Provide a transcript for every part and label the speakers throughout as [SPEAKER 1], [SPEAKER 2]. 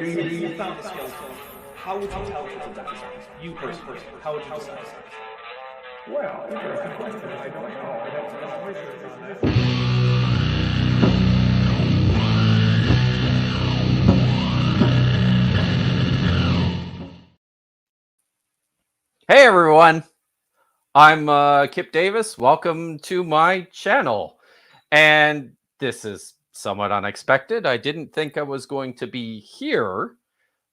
[SPEAKER 1] you found the skeleton, how would you tell people that it's you personally? How would you decide?
[SPEAKER 2] Well, interesting question. I don't know. I'd have to do some research on that.
[SPEAKER 3] Hey everyone, I'm Kip Davis. Welcome to my channel. And this is somewhat unexpected. I didn't think I was going to be here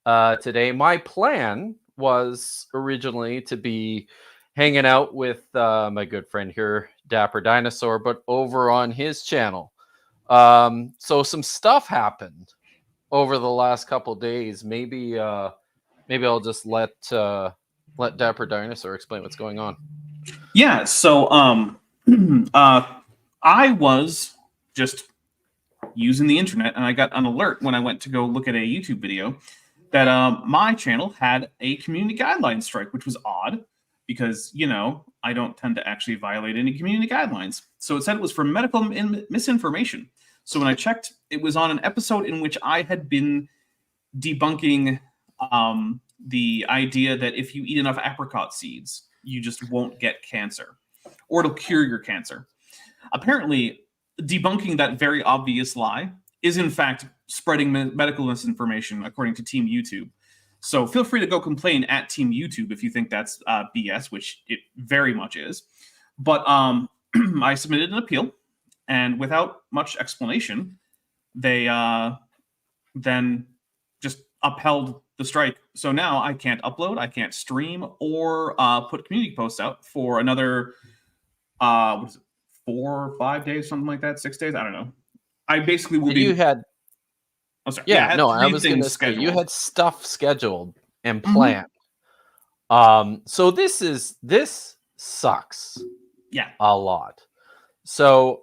[SPEAKER 3] today. My plan was originally to be hanging out with my good friend here, Dapper Dinosaur, but over on his channel. So some stuff happened over the last couple days. Maybe I'll just let Dapper Dinosaur explain what's going on.
[SPEAKER 4] Yeah, so I was just using the internet, and I got an alert when I went to go look at a YouTube video that my channel had a community guidelines strike, which was odd because, you know, I don't tend to actually violate any community guidelines. So it said it was for medical misinformation. So when I checked, it was on an episode in which I had been debunking the idea that if you eat enough apricot seeds, you just won't get cancer, or it'll cure your cancer. Apparently, debunking that very obvious lie is in fact spreading medical misinformation, according to Team YouTube. So feel free to go complain at Team YouTube if you think that's BS, which it very much is. But I submitted an appeal, and without much explanation, they then just upheld the strike. So now I can't upload, I can't stream, or put community posts out for another, what is it, 4 or 5 days, something like that, 6 days. I don't know. I basically will be.
[SPEAKER 3] You had.
[SPEAKER 4] Oh, sorry.
[SPEAKER 3] Yeah,
[SPEAKER 4] I
[SPEAKER 3] no, I was going to say you had stuff scheduled and planned. So this sucks.
[SPEAKER 4] Yeah,
[SPEAKER 3] a lot. So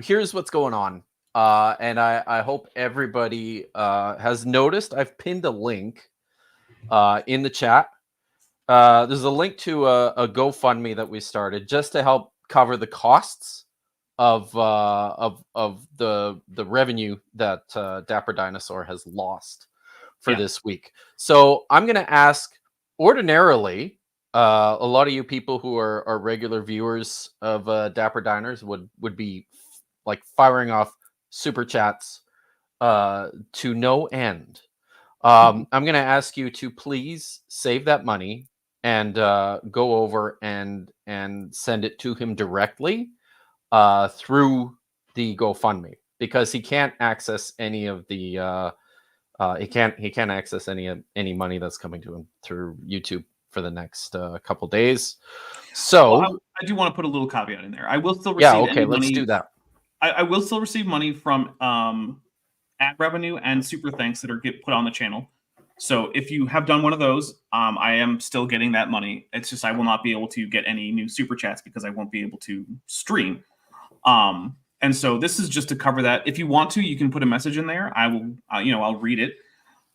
[SPEAKER 3] here's what's going on. And I hope everybody has noticed. I've pinned a link in the chat. There's a link to a GoFundMe that we started just to help cover the costs of the revenue that Dapper Dinosaur has lost for this week. So I'm going to ask. Ordinarily, a lot of you people who are regular viewers of Dapper Diners would be like firing off super chats to no end. I'm going to ask you to please save that money and go over and send it to him directly through the GoFundMe, because he can't access any of the he can't access any money that's coming to him through YouTube for the next couple days. So
[SPEAKER 4] well, I do want to put a little caveat in there. I will still receive any
[SPEAKER 3] let's
[SPEAKER 4] money.
[SPEAKER 3] do that.
[SPEAKER 4] I will still receive money from ad revenue and super thanks that are put on the channel. So if you have done one of those, I am still getting that money. It's just I will not be able to get any new super chats because I won't be able to stream. And so this is just to cover that. If you want to, you can put a message in there. I will, I'll read it.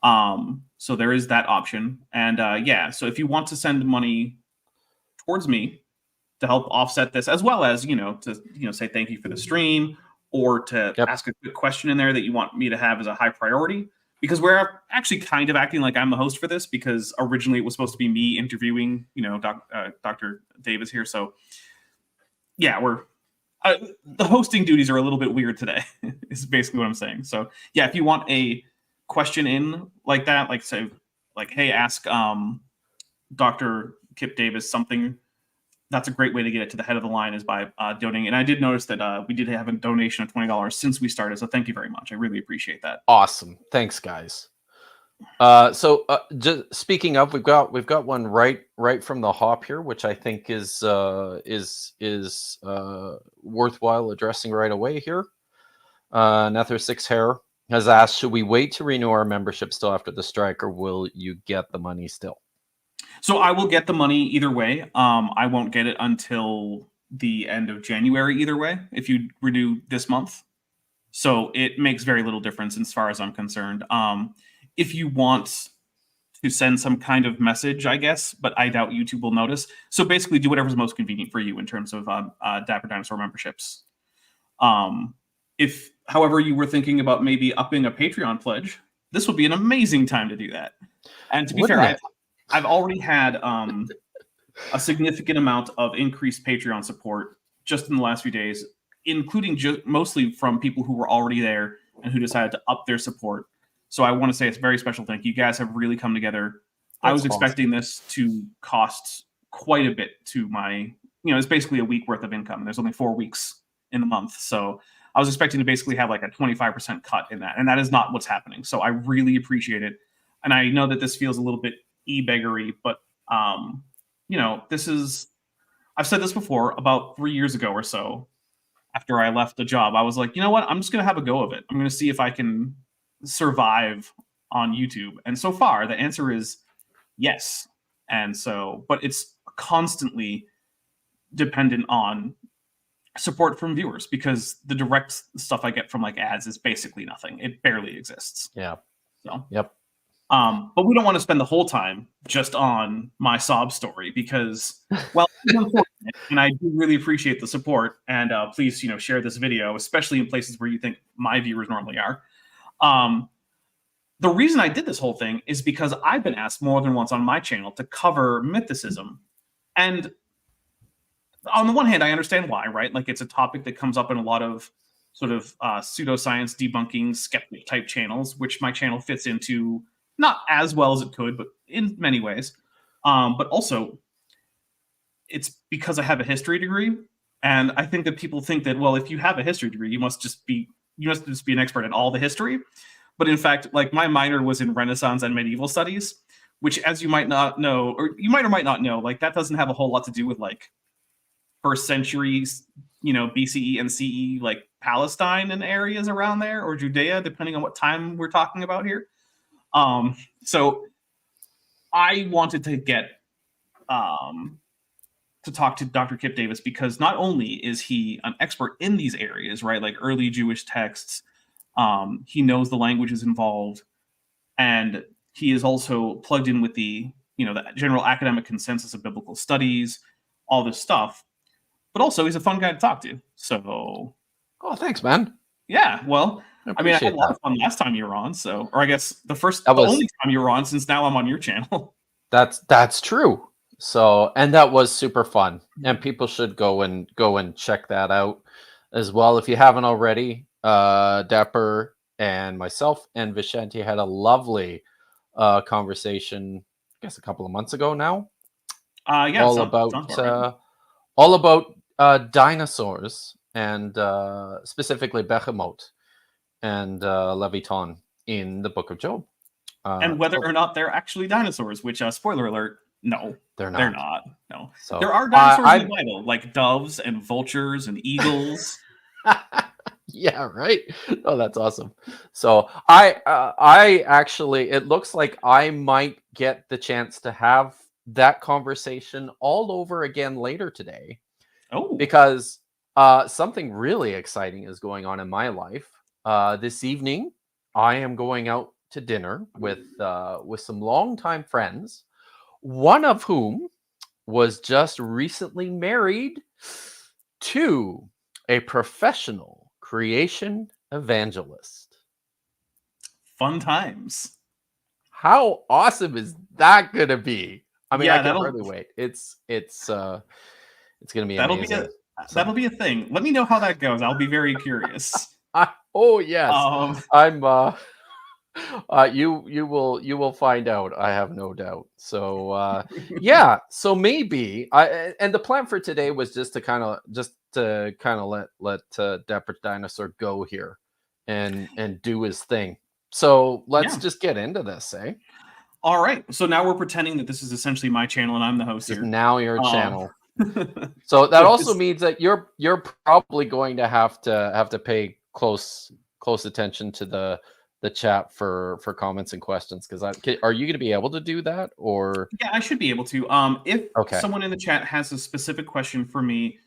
[SPEAKER 4] So there is that option. And yeah, so if you want to send money towards me to help offset this, as well as, say thank you for the stream, or to ask a quick question in there that you want me to have as a high priority, because we're actually kind of acting like I'm the host for this, because originally it was supposed to be me interviewing, Dr. Davis here. So yeah, the hosting duties are a little bit weird today is basically what I'm saying. So yeah, if you want a question in like that, like say, like, hey, ask Dr. Kip Davis something, that's a great way to get it to the head of the line, is by donating. And I did notice that we did have a donation of $20 since we started, so thank you very much. I really appreciate that.
[SPEAKER 3] Awesome, thanks guys. So just speaking of, we've got one right from the hop here, which I think is worthwhile addressing right away here. Nether Six Hair has asked, should we wait to renew our membership still after the strike, or will you get the money still?
[SPEAKER 4] So I will get the money either way. I won't get it until the end of January either way, if you renew this month. So it makes very little difference as far as I'm concerned. If you want to send some kind of message, I guess, but I doubt YouTube will notice. So basically do whatever's most convenient for you in terms of Dapper Dinosaur memberships. If, however, you were thinking about maybe upping a Patreon pledge, this would be an amazing time to do that. And to be
[SPEAKER 3] Wouldn't
[SPEAKER 4] fair,
[SPEAKER 3] it?
[SPEAKER 4] I've already had a significant amount of increased Patreon support just in the last few days, including mostly from people who were already there and who decided to up their support. So I want to say it's a very special thank you. You guys have really come together. I was expecting this to cost quite a bit to my, it's basically a week worth of income. There's only 4 weeks in the month. So I was expecting to basically have like a 25% cut in that. And that is not what's happening. So I really appreciate it. And I know that this feels a little bit e-beggery, but, this is, I've said this before about 3 years ago or so. After I left the job, I was like, you know what? I'm just going to have a go of it. I'm going to see if I can survive on YouTube. And so far, the answer is yes. And so, but it's constantly dependent on support from viewers because the direct stuff I get from like ads is basically nothing. It barely exists.
[SPEAKER 3] Yeah.
[SPEAKER 4] So,
[SPEAKER 3] yep.
[SPEAKER 4] But we don't want to spend the whole time just on my sob story because, well, it's unfortunate, and I do really appreciate the support. And please, share this video, especially in places where you think my viewers normally are. The reason I did this whole thing is because I've been asked more than once on my channel to cover mythicism. And on the one hand, I understand why, right? Like it's a topic that comes up in a lot of sort of pseudoscience debunking skeptic type channels, which my channel fits into not as well as it could, but in many ways. But also, it's because I have a history degree. And I think that people think that, well, if you have a history degree, you must just be an expert in all the history. But in fact, like my minor was in Renaissance and medieval studies, which, as you might not know, or you might or might not know, like that doesn't have a whole lot to do with like first centuries, BCE and CE, like Palestine and areas around there, or Judea, depending on what time we're talking about here. So I wanted to get to talk to Dr. Kip Davis because not only is he an expert in these areas, right, like early Jewish texts, he knows the languages involved, and he is also plugged in with the general academic consensus of biblical studies, all this stuff. But also, he's a fun guy to talk to. So,
[SPEAKER 3] oh, thanks, man.
[SPEAKER 4] Yeah, well, I had a lot of fun last time you were on. So, or I guess the only time you were on since now I'm on your channel.
[SPEAKER 3] That's true. So, and that was super fun, and people should go and check that out as well if you haven't already. Dapper and myself and Vicente had a lovely conversation, I guess a couple of months ago now.
[SPEAKER 4] Yeah,
[SPEAKER 3] all about dinosaurs and specifically Behemoth and Leviathan in the Book of Job,
[SPEAKER 4] and whether or not they're actually dinosaurs. Which, spoiler alert, no,
[SPEAKER 3] they're not.
[SPEAKER 4] They're not. No,
[SPEAKER 3] so,
[SPEAKER 4] there are dinosaurs in the Bible, like doves and vultures and eagles.
[SPEAKER 3] Yeah, right. Oh, that's awesome. So I actually, it looks like I might get the chance to have that conversation all over again later today.
[SPEAKER 4] Oh,
[SPEAKER 3] because something really exciting is going on in my life. This evening, I am going out to dinner with some longtime friends, one of whom was just recently married to a professional creation evangelist.
[SPEAKER 4] Fun times.
[SPEAKER 3] How awesome is that gonna be? I mean,
[SPEAKER 4] yeah,
[SPEAKER 3] I can hardly wait. It's gonna be amazing.
[SPEAKER 4] That'll be a thing. Let me know how that goes. I'll be very curious.
[SPEAKER 3] Oh yes, I'm. You will find out. I have no doubt. So yeah. So maybe and the plan for today was just to kind of let Dapper Dinosaur go here and do his thing. So let's just get into this, eh?
[SPEAKER 4] All right. So now we're pretending that this is essentially my channel and I'm the host here.
[SPEAKER 3] Now your channel. So that also means that you're probably going to have to pay close attention to the chat for comments and questions, because are you going to be able to do that? Or
[SPEAKER 4] yeah, I should be able to. If someone in the chat has a specific question for me,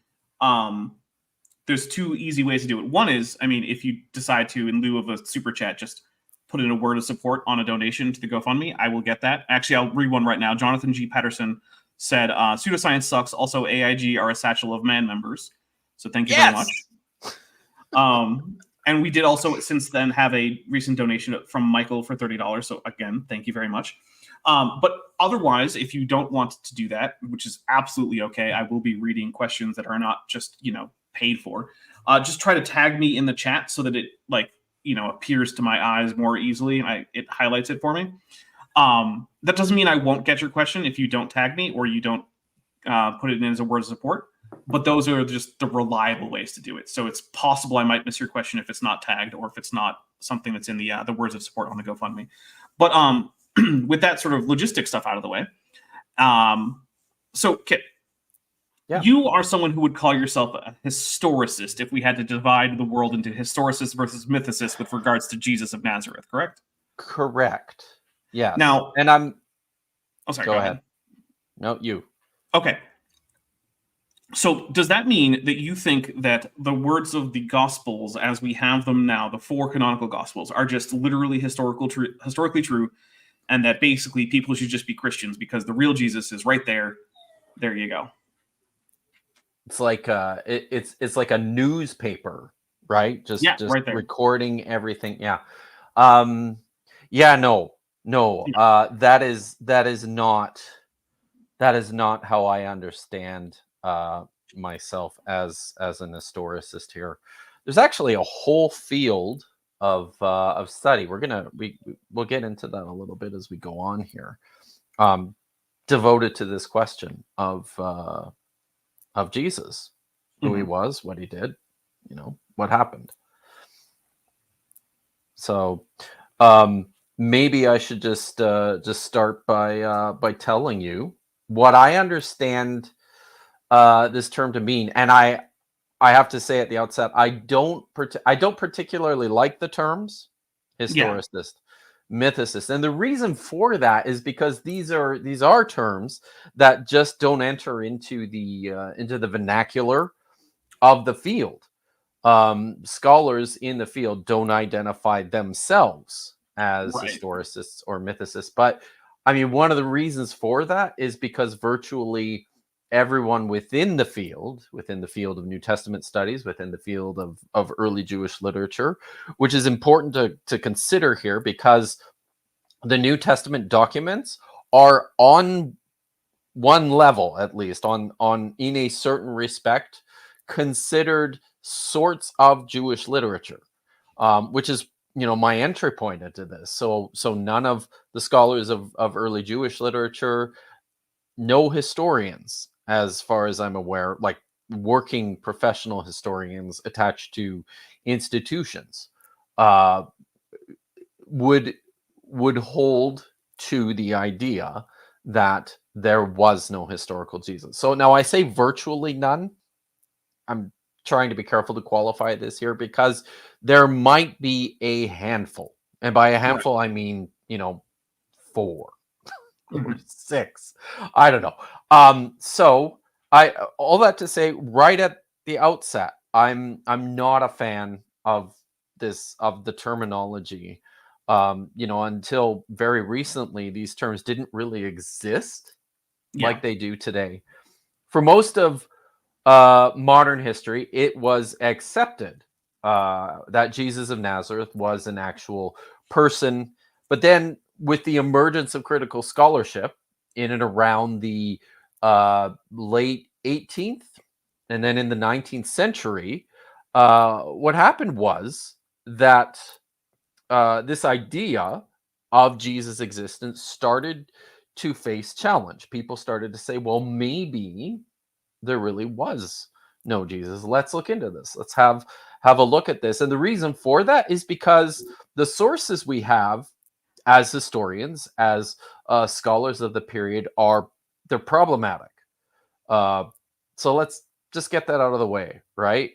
[SPEAKER 4] there's two easy ways to do it. One is, if you decide to, in lieu of a super chat, just put in a word of support on a donation to the GoFundMe, I will get that. Actually, I'll read one right now. Jonathan G. Patterson said, pseudoscience sucks. Also, AIG are a satchel of man members. So thank you very much. And we did also since then have a recent donation from Michael for $30. So again, thank you very much. But otherwise, if you don't want to do that, which is absolutely okay, I will be reading questions that are not just paid for. Just try to tag me in the chat so that it appears to my eyes more easily and it highlights it for me. That doesn't mean I won't get your question if you don't tag me or you don't put it in as a word of support. But those are just the reliable ways to do it. So it's possible I might miss your question if it's not tagged or if it's not something that's in the words of support on the GoFundMe. But with that sort of logistic stuff out of the way, so Kit, you are someone who would call yourself a historicist if we had to divide the world into historicists versus mythicists with regards to Jesus of Nazareth, correct?
[SPEAKER 3] Correct. Yeah.
[SPEAKER 4] Now,
[SPEAKER 3] and I'm.
[SPEAKER 4] Oh, sorry.
[SPEAKER 3] Go ahead. No, you.
[SPEAKER 4] Okay. So does that mean that you think that the words of the Gospels as we have them now, the 4 canonical Gospels, are just literally historically true, and that basically people should just be Christians because the real Jesus is right there? There you go.
[SPEAKER 3] It's like it's like a newspaper, right? Just
[SPEAKER 4] right there.
[SPEAKER 3] recording everything. Yeah. No. That is not how I understand myself as an historicist here. There's actually a whole field of study. We'll get into that a little bit as we go on here, devoted to this question of Jesus, who he was, what he did, what happened. So maybe I should just start by telling you what I understand this term to mean. And I have to say at the outset, I don't particularly like the terms historicist, mythicist, and the reason for that is because these are terms that just don't enter into the vernacular of the field. Scholars in the field don't identify themselves as historicists or mythicists, but I mean, one of the reasons for that is because virtually everyone within the field of New Testament studies, within the field of early Jewish literature, which is important to consider here because the New Testament documents are on one level, at least, on in a certain respect, considered sorts of Jewish literature, which is my entry point into this. So none of the scholars of early Jewish literature, no historians, as far as I'm aware, like working professional historians attached to institutions, would hold to the idea that there was no historical Jesus. So now I say virtually none. I'm trying to be careful to qualify this here because there might be a handful. And by a handful, I mean, 4 or 6. I don't know. So all that to say, right at the outset, I'm not a fan of the terminology. Until very recently, these terms didn't really exist like they do today. For most of modern history, it was accepted that Jesus of Nazareth was an actual person. But then with the emergence of critical scholarship in and around the late 18th and then in the 19th century, what happened was that this idea of Jesus' existence started to face challenge. People started to say, well, maybe there really was no Jesus. Let's look into this. Let's have a look at this. And the reason for that is because the sources we have as historians, as scholars of the period, they're problematic. So let's just get that out of the way, right?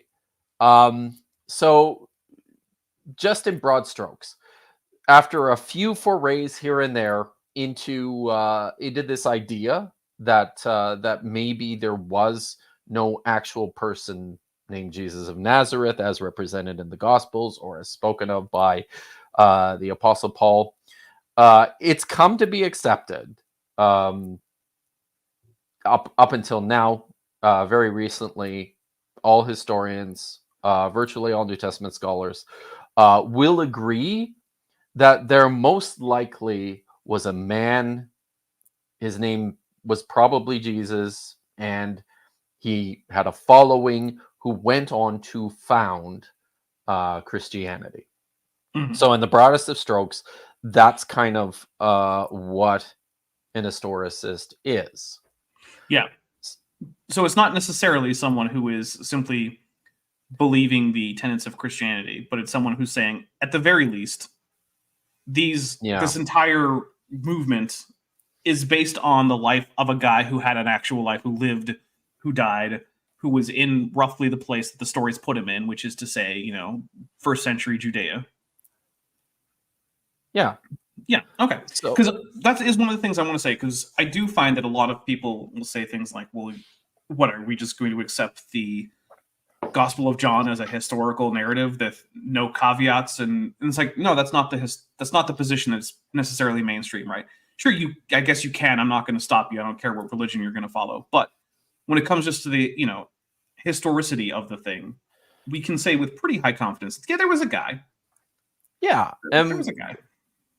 [SPEAKER 3] So just in broad strokes, after a few forays here and there into this idea that maybe there was no actual person named Jesus of Nazareth as represented in the Gospels or as spoken of by the Apostle Paul, it's come to be accepted up until now. Very recently, all historians virtually all New Testament scholars will agree that there most likely was a man. His name was probably Jesus, and he had a following who went on to found Christianity.
[SPEAKER 4] Mhm.
[SPEAKER 3] So, in the broadest of strokes, that's kind of what an historicist is.
[SPEAKER 4] Yeah. So it's not necessarily someone who is simply believing the tenets of Christianity, but it's someone who's saying, at the very least, this entire movement is based on the life of a guy who had an actual life, who lived, who died, who was in roughly the place that the stories put him in, which is to say, first century Judea.
[SPEAKER 3] Yeah.
[SPEAKER 4] Yeah, okay.
[SPEAKER 3] So,
[SPEAKER 4] Because that is one of the things I want to say, because I do find that a lot of people will say things like, well, what, are we just going to accept the Gospel of John as a historical narrative that no caveats? And it's like, no, that's not the position that's necessarily mainstream, right? Sure, I guess you can. I'm not going to stop you. I don't care what religion you're going to follow. But when it comes just to the, historicity of the thing, we can say with pretty high confidence, yeah, there was a guy.
[SPEAKER 3] yeah,
[SPEAKER 4] There was a guy.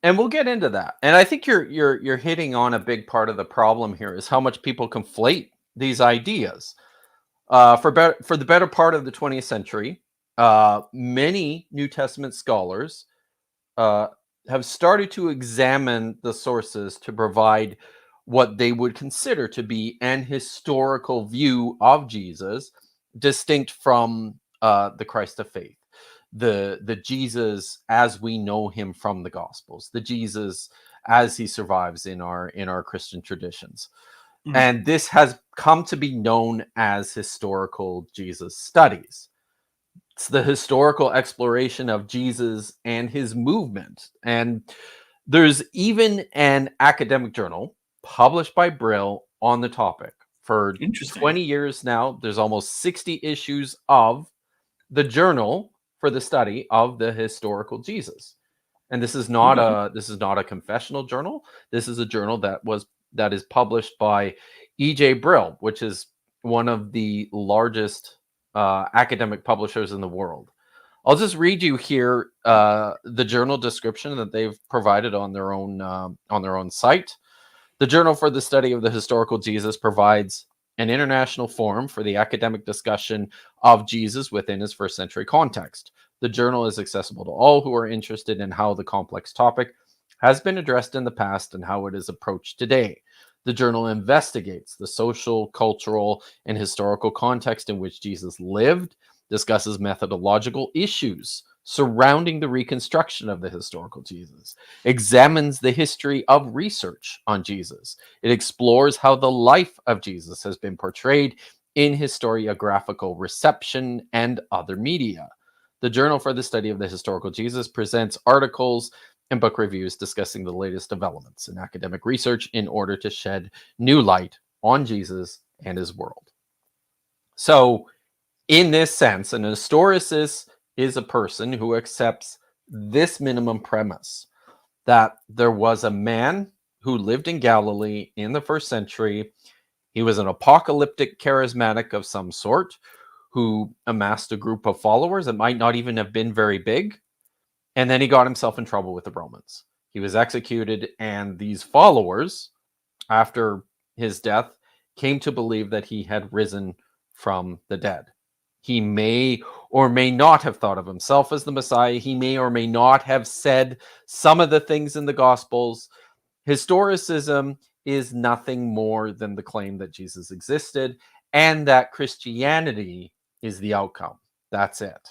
[SPEAKER 3] and we'll get into that. And I think you're hitting on a big part of the problem here is how much people conflate these ideas. For the better part of the 20th century, many New Testament scholars have started to examine the sources to provide what they would consider to be an historical view of Jesus, distinct from the Christ of faith, the Jesus as we know him from the Gospels, the Jesus as he survives in our Christian traditions.
[SPEAKER 4] Mhm.
[SPEAKER 3] And this has come to be known as historical Jesus studies. It's the historical exploration of Jesus and his movement. And there's even an academic journal published by Brill on the topic. For
[SPEAKER 4] Interesting.
[SPEAKER 3] 20 years now, there's almost 60 issues of the journal for the study of the historical Jesus. And this is not a confessional journal. This is a journal that is published by E.J. Brill, which is one of the largest academic publishers in the world. I'll just read you here the journal description that they've provided on their own site. The Journal for the Study of the Historical Jesus provides an international forum for the academic discussion of Jesus within his first century context. The journal is accessible to all who are interested in how the complex topic has been addressed in the past and how it is approached today. The journal investigates the social, cultural, and historical context in which Jesus lived, discusses methodological issues surrounding the reconstruction of the historical Jesus, examines the history of research on Jesus. It explores how the life of Jesus has been portrayed in historiographical reception and other media. The Journal for the Study of the Historical Jesus presents articles and book reviews discussing the latest developments in academic research in order to shed new light on Jesus and his world. So, in this sense, an historicist is a person who accepts this minimum premise that there was a man who lived in Galilee in the first century. He was an apocalyptic charismatic of some sort who amassed a group of followers that might not even have been very big. And then he got himself in trouble with the Romans. He was executed, and these followers, after his death, came to believe that he had risen from the dead. He may or may not have thought of himself as the Messiah. He may or may not have said some of the things in the Gospels. Historicism is nothing more than the claim that Jesus existed and that Christianity is the outcome. That's it.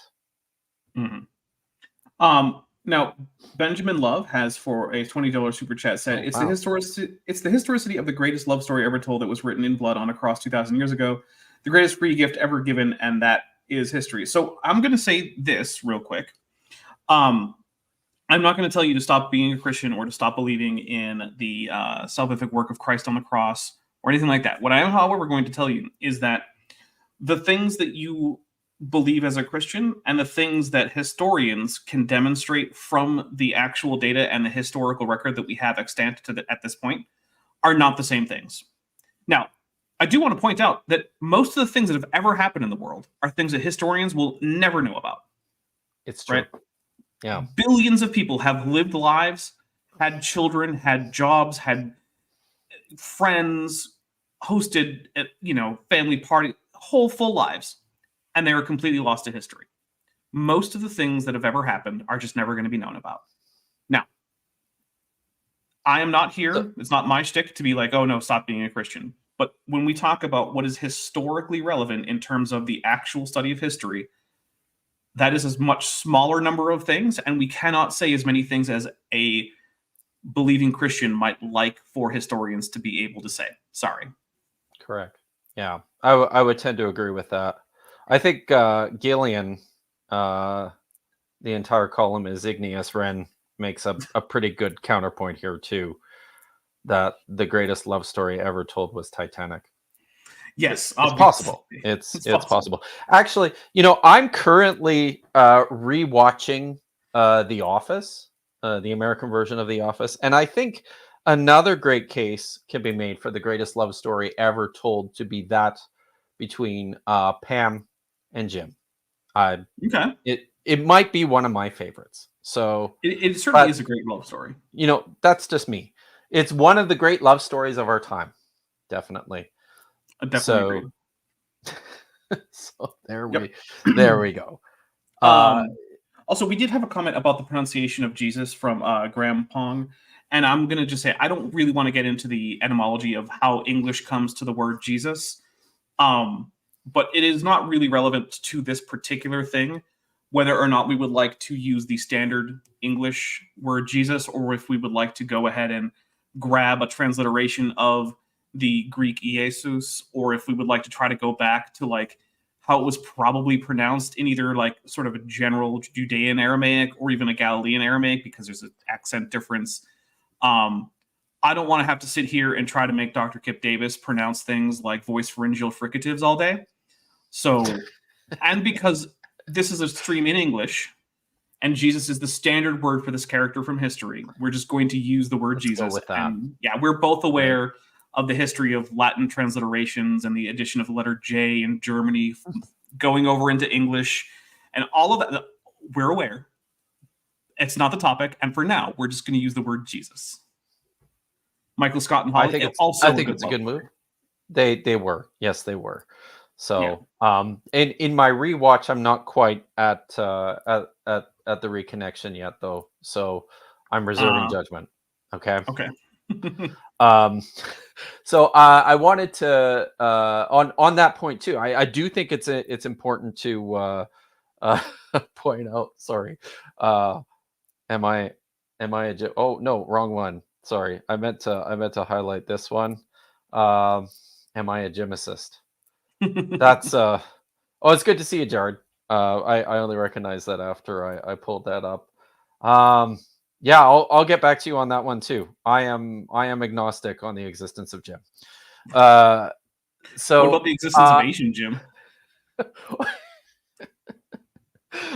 [SPEAKER 4] Mhm. Now Benjamin Love has, for a $20 super chat, said it's the historicity of the greatest love story ever told that was written in blood on a cross 2,000 years ago, the greatest free gift ever given, and that is history. So I'm going to say this real quick. I'm not going to tell you to stop being a Christian or to stop believing in the salvific work of Christ on the cross or anything like that. What I am, however, going to tell you is that the things that you believe as a Christian and the things that historians can demonstrate from the actual data and the historical record that we have extant at this point are not the same things. Now, I do want to point out that most of the things that have ever happened in the world are things that historians will never know about.
[SPEAKER 3] It's true.
[SPEAKER 4] Right?
[SPEAKER 3] Yeah.
[SPEAKER 4] Billions of people have lived lives, had children, had jobs, had friends, hosted, family party, whole full lives, and they were completely lost to history. Most of the things that have ever happened are just never going to be known about. Now, I am not here. It's not my shtick to be like, oh no, stop being a Christian. But when we talk about what is historically relevant in terms of the actual study of history, that is a much smaller number of things, and we cannot say as many things as a believing Christian might like for historians to be able to say. Sorry.
[SPEAKER 3] Correct. Yeah, I would tend to agree with that. I think Gillian, the entire column is Igneous Ren, makes a pretty good counterpoint here too, that the greatest love story ever told was Titanic.
[SPEAKER 4] Yes,
[SPEAKER 3] it's possible. It's possible. Actually, I'm currently rewatching The Office, the American version of The Office, and I think another great case can be made for the greatest love story ever told to be that between Pam and Jim.
[SPEAKER 4] Okay.
[SPEAKER 3] It might be one of my favorites. So
[SPEAKER 4] it certainly is a great love story.
[SPEAKER 3] That's just me. It's one of the great love stories of our time. Definitely.
[SPEAKER 4] I definitely agree.
[SPEAKER 3] So there we go.
[SPEAKER 4] Also, we did have a comment about the pronunciation of Jesus from Graham Pong. And I'm going to just say, I don't really want to get into the etymology of how English comes to the word Jesus. But it is not really relevant to this particular thing, whether or not we would like to use the standard English word Jesus, or if we would like to go ahead and grab a transliteration of the Greek Iesus, or if we would like to try to go back to like how it was probably pronounced in either like sort of a general Judean Aramaic or even a Galilean Aramaic, because there's an accent difference. I don't want to have to sit here and try to make Dr. Kip Davis pronounce things like voice pharyngeal fricatives all day. So, and because this is a stream in English, and Jesus is the standard word for this character from history, we're just going to use the word
[SPEAKER 3] Let's
[SPEAKER 4] Jesus.
[SPEAKER 3] go with that.
[SPEAKER 4] And yeah, we're both aware of the history of Latin transliterations and the addition of the letter J in Germany going over into English and all of that. We're aware. It's not the topic, and for now, we're just going to use the word Jesus. Michael Scott and Holly.
[SPEAKER 3] I think it's a good move. They were. Yes, they were. So, in my rewatch, I'm not quite at the reconnection yet, though. So, I'm reserving judgment. Okay.
[SPEAKER 4] Okay.
[SPEAKER 3] So I wanted to on that point too. I do think it's important to point out. Sorry. Am I oh no, wrong one. Sorry. I meant to highlight this one. Am I a gymnast? That's it's good to see you, Jared. I only recognized that after I pulled that up. Yeah, I'll get back to you on that one too. I am agnostic on the existence of Jim. So
[SPEAKER 4] what about the existence of Asian Jim?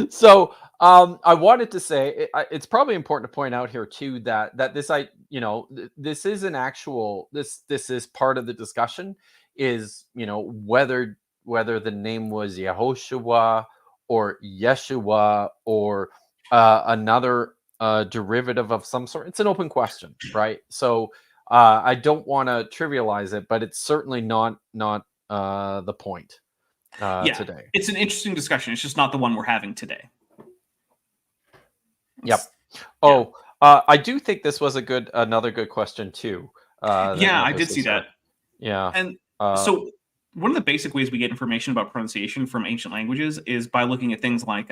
[SPEAKER 3] So I wanted to say it's probably important to point out here too that this this is an actual this is part of the discussion is whether the name was Yehoshua or Yeshua or another derivative of some sort. It's an open question, right? So I don't want to trivialize it, but it's certainly not the point today.
[SPEAKER 4] It's an interesting discussion. It's just not the one we're having today.
[SPEAKER 3] Yep. Oh, I do think this was another good question too.
[SPEAKER 4] I did see that.
[SPEAKER 3] Yeah.
[SPEAKER 4] And so one of the basic ways we get information about pronunciation from ancient languages is by looking at things like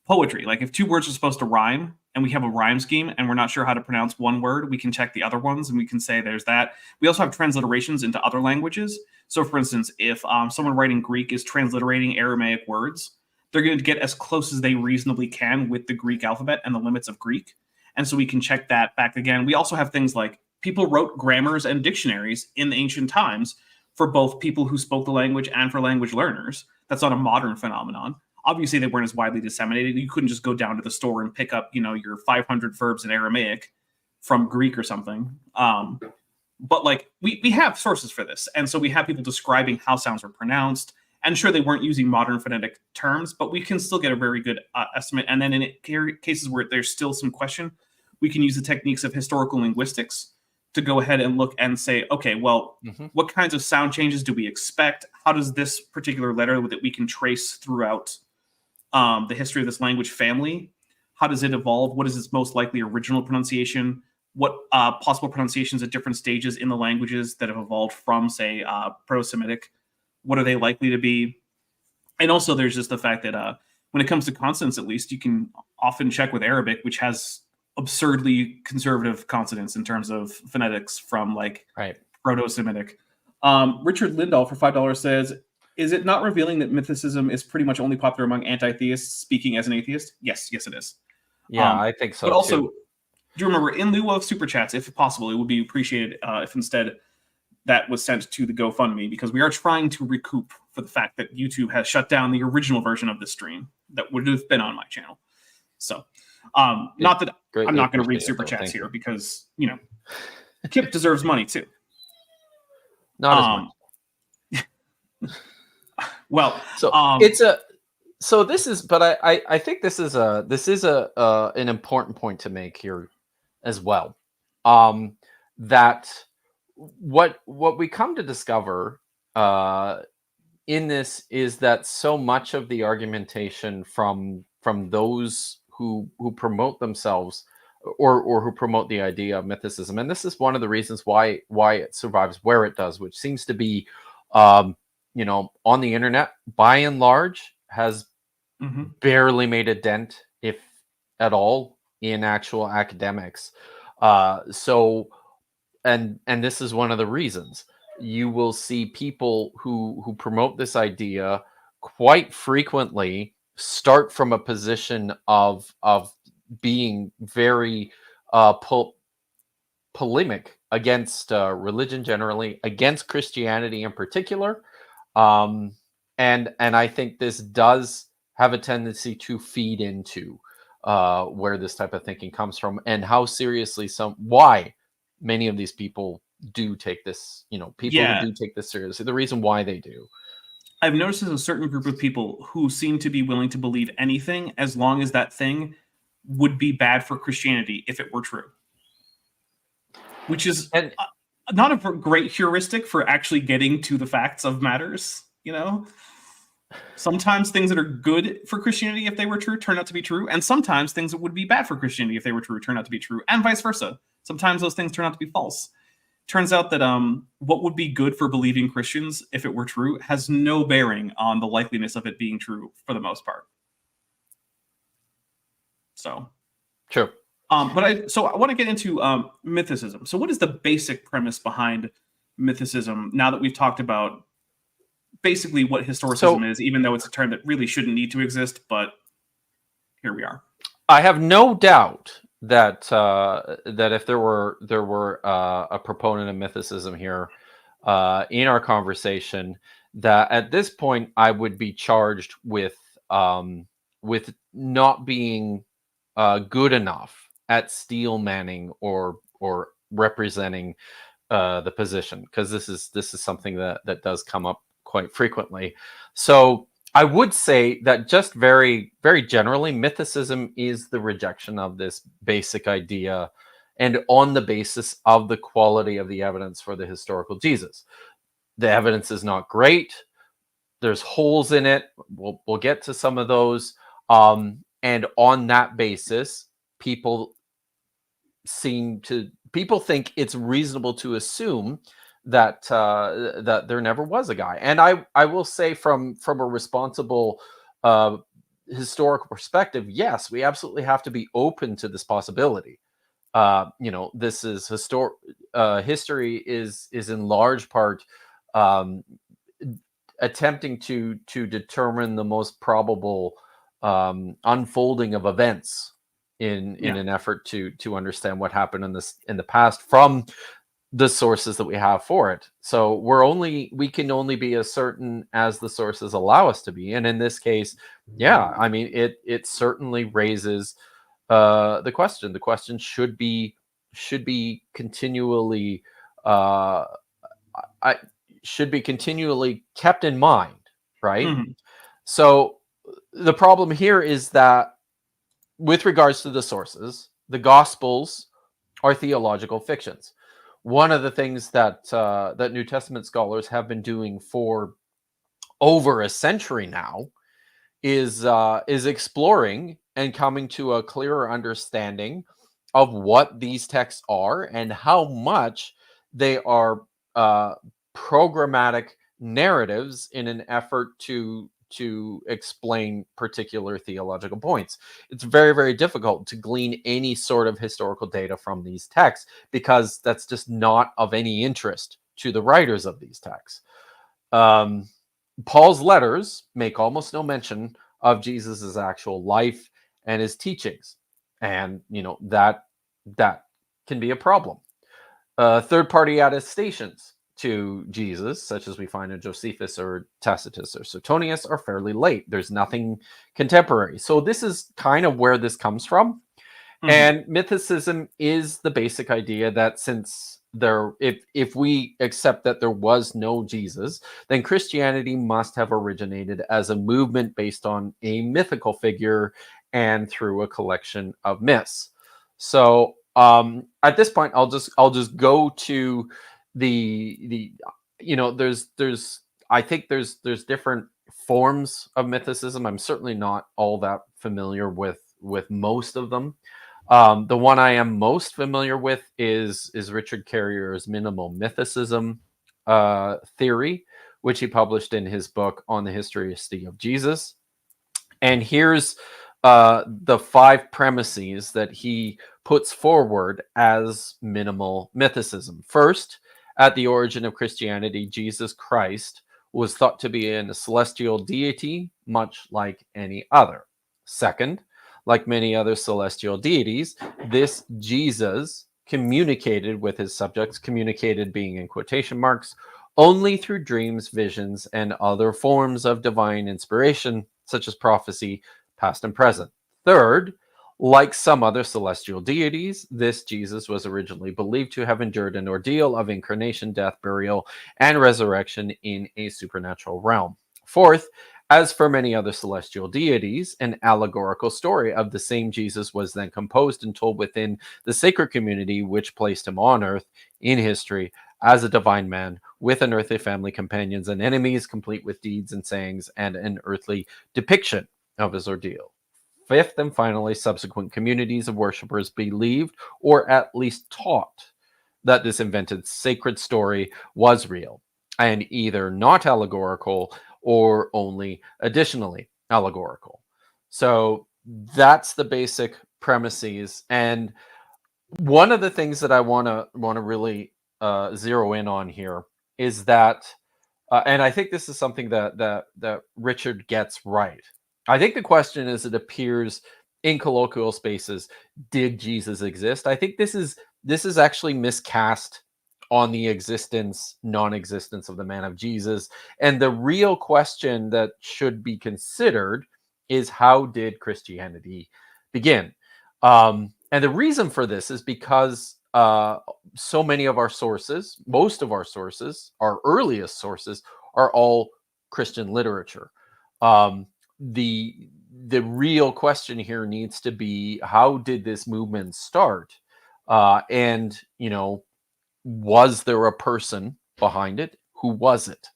[SPEAKER 4] poetry. Like if two words are supposed to rhyme and we have a rhyme scheme and we're not sure how to pronounce one word, we can check the other ones and we can say there's that. We also have transliterations into other languages. So for instance, if someone writing Greek is transliterating Aramaic words, they're going to get as close as they reasonably can with the Greek alphabet and the limits of Greek. And so we can check that back again. We also have things like people wrote grammars and dictionaries in the ancient times for both people who spoke the language and for language learners. That's not a modern phenomenon. Obviously, they weren't as widely disseminated. You couldn't just go down to the store and pick up, your 500 verbs in Aramaic from Greek or something. But like we have sources for this, and so we have people describing how sounds are pronounced. And sure, they weren't using modern phonetic terms, but we can still get a very good estimate. And then in cases where there's still some question, we can use the techniques of historical linguistics to go ahead and look and say, okay, well, what kinds of sound changes do we expect? How does this particular letter that we can trace throughout the history of this language family, how does it evolve? What is its most likely original pronunciation? What possible pronunciations at different stages in the languages that have evolved from, say, Proto-Semitic? What are they likely to be? And also there's just the fact that when it comes to consonants, at least, you can often check with Arabic, which has absurdly conservative consonants in terms of phonetics from like Proto-Semitic. Richard Lindahl for $5 says, is it not revealing that mythicism is pretty much only popular among anti-theists speaking as an atheist? Yes, it is.
[SPEAKER 3] Yeah, I think so.
[SPEAKER 4] But also, do you remember, in lieu of super chats, if possible, it would be appreciated if instead that was sent to the GoFundMe, because we are trying to recoup for the fact that YouTube has shut down the original version of the stream that would have been on my channel. So, not that I'm not going to read super chats here, because, you know, Kip deserves money too.
[SPEAKER 3] Not as much.
[SPEAKER 4] Well,
[SPEAKER 3] so this is, but I think this is an important point to make here as well. That what we come to discover in this is that so much of the argumentation from those who promote themselves or who promote the idea of mythicism, and this is one of the reasons why it survives where it does, which seems to be you know, on the internet by and large has barely made a dent, if at all, in actual academics. So and this is one of the reasons you will see people who promote this idea quite frequently start from a position of being very polemic against religion generally, against Christianity in particular. And I think this does have a tendency to feed into where this type of thinking comes from, and how seriously why many of these people do take this, you know, who do take this seriously, the reason why they do.
[SPEAKER 4] I've noticed there's a certain group of people who seem to be willing to believe anything as long as that thing would be bad for Christianity if it were true. Which is not a great heuristic for actually getting to the facts of matters, you know? Sometimes things that are good for Christianity, if they were true, turn out to be true. And sometimes things that would be bad for Christianity, if they were true, turn out to be true. And vice versa. Sometimes those things turn out to be false. Turns out that what would be good for believing Christians, if it were true, has no bearing on the likeliness of it being true for the most part. So.
[SPEAKER 3] True.
[SPEAKER 4] But I want to get into mythicism. So what is the basic premise behind mythicism, now that we've talked about basically what historicism is, even though it's a term that really shouldn't need to exist, but here we are.
[SPEAKER 3] I have no doubt that that if there were a proponent of mythicism here in our conversation, that at this point I would be charged with not being good enough at steel manning or representing the position, because this is something that does come up quite frequently. So I would say that just very, very generally, mythicism is the rejection of this basic idea, and on the basis of the quality of the evidence for the historical Jesus. The evidence is not great. There's holes in it. We'll get to some of those. And on that basis, people think it's reasonable to assume that that there never was a guy. And I will say from a responsible historical perspective, yes, we absolutely have to be open to this possibility. You know, this is history is in large part attempting to determine the most probable unfolding of events in an effort to understand what happened in the past from the sources that we have for it. So we can only be as certain as the sources allow us to be. And in this case, I mean, it certainly raises the question. The question should be continually uh, should be continually kept in mind, right?
[SPEAKER 4] Mhm.
[SPEAKER 3] So the problem here is that with regards to the sources, the Gospels are theological fictions. One of the things that that New Testament scholars have been doing for over a century now is exploring and coming to a clearer understanding of what these texts are and how much they are uh, programmatic narratives in an effort to explain particular theological points. It's very, very difficult to glean any sort of historical data from these texts because that's just not of any interest to the writers of these texts. Um, Paul's letters make almost no mention of Jesus's actual life and his teachings, and that can be a problem. Third-party attestations to Jesus, such as we find in Josephus or Tacitus or Suetonius, are fairly late. There's nothing contemporary. So this is kind of where this comes from.
[SPEAKER 4] Mhm.
[SPEAKER 3] And mythicism is the basic idea that since if we accept that there was no Jesus, then Christianity must have originated as a movement based on a mythical figure and through a collection of myths. So at this point, I'll just go to the there's I think there's different forms of mythicism. I'm certainly not all that familiar with most of them. The one I am most familiar with is Richard Carrier's minimal mythicism theory, which he published in his book on the historicity of Jesus. And here's the 5 premises that he puts forward as minimal mythicism. First, at the origin of Christianity, Jesus Christ was thought to be a celestial deity, much like any other. Second, like many other celestial deities, this Jesus communicated with his subjects, communicated being in quotation marks, only through dreams, visions, and other forms of divine inspiration, such as prophecy, past and present. Third, like some other celestial deities, this Jesus was originally believed to have endured an ordeal of incarnation, death, burial, and resurrection in a supernatural realm. Fourth, as for many other celestial deities, an allegorical story of the same Jesus was then composed and told within the sacred community which placed him on earth in history as a divine man with an earthly family, companions, and enemies, complete with deeds and sayings and an earthly depiction of his ordeal. Fifth and finally, subsequent communities of worshippers believed, or at least taught, that this invented sacred story was real and either not allegorical or only additionally allegorical. So that's the basic premises. And one of the things that I want to really zero in on here is that, and I think this is something that Richard gets right. I think the question is, it appears in colloquial spaces, did Jesus exist? I think this is actually miscast on the existence, non-existence of the man of Jesus. And the real question that should be considered is, how did Christianity begin? And the reason for this is because so many of our sources, most of our sources, our earliest sources, are all Christian literature. The real question here needs to be, how did this movement start? And was there a person behind it? Who was it?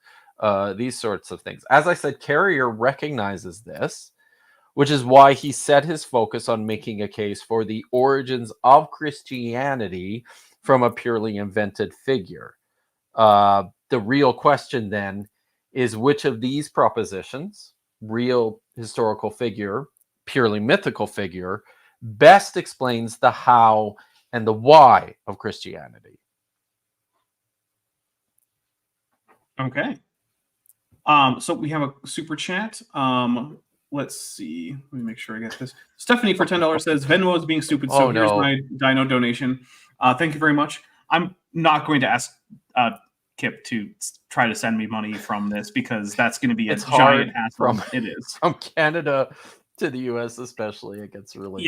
[SPEAKER 3] These sorts of things. As I said, Carrier recognizes this, which is why he set his focus on making a case for the origins of Christianity from a purely invented figure. The real question then is, which of these propositions, real historical figure, purely mythical figure, best explains the how and the why of Christianity?
[SPEAKER 4] Okay. So we have a super chat. Let's see. Let me make sure I get this. Stephanie for $10 says Venmo is being stupid. So here's my Dino donation. Thank you very much. I'm not going to ask Kip to try to send me money from this, because that's going to be a giant hassle. It is
[SPEAKER 3] from Canada to the US, especially. It gets really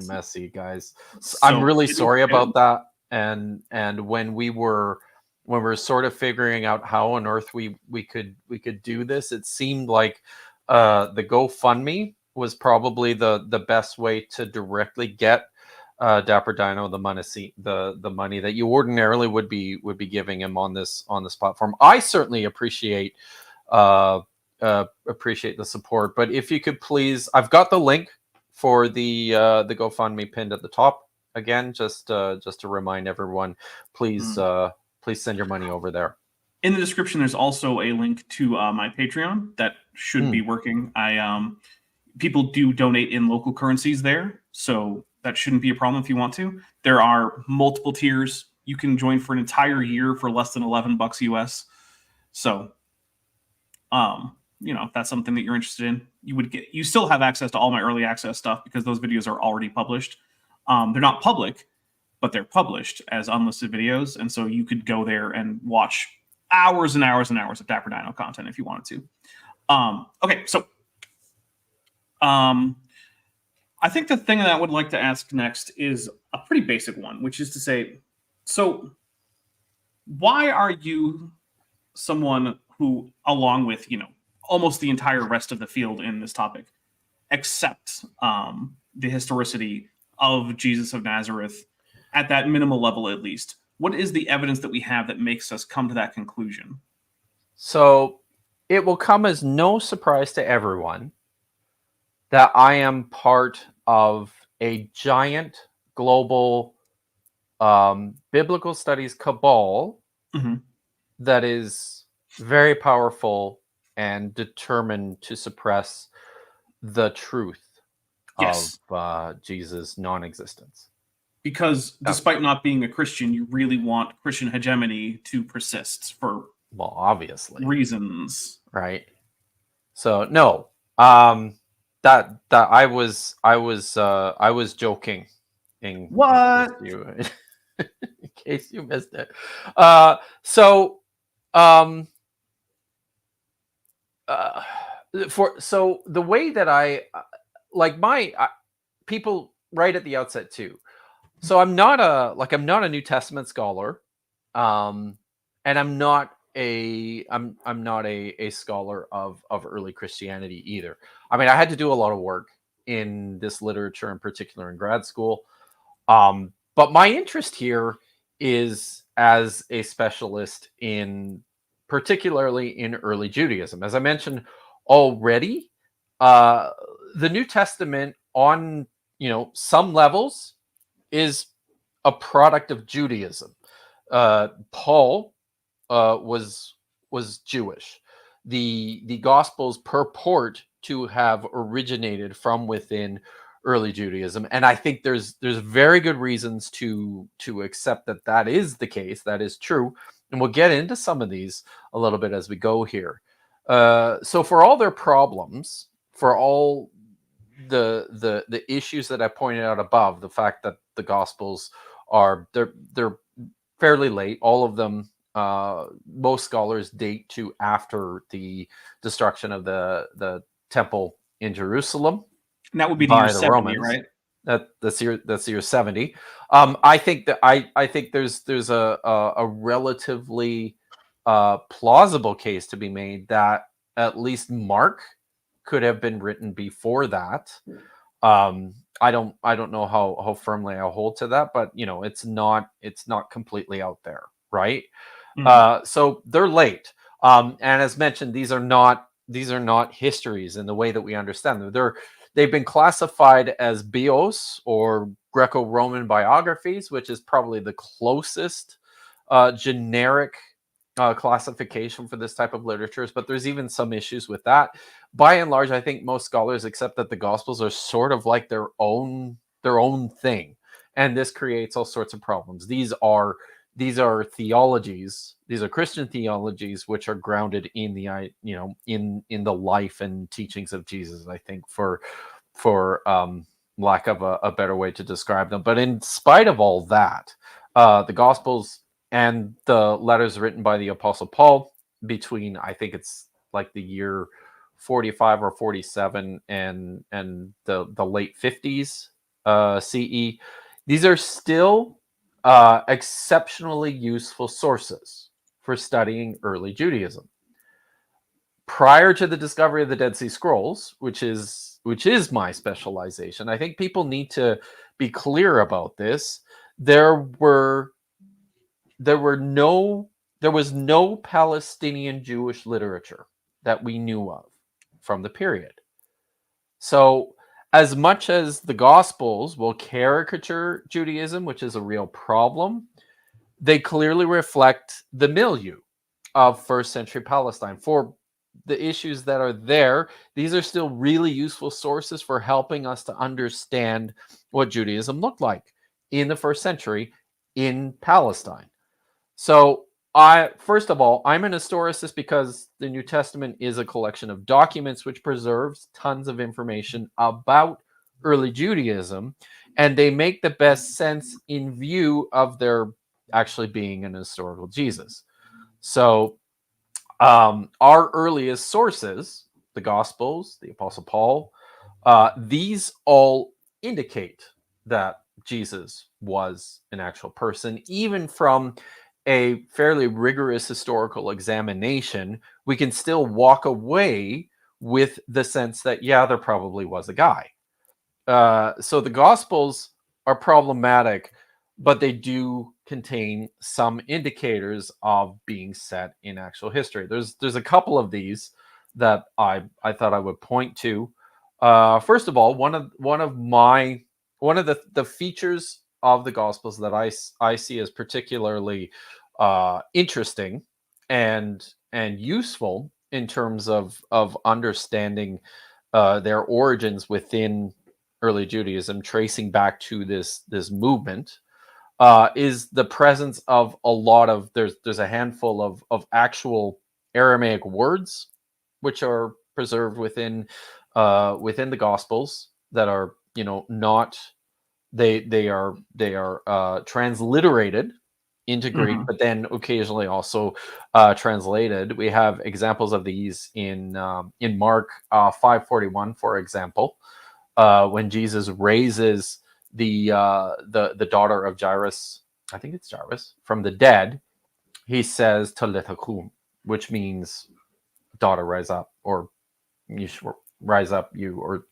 [SPEAKER 3] messy, guys. So I'm really sorry about that. and when we were sort of figuring out how on earth we could do this, it seemed like the GoFundMe was probably the best way to directly get Dapper Dino the money that you ordinarily would be giving him on this platform. I certainly appreciate the support, but if you could please, I've got the link for the GoFundMe pinned at the top. Again, just to remind everyone, please please send your money over there.
[SPEAKER 4] In the description, there's also a link to my Patreon that should be working. People do donate in local currencies there, so that shouldn't be a problem if you want to. There are multiple tiers. You can join for an entire year for less than $11 US. So, if that's something that you're interested in, you still have access to all my early access stuff because those videos are already published. They're not public, but they're published as unlisted videos, and so you could go there and watch hours and hours and hours of Dapper Dino content if you wanted to. Okay, so I think the thing that I would like to ask next is a pretty basic one, which is to say, so why are you someone who, along with, almost the entire rest of the field in this topic, accept the historicity of Jesus of Nazareth at that minimal level, at least? What is the evidence that we have that makes us come to that conclusion?
[SPEAKER 3] So it will come as no surprise to everyone that I am part of a giant global biblical studies cabal that is very powerful and determined to suppress the truth of Jesus' non-existence.
[SPEAKER 4] Because despite not being a Christian, you really want Christian hegemony to persist for
[SPEAKER 3] obviously
[SPEAKER 4] reasons,
[SPEAKER 3] right? So no, that I was joking. In case you missed it. So the way that I like people right at the outset too. So I'm not a New Testament scholar, and I'm not a scholar of early Christianity either. I mean, I had to do a lot of work in this literature, in particular in grad school. But my interest here is as a specialist particularly in early Judaism. As I mentioned already, the New Testament on some levels is a product of Judaism. Paul was Jewish. The Gospels purport to have originated from within early Judaism, and I think there's very good reasons to accept that is the case. That is true, and we'll get into some of these a little bit as we go here. So for all their problems, for all the issues that I pointed out above, the fact that the Gospels they're fairly late, all of them, most scholars date to after the destruction of the temple in Jerusalem.
[SPEAKER 4] And that would be the year 70,
[SPEAKER 3] Romans,
[SPEAKER 4] right?
[SPEAKER 3] That's the year 70. I think that I think there's a relatively plausible case to be made that at least Mark could have been written before that. I don't know how firmly I hold to that, but it's not completely out there, right? So they're late, and as mentioned, these are not histories in the way that we understand them. They've been classified as bios, or Greco-Roman biographies, which is probably the closest generic classification for this type of literatures, but there's even some issues with that. By and large, I think most scholars accept that the Gospels are sort of like their own thing, and this creates all sorts of problems. These are theologies. These are Christian theologies which are grounded in the in the life and teachings of Jesus. I think for lack of a better way to describe them. But in spite of all that, the Gospels and the letters written by the Apostle Paul between, I think it's like the year 45 or 47 and the late 50s CE, these are still exceptionally useful sources for studying early Judaism. Prior to the discovery of the Dead Sea Scrolls, which is my specialization, I think people need to be clear about this. There was no Palestinian Jewish literature that we knew of from the period. So, as much as the Gospels will caricature Judaism, which is a real problem, they clearly reflect the milieu of first century Palestine. For the issues that are there, these are still really useful sources for helping us to understand what Judaism looked like in the first century in Palestine. So, first of all, I'm an historicist because the New Testament is a collection of documents which preserves tons of information about early Judaism, and they make the best sense in view of their actually being an historical Jesus. So, our earliest sources, the Gospels, the Apostle Paul, these all indicate that Jesus was an actual person. Even from a fairly rigorous historical examination, we can still walk away with the sense that, yeah, there probably was a guy. So the Gospels are problematic, but they do contain some indicators of being set in actual history. There's a couple of these that I thought I would point to. First of all, one of the features of the Gospels that I see as particularly interesting and useful in terms of understanding their origins within early Judaism, tracing back to this movement, is the presence of a lot of there's a handful of actual Aramaic words which are preserved within the Gospels that are not they are transliterated into Greek, but then occasionally also translated. We have examples of these in Mark 5:41, for example, when Jesus raises the daughter of Jairus, I think it's Jairus, from the dead. He says Talitha kum, which means daughter, rise up, or you should rise up, you, or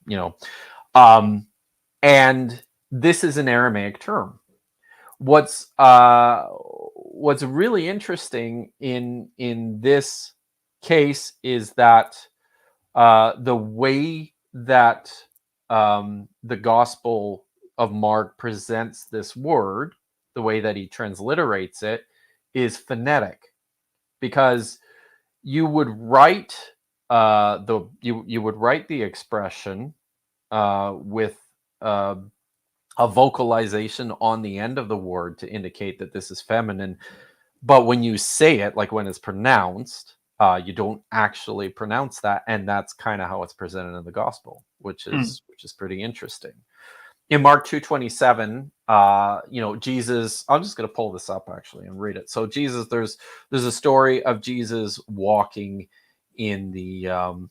[SPEAKER 3] and this is an Aramaic term. What's really interesting in this case is that the way that the Gospel of Mark presents this word, the way that he transliterates it, is phonetic, because you would write you would write the expression with a vocalization on the end of the word to indicate that this is feminine. But when you say it, like when it's pronounced, you don't actually pronounce that, and that's kind of how it's presented in the gospel, which is pretty interesting. In Mark 2:27, Jesus, I'm just going to pull this up actually and read it. So Jesus, there's a story of Jesus walking in the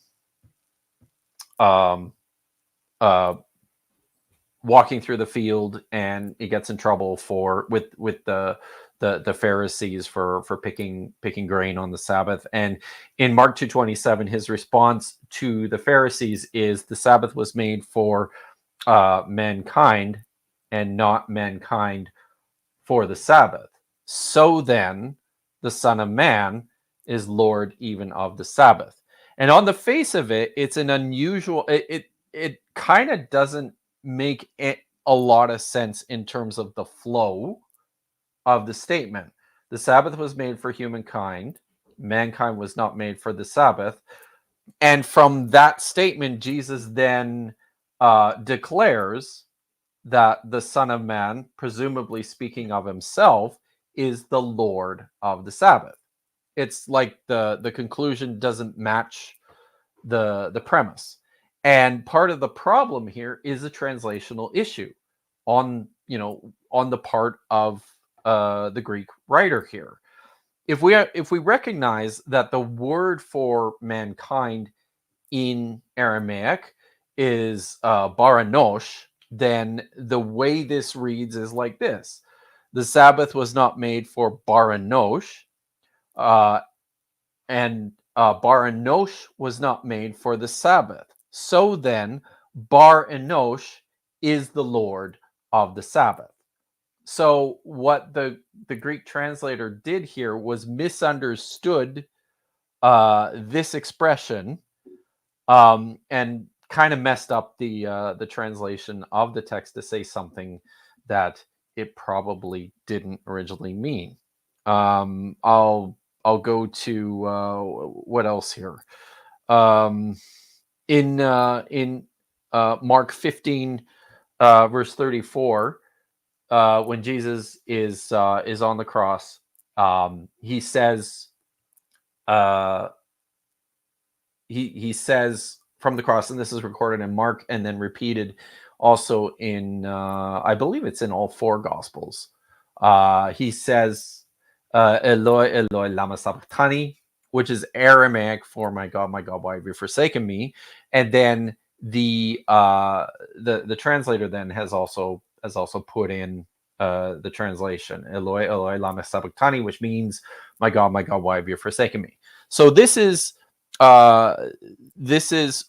[SPEAKER 3] walking through the field, and he gets in trouble with the Pharisees for picking grain on the Sabbath. And in Mark 2:27, his response to the Pharisees is, the Sabbath was made for mankind, and not mankind for the Sabbath. So then the Son of Man is Lord even of the Sabbath. And on the face of it, it's an unusual, it kind of doesn't make it a lot of sense in terms of the flow of the statement. The Sabbath was made for humankind. Mankind was not made for the Sabbath. And from that statement, Jesus then declares that the Son of Man, presumably speaking of himself, is the Lord of the Sabbath. It's like the conclusion doesn't match the premise. And part of the problem here is a translational issue on the part of the Greek writer here. If we recognize that the word for mankind in Aramaic is baranosh, then the way this reads is like this: the Sabbath was not made for Bar Enosh, and Bar Enosh was not made for the Sabbath. So then, Bar Enosh is the Lord of the Sabbath. So what the Greek translator did here was misunderstood this expression, and kind of messed up the translation of the text to say something that it probably didn't originally mean. I'll go to what else here. In Mark 15 verse 34, when Jesus is on the cross, he says he says from the cross, and this is recorded in Mark and then repeated also in I believe it's in all four Gospels. He says, Eloi, Eloi, lama sabachthani, which is Aramaic for my God, why have you forsaken me? And then the translator then has also put in the translation, Eloi, Eloi, lama sabachthani, which means my God, why have you forsaken me? So this is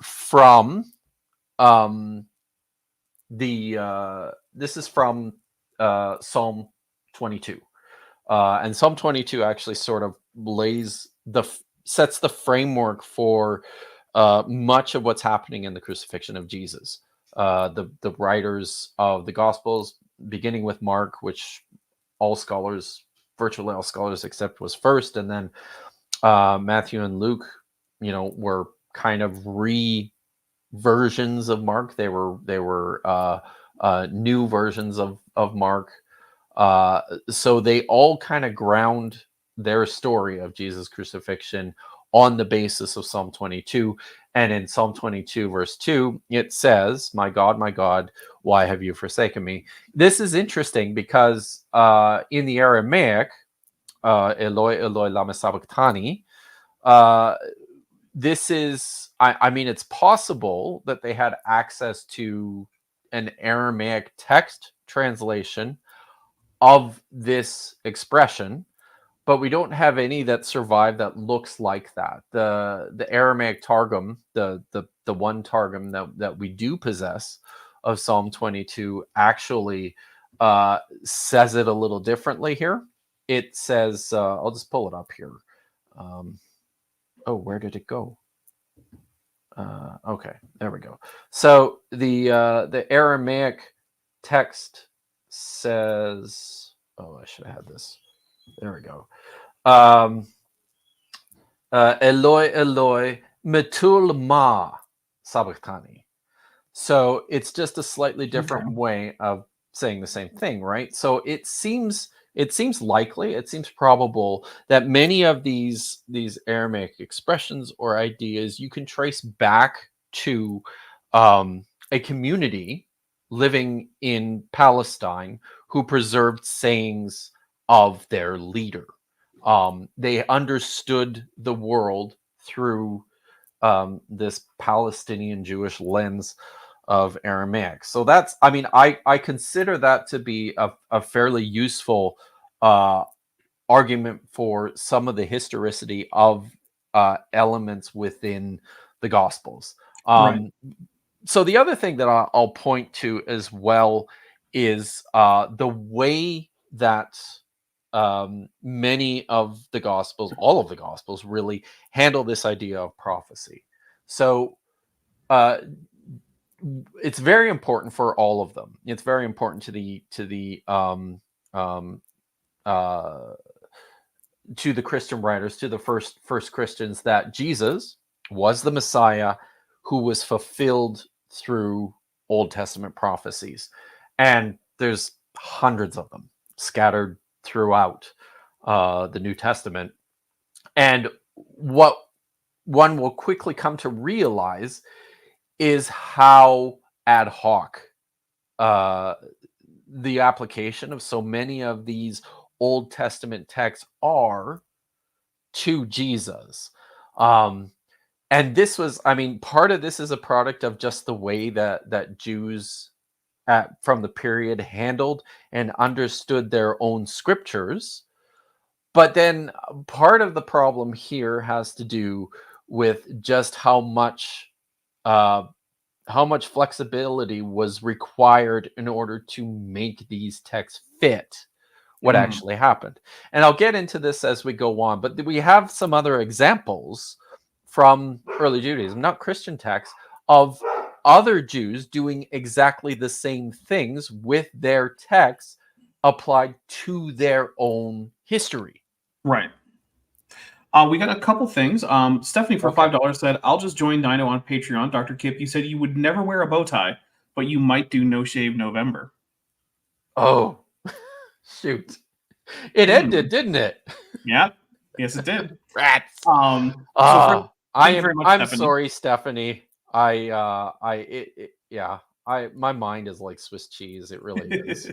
[SPEAKER 3] from Psalm 22, and Psalm 22 actually sort of sets the framework for much of what's happening in the crucifixion of Jesus. The writers of the Gospels, beginning with Mark, which virtually all scholars accept was first, and then Matthew and Luke, were kind of versions of Mark. They were new versions of Mark. So they all kind of ground their story of Jesus' crucifixion on the basis of Psalm 22. And in Psalm 22, verse 2, it says, my God, why have you forsaken me? This is interesting because in the Aramaic, Eloi, Eloi, lama sabachthani, this is, I mean, it's possible that they had access to an Aramaic text translation of this expression, but we don't have any that survive that looks like that. The Aramaic Targum, the one Targum that we do possess of Psalm 22, actually says it a little differently here. It says, I'll just pull it up here. Oh, where did it go? Okay, there we go. So the Aramaic text says, oh, I should have had this. There we go. Eloi, Eloi, metul ma sabachthani. So it's just a slightly different way of saying the same thing, right? So it seems likely, it seems probable that many of these Aramaic expressions or ideas you can trace back to a community living in Palestine who preserved sayings of their leader. They understood the world through this Palestinian Jewish lens of Aramaic. So that's, I mean, I consider that to be a fairly useful argument for some of the historicity of elements within the Gospels.
[SPEAKER 4] Right.
[SPEAKER 3] So the other thing that I'll point to as well is the way that many of the Gospels, all of the Gospels, really handle this idea of prophecy. So it's very important for all of them. It's very important to the Christian writers, to the first Christians, that Jesus was the Messiah who was fulfilled through Old Testament prophecies. And there's hundreds of them scattered throughout the New Testament. And what one will quickly come to realize is how ad hoc the application of so many of these Old Testament texts are to Jesus. And this was, I mean, part of this is a product of just the way that Jews from the period handled and understood their own scriptures. But then part of the problem here has to do with just how much flexibility was required in order to make these texts fit what actually happened. And I'll get into this as we go on, but we have some other examples from early Judaism, not Christian texts, of other Jews doing exactly the same things with their texts applied to their own history.
[SPEAKER 4] Right. We got a couple things. Stephanie for $5 said, "I'll just join Dino on Patreon." Dr. Kip, you said you would never wear a bow tie, but you might do No Shave November.
[SPEAKER 3] Oh, shoot! It ended, didn't it?
[SPEAKER 4] Yeah. Yes, it did.
[SPEAKER 3] Rats.
[SPEAKER 4] Thank you very much,
[SPEAKER 3] I'm
[SPEAKER 4] Stephanie.
[SPEAKER 3] sorry, Stephanie. My mind is like Swiss cheese. It really is.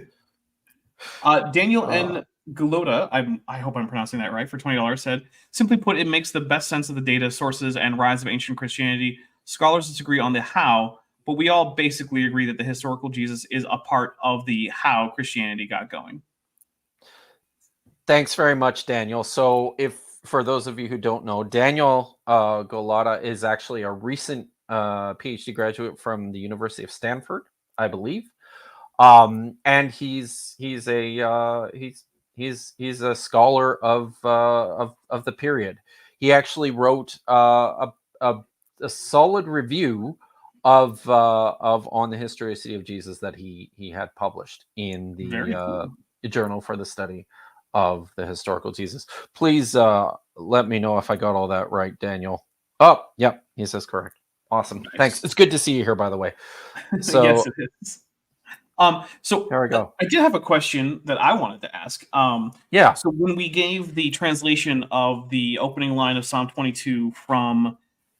[SPEAKER 4] Daniel N. Galota, I hope I'm pronouncing that right, for $20 said, "Simply put, it makes the best sense of the data, sources, and rise of ancient Christianity. Scholars disagree on the how, but we all basically agree that the historical Jesus is a part of the how Christianity got going."
[SPEAKER 3] Thanks very much, Daniel. So for those of you who don't know, Daniel Galota is actually a recent PhD graduate from the University of Stanford, I believe. And he's a scholar of the period. He actually wrote a solid review of on the historicity of Jesus that he had published in the Journal for the Study of the Historical Jesus. Please let me know if I got all that right, Daniel. Oh, yep, he says correct. Awesome. Nice. Thanks. It's good to see you here, by the way. So
[SPEAKER 4] yes, it is. So
[SPEAKER 3] there we go.
[SPEAKER 4] I did have a question that I wanted to ask.
[SPEAKER 3] Yeah.
[SPEAKER 4] So when we gave the translation of the opening line of Psalm 22 from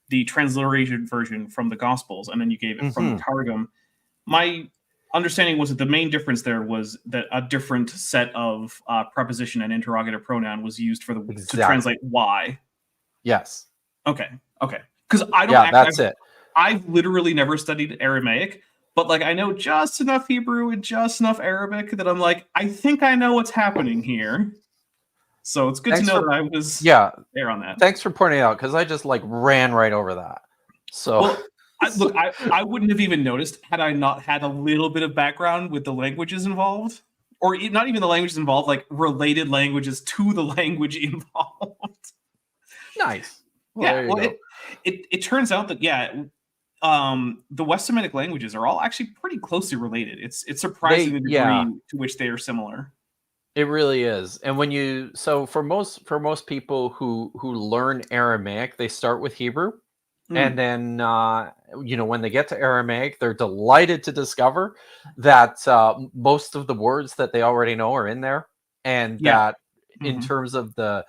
[SPEAKER 4] the transliterated version from the Gospels, and then you gave it from the Targum, my understanding was that the main difference there was that a different set of preposition and interrogative pronoun was used for to translate why.
[SPEAKER 3] Yes.
[SPEAKER 4] Okay. Because I don't.
[SPEAKER 3] Yeah, that's it.
[SPEAKER 4] I've literally never studied Aramaic, but like I know just enough Hebrew and just enough Arabic that I'm like, I think I know what's happening here. So it's good to know that I was there on that.
[SPEAKER 3] Thanks for pointing it out, because I just like ran right over that. So
[SPEAKER 4] I wouldn't have even noticed had I not had a little bit of background with the languages involved, or not even the languages involved, like related languages to the language involved.
[SPEAKER 3] Nice. Well,
[SPEAKER 4] it turns out that the West Semitic languages are all actually pretty closely related. It's surprising the degree to which they are similar.
[SPEAKER 3] It really is. And for most people who learn Aramaic, they start with Hebrew. And then, when they get to Aramaic, they're delighted to discover that most of the words that they already know are in there. And that in terms of the,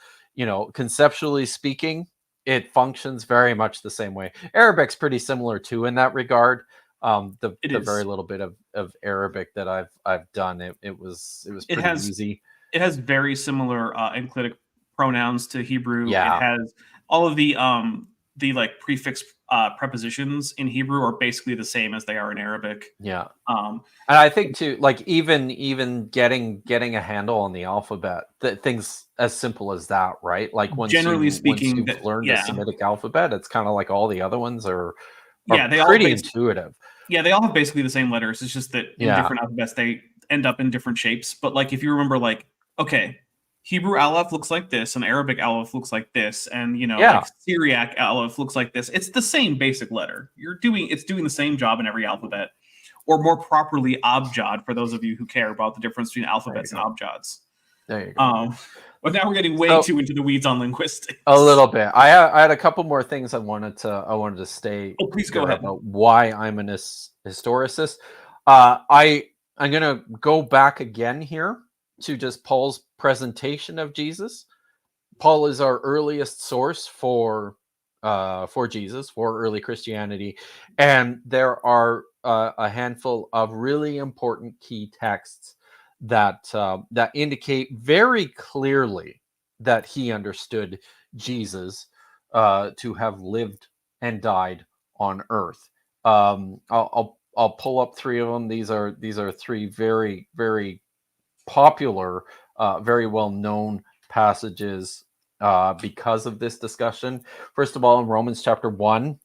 [SPEAKER 3] conceptually speaking, it functions very much the same way. Arabic's pretty similar too in that regard. The very little bit of Arabic that I've done, it was pretty easy.
[SPEAKER 4] It has very similar enclitic pronouns to Hebrew.
[SPEAKER 3] Yeah.
[SPEAKER 4] It has all of the like prefix prepositions in Hebrew are basically the same as they are in Arabic.
[SPEAKER 3] Yeah. And I think too, like even getting a handle on the alphabet, things as simple as that, right? Like once you've learned the Semitic alphabet, it's kind of like all the other ones are pretty intuitive.
[SPEAKER 4] Yeah, they all have basically the same letters. It's just that in different alphabets they end up in different shapes. But like if you remember, like, okay, Hebrew Aleph looks like this, and Arabic Aleph looks like this, and like Syriac Aleph looks like this. It's the same basic letter. It's doing the same job in every alphabet, or more properly, abjad. For those of you who care about the difference between alphabets and abjads.
[SPEAKER 3] There you go.
[SPEAKER 4] But now we're getting way too into the weeds on linguistics.
[SPEAKER 3] A little bit. I had a couple more things I wanted to say.
[SPEAKER 4] Oh, please go ahead.
[SPEAKER 3] About why I'm an historicist. I'm gonna go back again here to just Paul's presentation of Jesus. Paul is our earliest source for Jesus, for early Christianity, and there are a handful of really important key texts that indicate very clearly that he understood Jesus to have lived and died on earth. I'll I'll pull up three of them. These are three very, very popular, very well known passages because of this discussion. First of all, in Romans chapter 1,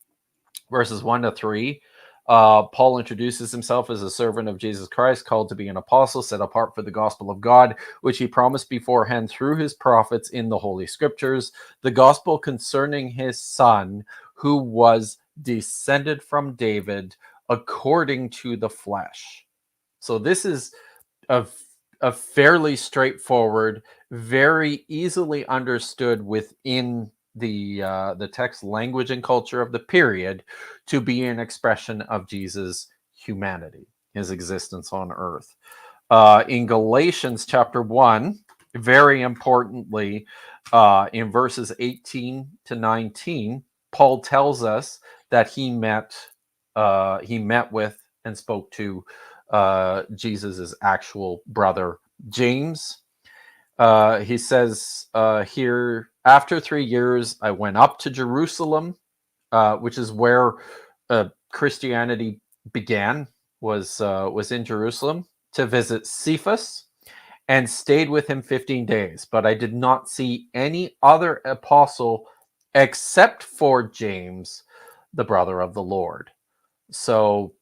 [SPEAKER 3] verses 1 to 3, Paul introduces himself as a servant of Jesus Christ, called to be an apostle, set apart for the gospel of God, which he promised beforehand through his prophets in the Holy Scriptures, the gospel concerning his Son, who was descended from David according to the flesh. So this is a fairly straightforward, very easily understood within the text language and culture of the period to be an expression of Jesus' humanity, his existence on earth. In Galatians chapter 1, very importantly, in verses 18 to 19, Paul tells us that he met with and spoke to Jesus's actual brother James. He says here, after 3 years, I went up to Jerusalem, which is where Christianity began, was in Jerusalem, to visit Cephas, and stayed with him 15 days. But I did not see any other apostle except for James, the brother of the Lord. So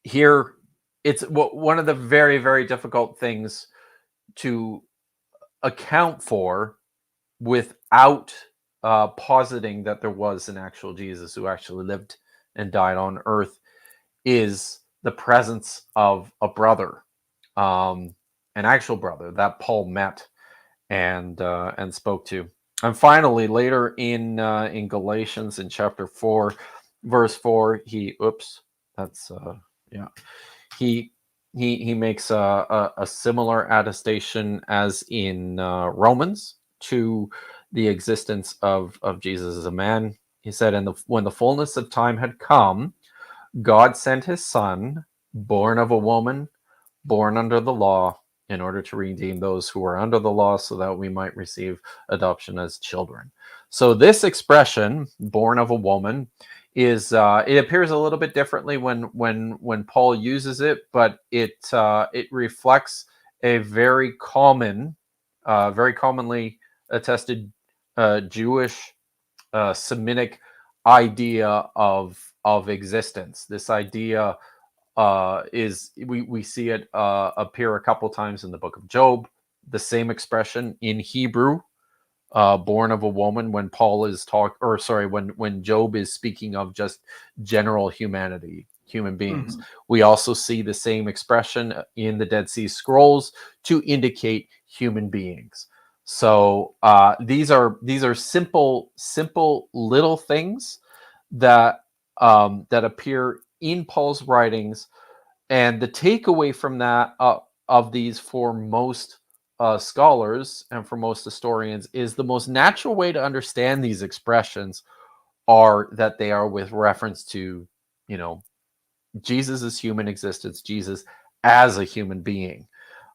[SPEAKER 3] here, it's one of the very, very difficult things to account for without positing that there was an actual Jesus who actually lived and died on earth, is the presence of a brother, an actual brother that Paul met and spoke to. And finally, later in Galatians, in chapter 4, verse 4, he makes a similar attestation as in Romans to the existence of Jesus as a man. He said, when the fullness of time had come, God sent his Son, born of a woman, born under the law, in order to redeem those who were under the law, so that we might receive adoption as children. So this expression, born of a woman, is it appears a little bit differently when Paul uses it, but it reflects a very commonly attested Jewish Semitic idea of existence. This idea is we see it appear a couple times in the book of Job. The same expression in Hebrew, born of a woman, when Paul is when Job is speaking of just general humanity, human beings.
[SPEAKER 4] Mm-hmm.
[SPEAKER 3] We also see the same expression in the Dead Sea Scrolls to indicate human beings. So these are simple little things that appear in Paul's writings, and the takeaway from that of these for most scholars and for most historians is the most natural way to understand these expressions are that they are with reference to, Jesus' human existence, Jesus as a human being.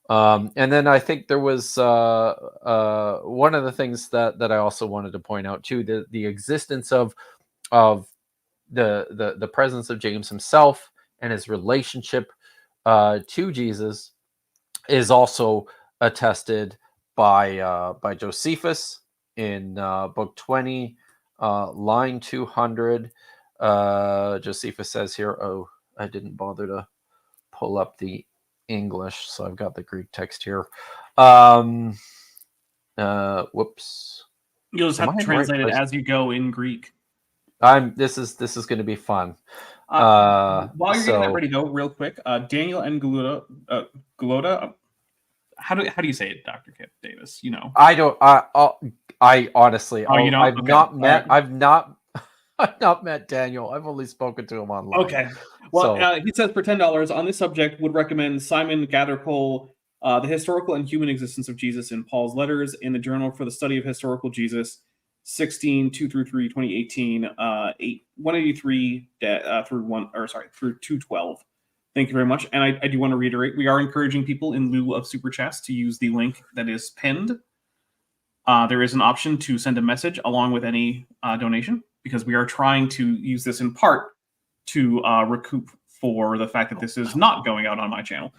[SPEAKER 3] And then I think there was one of the things that I also wanted to point out too, the existence of the presence of James himself and his relationship to Jesus is also attested by Josephus in book 20, line 200. Josephus says here, I didn't bother to pull up the English, so I've got the Greek text here. Whoops.
[SPEAKER 4] You'll just have to translate it as you go in Greek.
[SPEAKER 3] This is going to be fun.
[SPEAKER 4] While you're getting that ready, though, real quick, Daniel and Galoda. How do you say it, Dr. Kip Davis?
[SPEAKER 3] I don't. I honestly.
[SPEAKER 4] You don't?
[SPEAKER 3] I've
[SPEAKER 4] Okay.
[SPEAKER 3] not met.
[SPEAKER 4] Right.
[SPEAKER 3] I've not met Daniel. I've only spoken to him online.
[SPEAKER 4] Okay. Well, he says for $10 on this subject would recommend Simon Gathercole, The Historical and Human Existence of Jesus in Paul's Letters in the Journal for the Study of Historical Jesus, 16 2-3, 2018, 183 through 212. Thank you very much. And I do want to reiterate, we are encouraging people in lieu of super chats to use the link that is pinned. There is an option to send a message along with any donation, because we are trying to use this in part to recoup for the fact that this is not going out on my channel.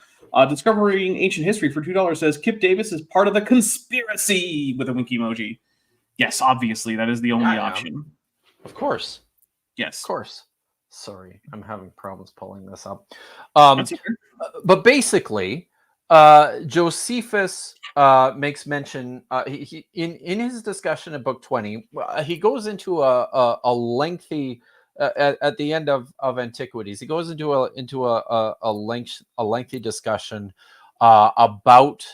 [SPEAKER 4] Discovering Ancient History for $2 says Kip Davis is part of the conspiracy with a winky emoji. Yes, obviously, that is the only option.
[SPEAKER 3] Of course.
[SPEAKER 4] Yes.
[SPEAKER 3] Of course. Sorry, I'm having problems pulling this up.
[SPEAKER 4] That's okay.
[SPEAKER 3] But basically, Josephus makes mention in his discussion of Book 20. He goes into a lengthy at the end of Antiquities. He goes into a lengthy discussion about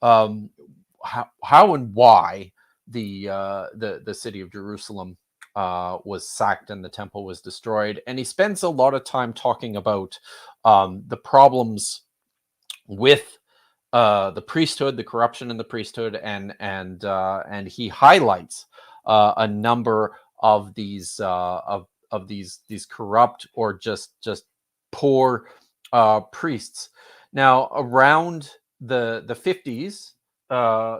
[SPEAKER 3] how and why the city of Jerusalem was sacked and the temple was destroyed, and he spends a lot of time talking about the problems with the priesthood, the corruption in the priesthood, and he highlights a number of these these corrupt or just poor priests. Now, around the 50s,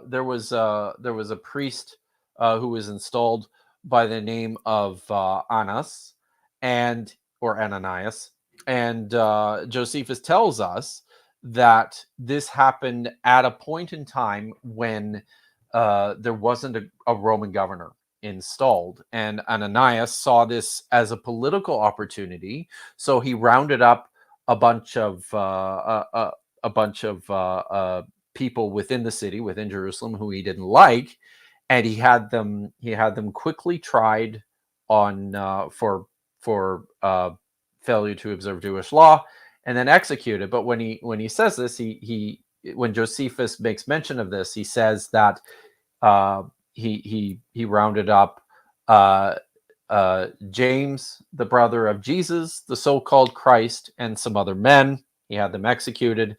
[SPEAKER 3] there was a priest who was installed by the name of Annas or Ananias, and Josephus tells us that this happened at a point in time when there wasn't a Roman governor installed, and Ananias saw this as a political opportunity, so he rounded up a bunch of people within the city, within Jerusalem, who he didn't like, and he had them quickly tried on for failure to observe Jewish law, and then executed. But when he says this, when Josephus makes mention of this, he says that he rounded up James, the brother of Jesus, the so-called Christ, and some other men. He had them executed.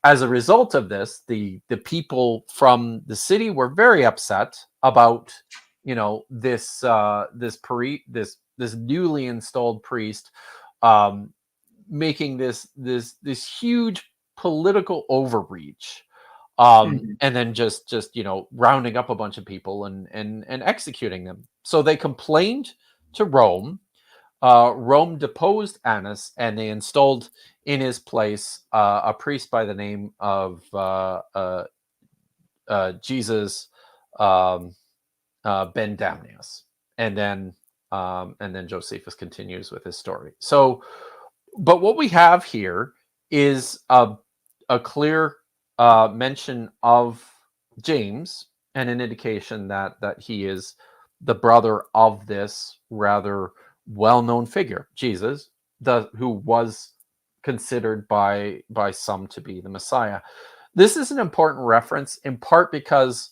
[SPEAKER 3] As a result of this, the people from the city were very upset about, this newly installed priest making this huge political overreach, and then just rounding up a bunch of people and executing them. So they complained to Rome. Rome deposed Annas, and they installed in his place a priest by the name of Jesus Ben Damnius, and then Josephus continues with his story. So, but what we have here is a clear mention of James and an indication that he is the brother of this rather well-known figure, Jesus, who was considered by some to be the Messiah. This is an important reference, in part because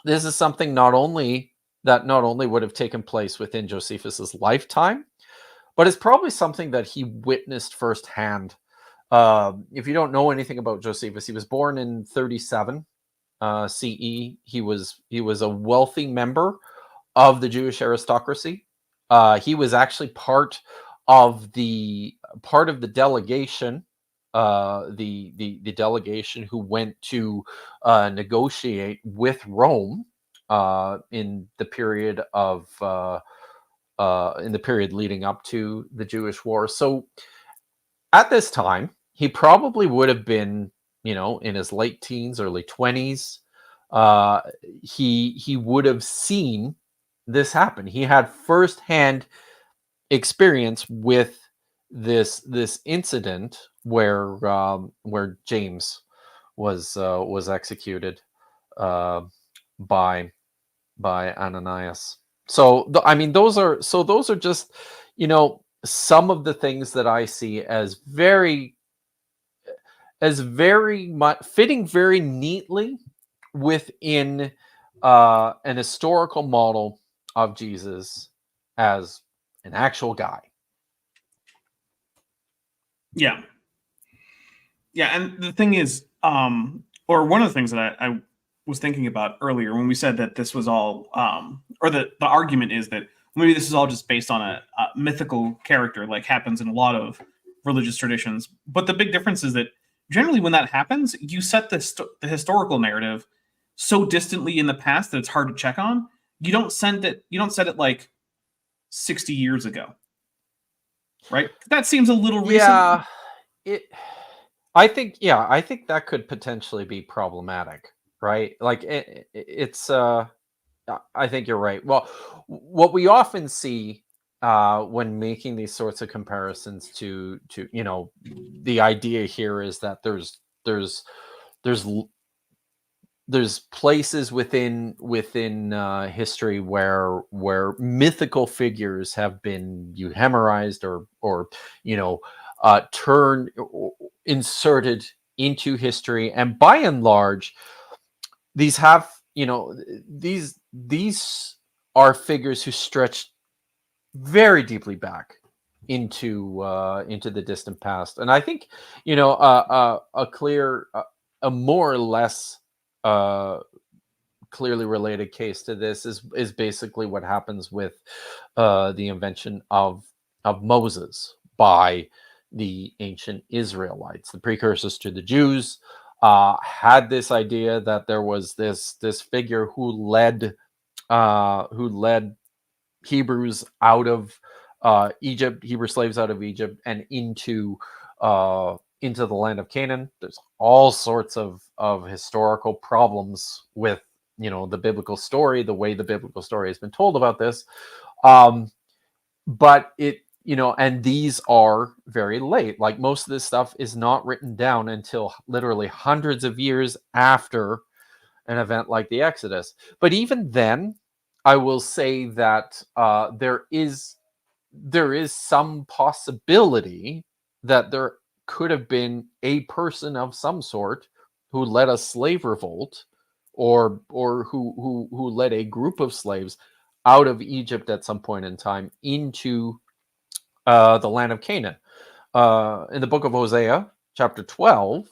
[SPEAKER 3] this is something not only would have taken place within Josephus's lifetime, but it's probably something that he witnessed firsthand. If you don't know anything about Josephus, he was born in 37 CE. He was a wealthy member of the Jewish aristocracy. He was actually part of the delegation, the delegation who went to negotiate with Rome in the period leading up to the Jewish War. So at this time, he probably would have been, in his late teens, early 20s. He would have seen this happen. He had firsthand experience with this incident where James was executed by Ananias. So those are just some of the things that I see as very much fitting very neatly within an historical model of Jesus as an actual guy.
[SPEAKER 4] Yeah, and the thing is, or one of the things that I was thinking about earlier when we said that this was all, or the argument is that maybe this is all just based on a mythical character, like happens in a lot of religious traditions. But the big difference is that generally when that happens, you set the historical narrative so distantly in the past that it's hard to check on. You don't set it like 60 years ago. right? That seems a little recent.
[SPEAKER 3] Yeah, it. I think that could potentially be problematic, right? Like it's. I think you're right. Well, what we often see when making these sorts of comparisons to the idea here is that there's l- there's places within history where mythical figures have been euhemerized or turned inserted into history, and by and large these have these are figures who stretch very deeply back into the distant past. And I think a clear a more or less uh clearly related case to this is basically what happens with the invention of Moses by the ancient Israelites, the precursors to the Jews. Had this idea that there was this figure who led Hebrews out of Egypt, Hebrew slaves out of Egypt, and into the land of Canaan. There's all sorts of historical problems with the biblical story, the way the biblical story has been told about this. Um, but and these are very late. Like most of this stuff is not written down until literally hundreds of years after an event like the Exodus. But even then, I will say that there is some possibility that there could have been a person of some sort who led a slave revolt, or who led a group of slaves out of Egypt at some point in time into the land of Canaan. In the book of Hosea, chapter 12,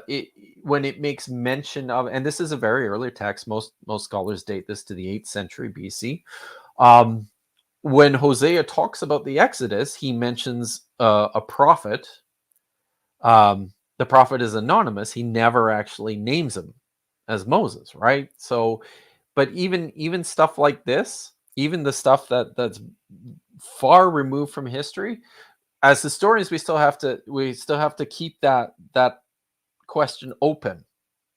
[SPEAKER 3] it when it makes mention of, and this is a very early text, most scholars date this to the 8th century BC. When Hosea talks about the Exodus, he mentions a prophet. The prophet is anonymous. He never actually names him as Moses, right? So, but even stuff like this, even the stuff that's far removed from history, as historians, we still have to keep that question open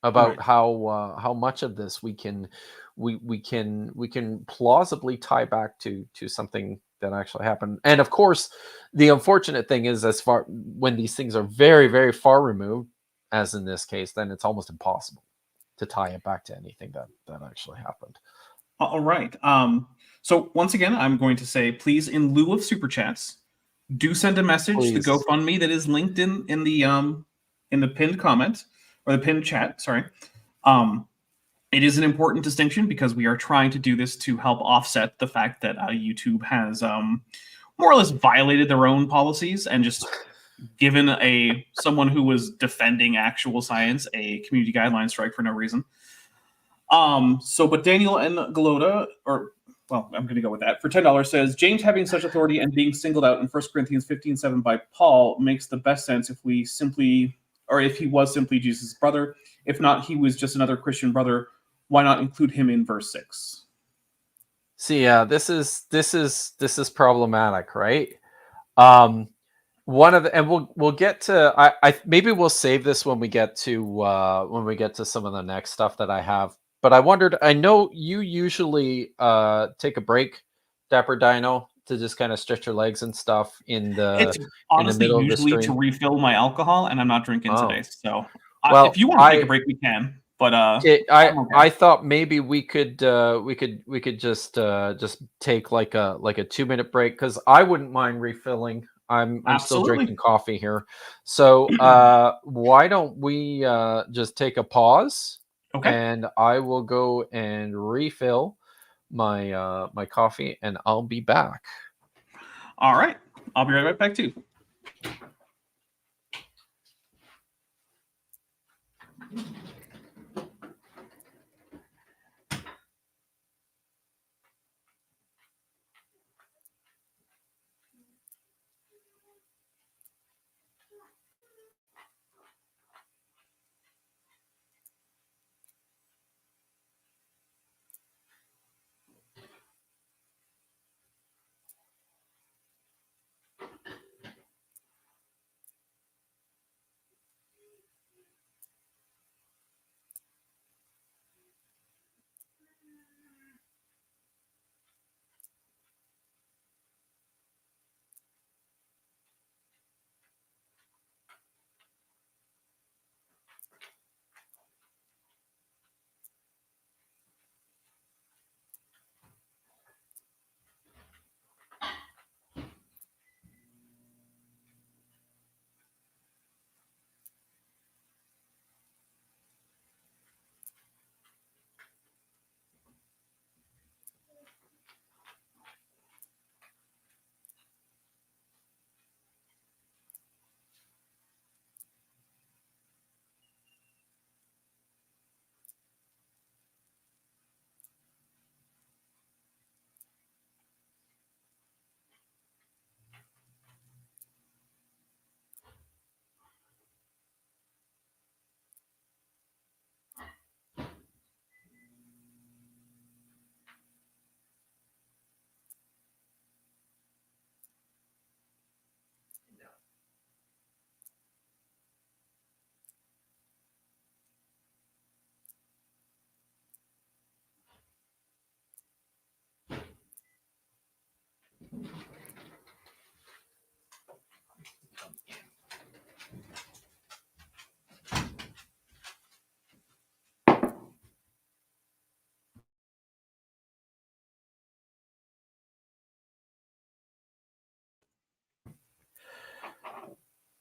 [SPEAKER 3] about
[SPEAKER 4] Right.
[SPEAKER 3] how much of this we can plausibly tie back to something that actually happened. And of course, the unfortunate thing is, as far when these things are very, very far removed, as in this case, then it's almost impossible to tie it back to anything that actually happened.
[SPEAKER 4] All right. So once again, I'm going to say, please, in lieu of super chats, do send a message to the
[SPEAKER 3] Please.
[SPEAKER 4] GoFundMe that is linked in the pinned comment, or the pinned chat. Sorry. Um, it is an important distinction because we are trying to do this to help offset the fact that YouTube has more or less violated their own policies and just given someone who was defending actual science a community guideline strike for no reason. But Daniel and Galota, or well, I'm going to go with that, for $10 says, James having such authority and being singled out in 1 Corinthians 15:7 by Paul makes the best sense if he was simply Jesus' brother. If not, he was just another Christian brother. Why not include him in verse 6?
[SPEAKER 3] See, yeah, this is problematic, right? Um, One of the, and we'll get to, I maybe we'll save this when we get to some of the next stuff that I have. But I wondered, I know you usually take a break, Dapper Dino, to just kind of stretch your legs and stuff
[SPEAKER 4] It's
[SPEAKER 3] in the
[SPEAKER 4] honestly
[SPEAKER 3] middle of the
[SPEAKER 4] usually to
[SPEAKER 3] stream.
[SPEAKER 4] refill my alcohol, and I'm not drinking today.
[SPEAKER 3] Oh,
[SPEAKER 4] So if
[SPEAKER 3] well,
[SPEAKER 4] you want to take a break, we can. But
[SPEAKER 3] I
[SPEAKER 4] I'm okay.
[SPEAKER 3] I thought maybe we could just take like a 2-minute break, because I wouldn't mind refilling. I'm still
[SPEAKER 4] Absolutely.
[SPEAKER 3] drinking coffee here. So why don't we just take a pause,
[SPEAKER 4] Okay.
[SPEAKER 3] and I will go and refill my coffee, and I'll be back.
[SPEAKER 4] All right. I'll be right back too.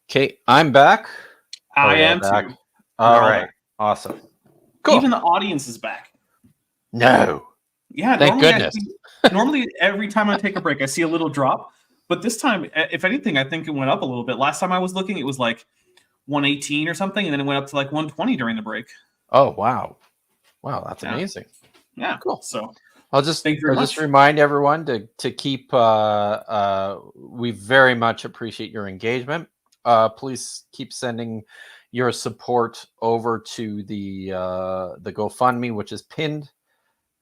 [SPEAKER 3] Okay, I'm back.
[SPEAKER 4] I
[SPEAKER 3] We are
[SPEAKER 4] am
[SPEAKER 3] back.
[SPEAKER 4] too.
[SPEAKER 3] All
[SPEAKER 4] We're all
[SPEAKER 3] right,
[SPEAKER 4] back.
[SPEAKER 3] awesome. Cool.
[SPEAKER 4] Even the audience is back.
[SPEAKER 3] No.
[SPEAKER 4] Yeah,
[SPEAKER 3] Thank goodness.
[SPEAKER 4] Normally every time I take a break, I see a little drop. But this time, if anything, I think it went up a little bit. Last time I was looking, it was like 118 or something, and then it went up to like 120 during the break.
[SPEAKER 3] Oh wow, wow, that's
[SPEAKER 4] Yeah.
[SPEAKER 3] amazing.
[SPEAKER 4] Yeah,
[SPEAKER 3] Cool.
[SPEAKER 4] So
[SPEAKER 3] I'll just
[SPEAKER 4] thank you very much.
[SPEAKER 3] remind everyone to keep. We very much appreciate your engagement. Please keep sending your support over to the GoFundMe, which is pinned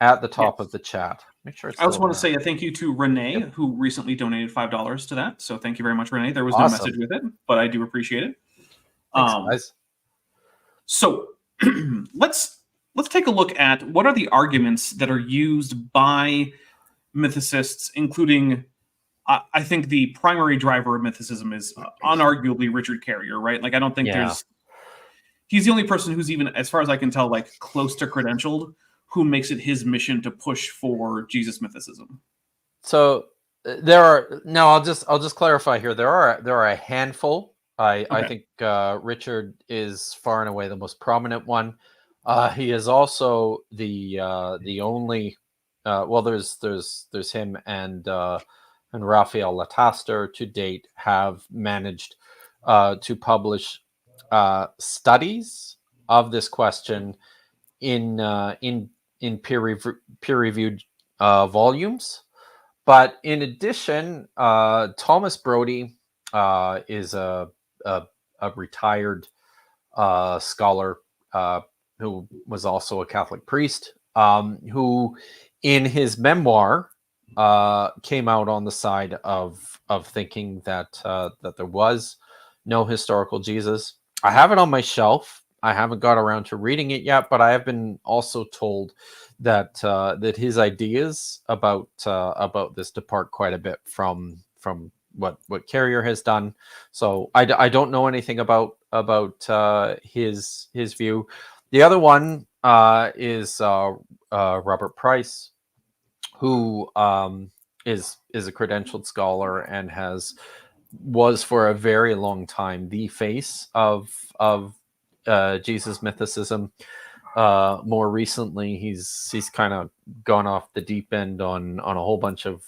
[SPEAKER 3] at the top of the chat. Make sure it's.
[SPEAKER 4] I also
[SPEAKER 3] still
[SPEAKER 4] want to
[SPEAKER 3] there.
[SPEAKER 4] say a thank you to Renee,
[SPEAKER 3] Yep.
[SPEAKER 4] who recently donated $5 to that. So thank you very much, Renee. There was no
[SPEAKER 3] Awesome.
[SPEAKER 4] message with it, but I do appreciate it.
[SPEAKER 3] Thanks, guys.
[SPEAKER 4] So let's take a look at what are the arguments that are used by mythicists, including I think the primary driver of mythicism is unarguably Richard Carrier, right? Like I don't think he's the only person who's even, as far as I can tell, like close to credentialed, who makes it his mission to push for Jesus mythicism.
[SPEAKER 3] So there are I'll just clarify here. There are a handful. I think Richard is far and away the most prominent one. He is also the only. Well, there's him and Raphael Lataster to date have managed to publish studies of this question in peer reviewed volumes. But in addition, Thomas Brodie is a retired scholar who was also a Catholic priest, who in his memoir came out on the side of thinking that that there was no historical Jesus. I have it on my shelf. I haven't got around to reading it yet, but I have been also told that that his ideas about this depart quite a bit from what Carrier has done. So I don't know anything about his view. The other one is Robert Price, who is a credentialed scholar and was for a very long time the face of Jesus mythicism. More recently, he's kind of gone off the deep end on a whole bunch of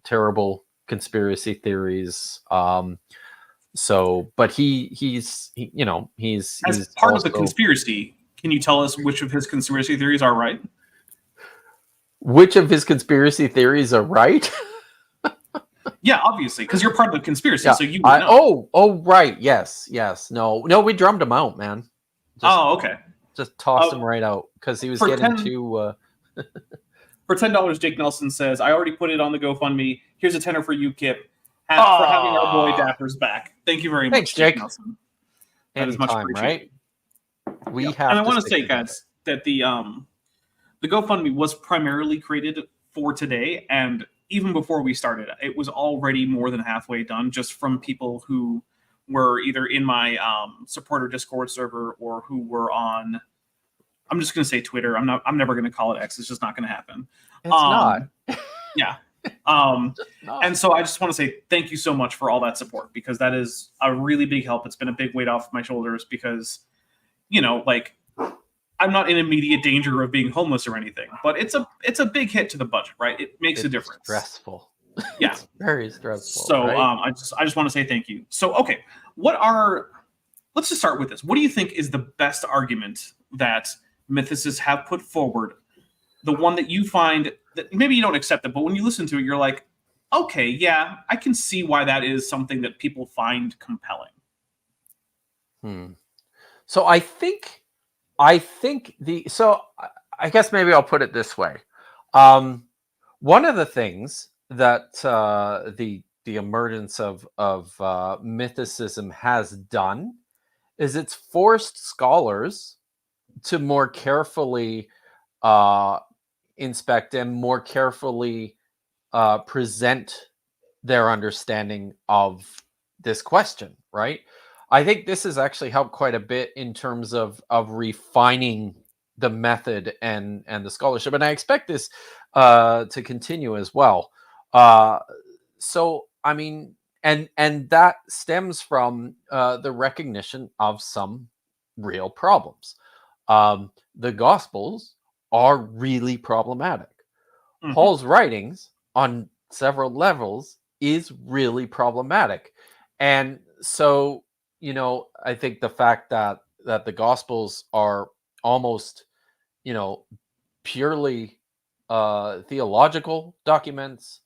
[SPEAKER 3] terrible conspiracy theories. So, but he's
[SPEAKER 4] As part of the
[SPEAKER 3] also,
[SPEAKER 4] conspiracy, can you tell us which of his conspiracy theories are right?
[SPEAKER 3] which of his conspiracy theories are right?
[SPEAKER 4] Yeah, obviously, because you're part of the conspiracy,
[SPEAKER 3] Yeah,
[SPEAKER 4] so you would know.
[SPEAKER 3] Right, yes. No, we drummed him out, man.
[SPEAKER 4] Okay.
[SPEAKER 3] Just tossed him right out because he was getting too.
[SPEAKER 4] For $10, Jake Nelson says, "I already put it on the GoFundMe. Here's a tenner for you, Kip, for having our boy Dapper's back. Thank you very much,
[SPEAKER 3] Thanks, Jake.
[SPEAKER 4] Nelson. That is much
[SPEAKER 3] Anytime,
[SPEAKER 4] appreciated.
[SPEAKER 3] right? We have.
[SPEAKER 4] And I want to say, guys, that the GoFundMe was primarily created for today, and even before we started, it was already more than halfway done, just from people who were either in my supporter Discord server or who were on. I'm just going to say Twitter. I'm never going to call it X. It's just not going to happen.
[SPEAKER 3] It's not.
[SPEAKER 4] Yeah. And so I just want to say thank you so much for all that support, because that is a really big help. It's been a big weight off my shoulders because, like, I'm not in immediate danger of being homeless or anything, but it's a big hit to the budget, right? It makes a difference.
[SPEAKER 3] Stressful.
[SPEAKER 4] Yeah.
[SPEAKER 3] It's very stressful.
[SPEAKER 4] So
[SPEAKER 3] right?
[SPEAKER 4] I just want to say thank you. So okay, let's just start with this. What do you think is the best argument that mythicists have put forward? The one that you find that maybe you don't accept it, but when you listen to it, you're like, okay, yeah, I can see why that is something that people find compelling.
[SPEAKER 3] So I guess maybe I'll put it this way. One of the things that the emergence of mythicism has done is it's forced scholars to more carefully inspect and more carefully present their understanding of this question, right? I think this has actually helped quite a bit in terms of refining the method and the scholarship, and I expect this to continue as well. So, I mean, and that stems from the recognition of some real problems. The Gospels are really problematic.
[SPEAKER 4] Mhm.
[SPEAKER 3] Paul's writings on several levels is really problematic. And so, I think the fact that the Gospels are almost, you know, purely theological documents,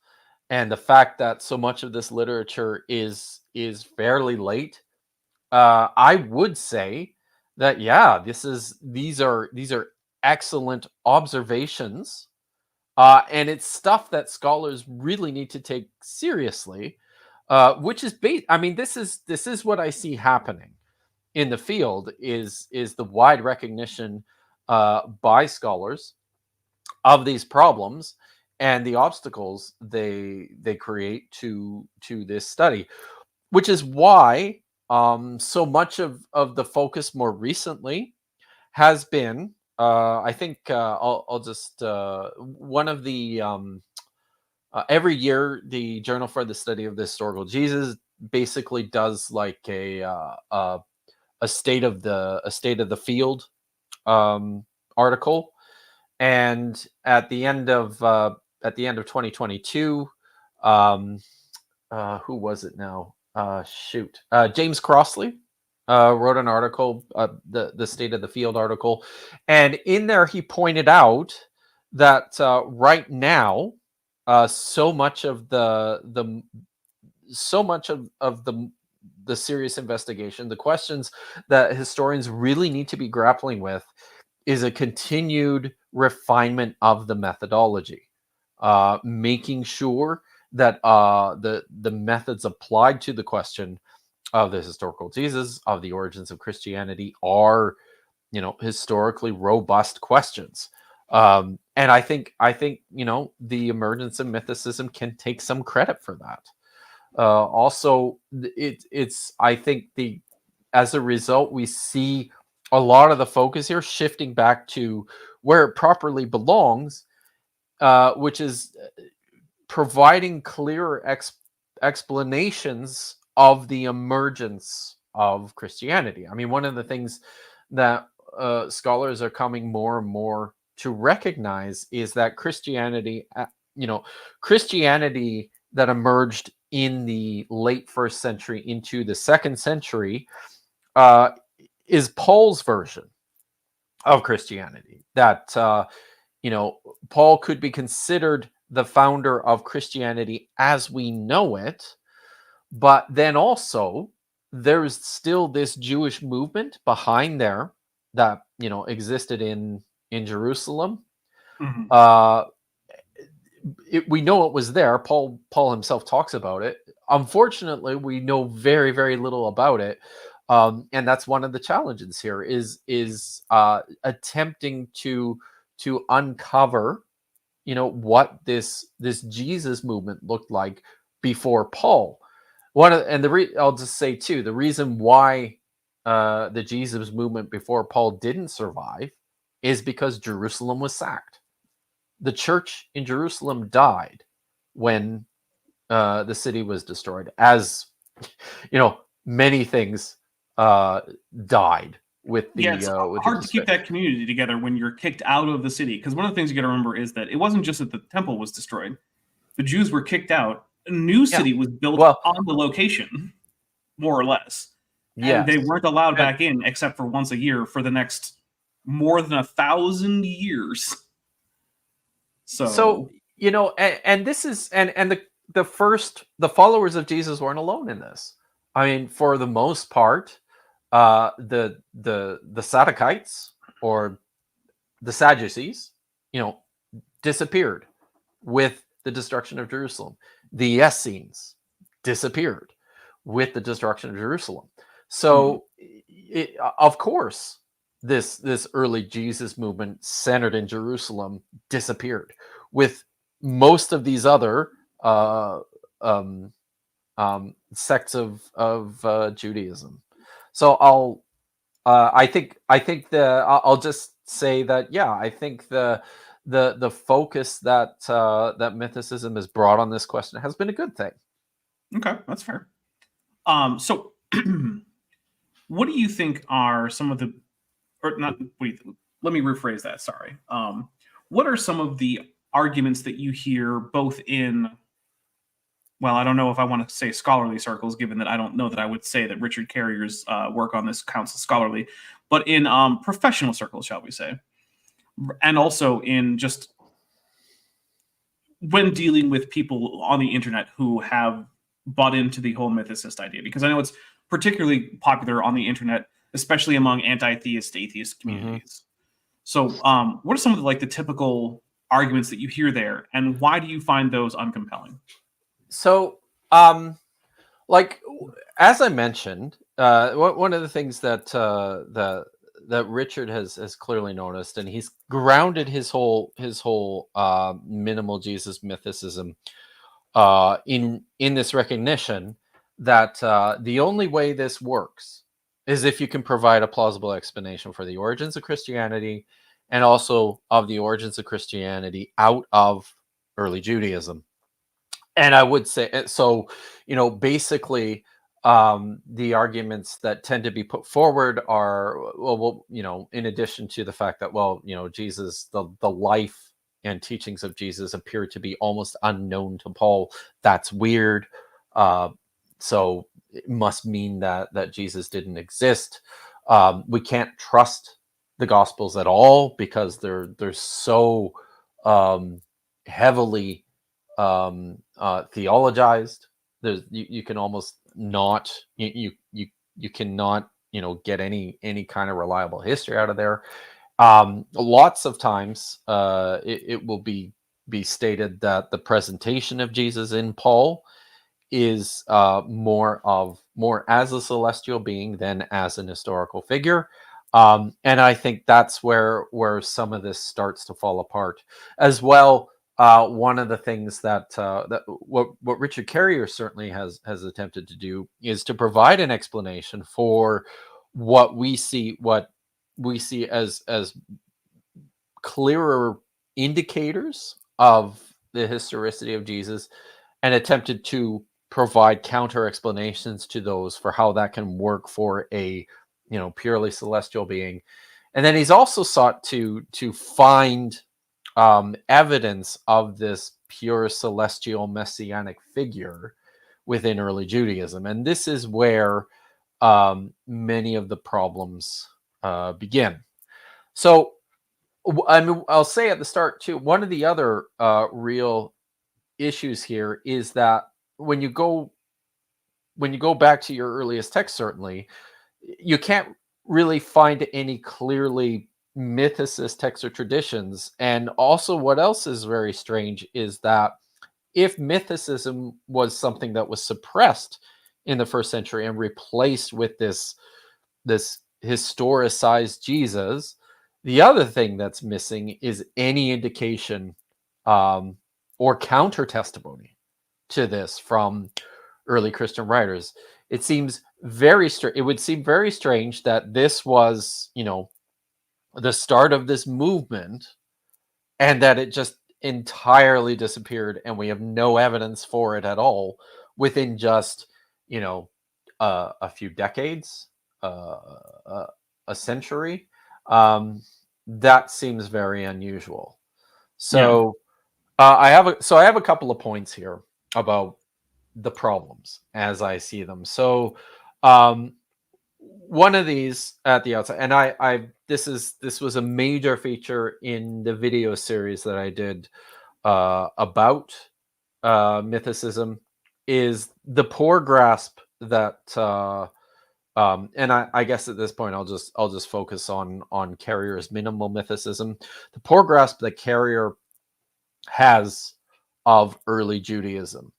[SPEAKER 3] and the fact that so much of this literature is fairly late, I would say that, yeah, these are excellent observations, and it's stuff that scholars really need to take seriously, which is I mean, this is what I see happening in the field, is the wide recognition by scholars of these problems and the obstacles they create to this study, which is why so much of the focus more recently has been, I think, I'll just one of the every year the Journal for the Study of the Historical Jesus basically does like a state of the field article, and at the end of 2022, um, who was it now? James Crossley wrote an article, the State of the Field article, and in there he pointed out that right now, so much of the serious investigation, the questions that historians really need to be grappling with, is a continued refinement of the methodology, making sure that the methods applied to the question of the historical Jesus, of the origins of Christianity, are historically robust questions. And I think the emergence of mythicism can take some credit for that. Also, it's I think as a result, we see a lot of the focus here shifting back to where it properly belongs, which is providing clearer explanations of the emergence of Christianity. I mean, one of the things that scholars are coming more and more to recognize is that Christianity that emerged in the late first century into the second century is Paul's version of Christianity. That Paul could be considered the founder of Christianity as we know it, but then also there's still this Jewish movement behind there that existed in Jerusalem.
[SPEAKER 4] Mhm.
[SPEAKER 3] We know it was there. Paul himself talks about it. Unfortunately, we know very, very little about it, and that's one of the challenges here. Is attempting to uncover, what this Jesus movement looked like before Paul. I'll just say too, the reason why the Jesus movement before Paul didn't survive is because Jerusalem was sacked. The church in Jerusalem died when the city was destroyed, as many things died with the
[SPEAKER 4] Yeah, it's
[SPEAKER 3] with the
[SPEAKER 4] hard to keep that community together when you're kicked out of the city. Because one of the things you got to remember is that it wasn't just that the temple was destroyed; the Jews were kicked out. A new
[SPEAKER 3] Yeah.
[SPEAKER 4] city was built
[SPEAKER 3] Well,
[SPEAKER 4] on the location, more or less, and
[SPEAKER 3] yes.
[SPEAKER 4] they weren't allowed
[SPEAKER 3] And-
[SPEAKER 4] back in except for once a year for the next more than 1,000 years.
[SPEAKER 3] So, and this is and the followers of Jesus weren't alone in this. I mean, for the most part, the Sadducites, or the Sadducees, disappeared with the destruction of Jerusalem. The Essenes disappeared with the destruction of Jerusalem. So, of course, this early Jesus movement centered in Jerusalem disappeared with most of these other sects of Judaism. So I think I'll just say that, yeah, I think the focus that that mythicism has brought on this question has been a good thing.
[SPEAKER 4] Okay, that's fair. So what do you think are some of the, or not? Let me rephrase that. Sorry. What are some of the arguments that you hear both in, well, I don't know if I want to say scholarly circles, given that I don't know that I would say that Richard Carrier's work on this counts as scholarly, but in professional circles, shall we say, and also in just when dealing with people on the internet who have bought into the whole mythicist idea, because I know it's particularly popular on the internet, especially among anti-theist, atheist communities. So, what are some of the typical arguments that you hear there, and why do you find those uncompelling?
[SPEAKER 3] So, as I mentioned, one of the things that that Richard has clearly noticed, and he's grounded his whole minimal Jesus mythicism in this recognition that the only way this works is if you can provide a plausible explanation for the origins of Christianity, and also of the origins of Christianity out of early Judaism. And I would say, so, basically, the arguments that tend to be put forward are, well, in addition to the fact that, Jesus, the life and teachings of Jesus appear to be almost unknown to Paul. That's weird. So it must mean that Jesus didn't exist. We can't trust the Gospels at all because they're so heavily theologized. There's you can almost not you cannot get any kind of reliable history out of there. Lots of times it will be stated that the presentation of Jesus in Paul is more as a celestial being than as an historical figure. And I think that's where some of this starts to fall apart as well. One of the things that what Richard Carrier certainly has attempted to do is to provide an explanation for what we see as clearer indicators of the historicity of Jesus, and attempted to provide counter explanations to those for how that can work for a purely celestial being. And then he's also sought to find evidence of this pure celestial messianic figure within early Judaism. And this is where many of the problems begin. So I'll say at the start too, one of the other real issues here is that when you go back to your earliest text, certainly you can't really find any clearly mythicist texts or traditions. And also what else is very strange is that if mythicism was something that was suppressed in the first century and replaced with this historicized Jesus, the other thing that's missing is any indication or counter testimony to this from early Christian writers. It seems it would seem very strange that this was, the start of this movement, and that it just entirely disappeared, and we have no evidence for it at all within just, a few decades, a century. That seems very unusual. So I have a couple of points here about the problems as I see them. So one of these at the outset, and this was a major feature in the video series that I did about mythicism, is the poor grasp that and I guess at this point I'll just focus on Carrier's minimal mythicism. The poor grasp that Carrier has of early Judaism,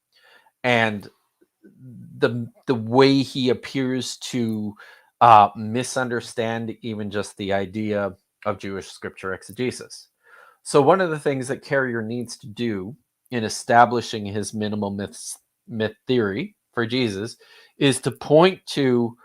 [SPEAKER 3] and the way he appears to misunderstand even just the idea of Jewish scripture exegesis. So one of the things that Carrier needs to do in establishing his minimal myth theory for Jesus is to point to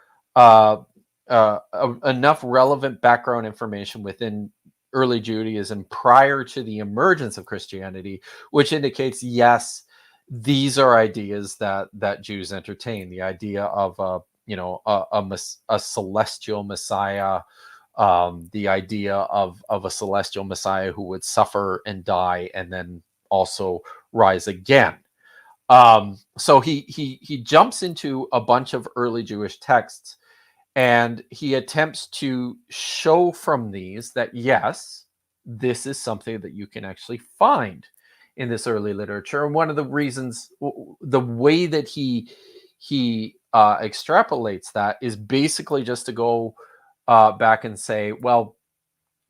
[SPEAKER 3] enough relevant background information within early Judaism prior to the emergence of Christianity, which indicates, yes, these are ideas that Jews entertain. The idea of a celestial Messiah, the idea of a celestial Messiah who would suffer and die and then also rise again. So he jumps into a bunch of early Jewish texts, and he attempts to show from these that, yes, this is something that you can actually find in this early literature. And one of the reasons, the way that he extrapolates that is basically just to go back and say, well,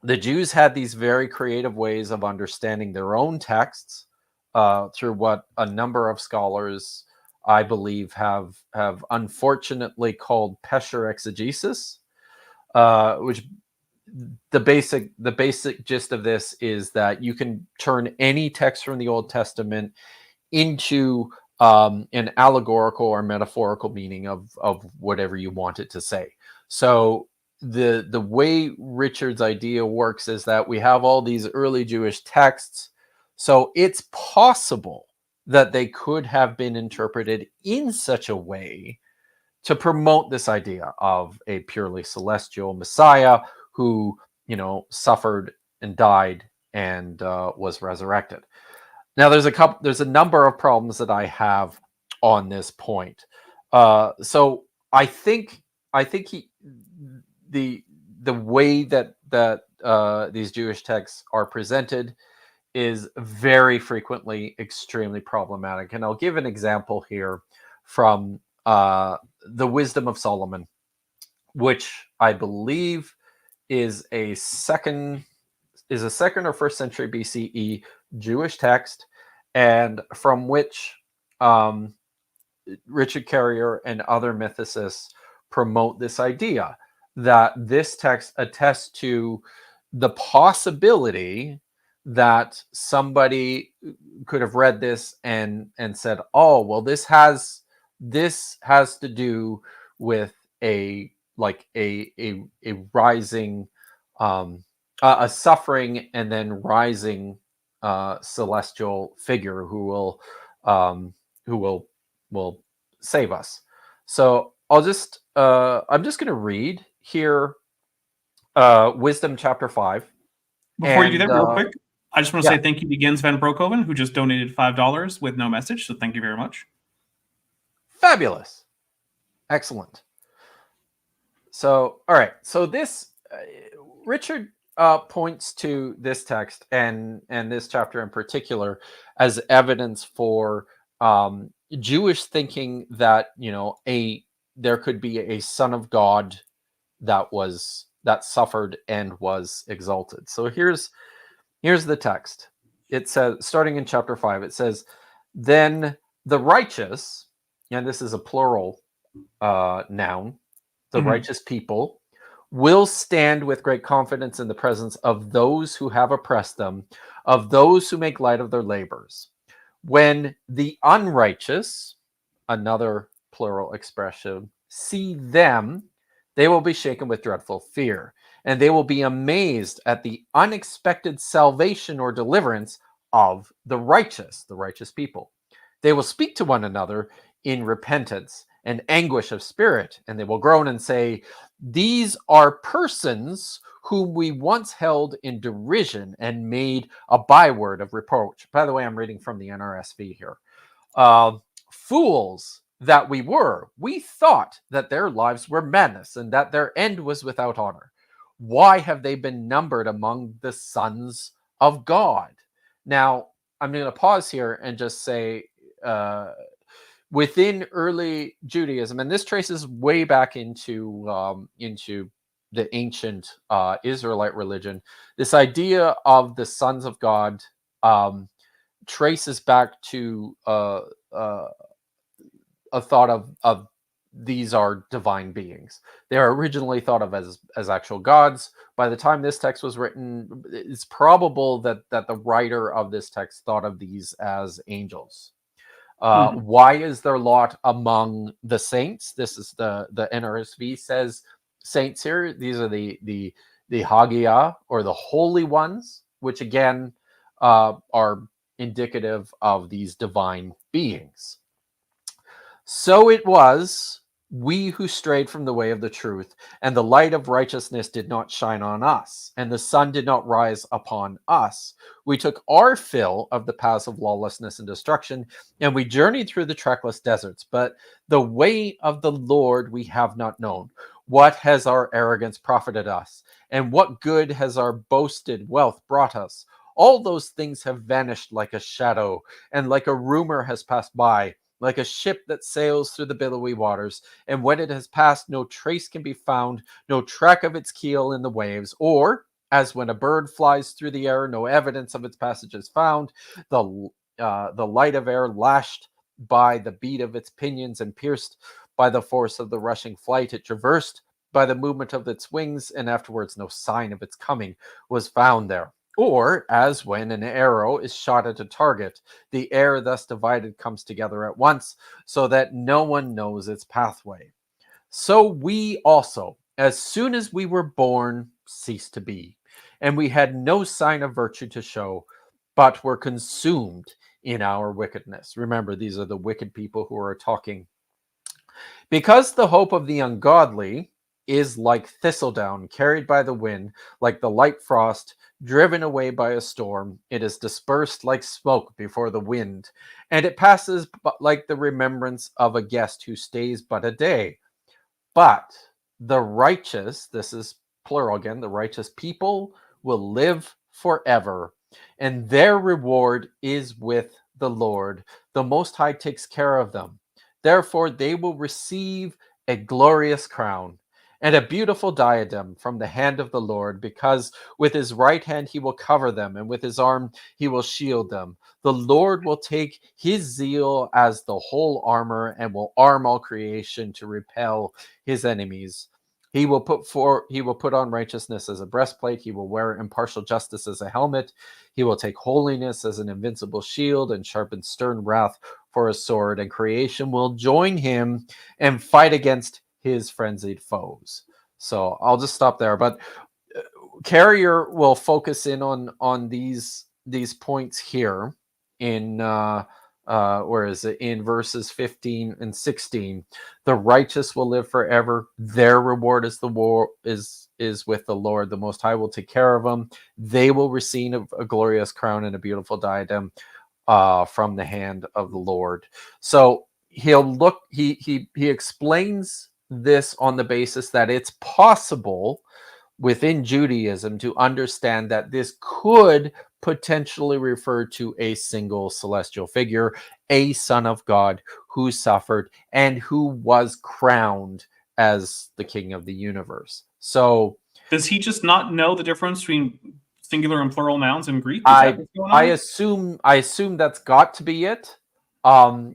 [SPEAKER 3] the Jews had these very creative ways of understanding their own texts through what a number of scholars, I believe, have unfortunately called Pesher exegesis, which the basic gist of this is that you can turn any text from the Old Testament into an allegorical or metaphorical meaning of whatever you want it to say. So the way Richard's idea works is that we have all these early Jewish texts, so it's possible that they could have been interpreted in such a way to promote this idea of a purely celestial Messiah who, suffered and died and was resurrected. Now, there's a number of problems that I have on this point. So I think the way that these Jewish texts are presented is very frequently extremely problematic. And I'll give an example here from the Wisdom of Solomon, which I believe is a second or first century BCE Jewish text, and from which Richard Carrier and other mythicists promote this idea that this text attests to the possibility that somebody could have read this and said, oh, well, this has to do with a rising a suffering and then rising celestial figure who will save us. So I'm just going to read here Wisdom chapter 5.
[SPEAKER 4] Before you do that, real quick, I just want to say thank you to Jens van Broekhoven, who just donated $5 with no message. So thank you very much.
[SPEAKER 3] Fabulous. Excellent. So, all right. So this, Richard points to this text and this chapter in particular as evidence for Jewish thinking that, there could be a son of God that suffered and was exalted. So here's the text. It says, starting in chapter 5, it says, then the righteous, and this is a plural noun, the righteous people will stand with great confidence in the presence of those who have oppressed them, of those who make light of their labors. When the unrighteous, another plural expression, see them, they will be shaken with dreadful fear, and they will be amazed at the unexpected salvation or deliverance of the righteous people. They will speak to one another in repentance and anguish of spirit, and they will groan and say, these are persons whom we once held in derision and made a byword of reproach. By the way, I'm reading from the NRSV here. Fools that we were, we thought that their lives were madness and that their end was without honor. Why have they been numbered among the sons of God? Now, I'm going to pause here and just say, within early Judaism, and this traces way back into the ancient Israelite religion, this idea of the sons of God traces back to a thought of these are divine beings. They are originally thought of as actual gods. By the time this text was written, it's probable that the writer of this text thought of these as angels. Why is there lot among the saints? This is the NRSV says saints here. These are the Hagia, or the holy ones, which again are indicative of these divine beings. So it was we who strayed from the way of the truth, and the light of righteousness did not shine on us, and the sun did not rise upon us. We took our fill of the paths of lawlessness and destruction, and we journeyed through the trackless deserts. But the way of the Lord we have not known. What has our arrogance profited us? And what good has our boasted wealth brought us? All those things have vanished like a shadow, and like a rumor has passed by, like a ship that sails through the billowy waters, and when it has passed, no trace can be found, no track of its keel in the waves. Or, as when a bird flies through the air, no evidence of its passage is found. The light of air, lashed by the beat of its pinions and pierced by the force of the rushing flight, it traversed by the movement of its wings, and afterwards no sign of its coming was found there. Or, as when an arrow is shot at a target, the air thus divided comes together at once, so that no one knows its pathway. So we also, as soon as we were born, ceased to be, and we had no sign of virtue to show, but were consumed in our wickedness. Remember, these are the wicked people who are talking. Because the hope of the ungodly is like thistledown carried by the wind, like the light frost driven away by a storm. It is dispersed like smoke before the wind, and it passes like the remembrance of a guest who stays but a day. But the righteous, this is plural again, the righteous people will live forever, and their reward is with the Lord. The Most High takes care of them. Therefore, they will receive a glorious crown and a beautiful diadem from the hand of the Lord, because with his right hand he will cover them, and with his arm he will shield them. The Lord will take his zeal as the whole armor, and will arm all creation to repel his enemies. He will put on righteousness as a breastplate. He will wear impartial justice as a helmet. He will take holiness as an invincible shield, and sharpen stern wrath for a sword. And creation will join him and fight against his frenzied foes. So I'll just stop there. But Carrier will focus in on these points here in where is it, in verses 15 and 16. The righteous will live forever. Their reward is with the Lord. The Most High will take care of them. They will receive a glorious crown and a beautiful diadem from the hand of the Lord. So he explains this on the basis that it's possible within Judaism to understand that this could potentially refer to a single celestial figure, a son of God who suffered and who was crowned as the king of the universe. So
[SPEAKER 4] does he just not know the difference between singular and plural nouns in Greek?
[SPEAKER 3] I assume that's got to be it,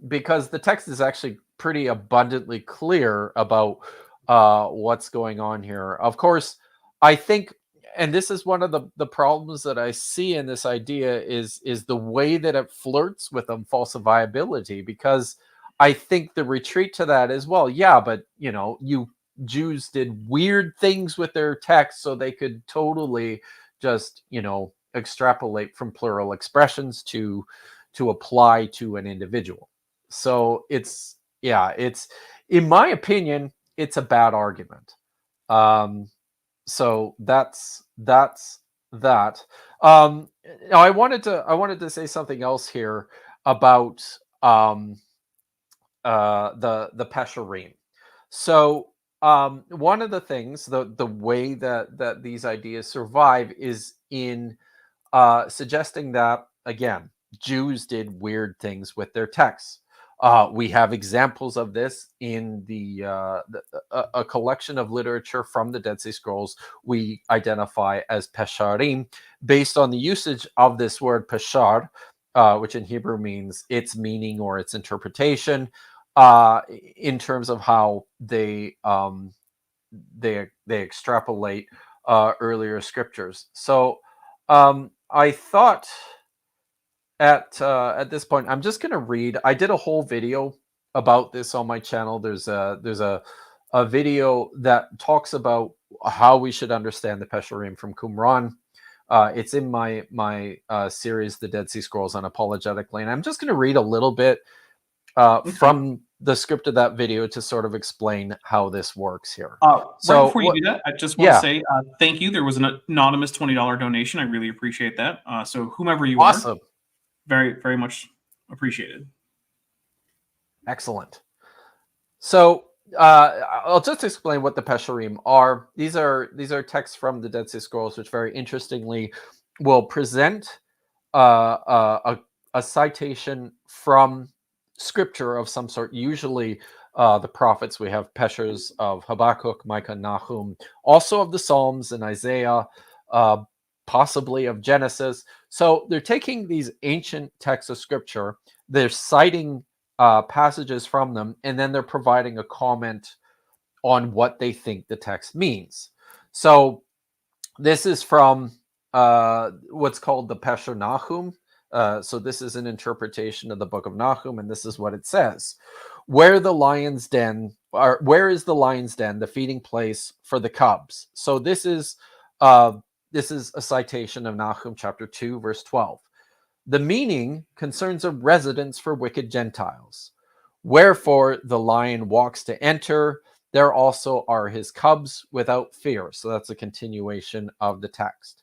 [SPEAKER 3] because the text is actually pretty abundantly clear about what's going on here. Of course, I think, and this is one of the problems that I see in this idea is the way that it flirts with falsifiability, because I think the retreat to that is, well, yeah, but you Jews did weird things with their text, so they could totally just extrapolate from plural expressions to apply to an individual. So it's in my opinion, it's a bad argument. So that's that. Now I wanted to say something else here about the Pesharim. So one of the things, the way that these ideas survive is in suggesting that, again, Jews did weird things with their texts. We have examples of this in a collection of literature from the Dead Sea Scrolls we identify as Pesharim, based on the usage of this word Peshar, which in Hebrew means its meaning or its interpretation. in terms of how they extrapolate earlier scriptures. So I thought at this point, I'm just going to read. I did a whole video about this on my channel. There's a video that talks about how we should understand the Pesharim from Qumran. It's in my series, The Dead Sea Scrolls Unapologetically, and I'm just going to read a little bit from the script of that video to sort of explain how this works here.
[SPEAKER 4] So right before you do that, I just want to say thank you. There was an anonymous $20 donation. I really appreciate that. So whomever you are, very, very much appreciated.
[SPEAKER 3] Excellent. So I'll just explain what the Pesharim are. These are texts from the Dead Sea Scrolls, which very interestingly will present a citation from scripture of some sort, usually the prophets. We have Peshers of Habakkuk, Micah, Nahum, also of the Psalms and Isaiah, possibly of Genesis. So they're taking these ancient texts of scripture, they're citing passages from them, and then they're providing a comment on what they think the text means. So this is from what's called the Pesher Nahum. So this is an interpretation of the book of Nahum, and this is what it says: where is the lion's den, the feeding place for the cubs? So this is a citation of Nahum chapter 2, verse 12. The meaning concerns a residence for wicked Gentiles. Wherefore the lion walks to enter, there also are his cubs without fear. So that's a continuation of the text.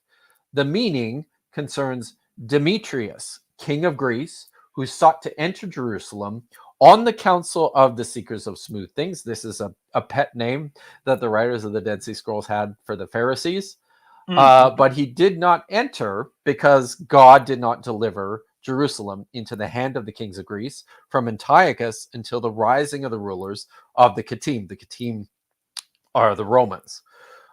[SPEAKER 3] The meaning concerns Demetrius, king of Greece, who sought to enter Jerusalem on the council of the seekers of smooth things. This is a pet name that the writers of the Dead Sea Scrolls had for the Pharisees. But he did not enter because God did not deliver Jerusalem into the hand of the kings of Greece from Antiochus until the rising of the rulers of the Kittim. The Kittim are the Romans.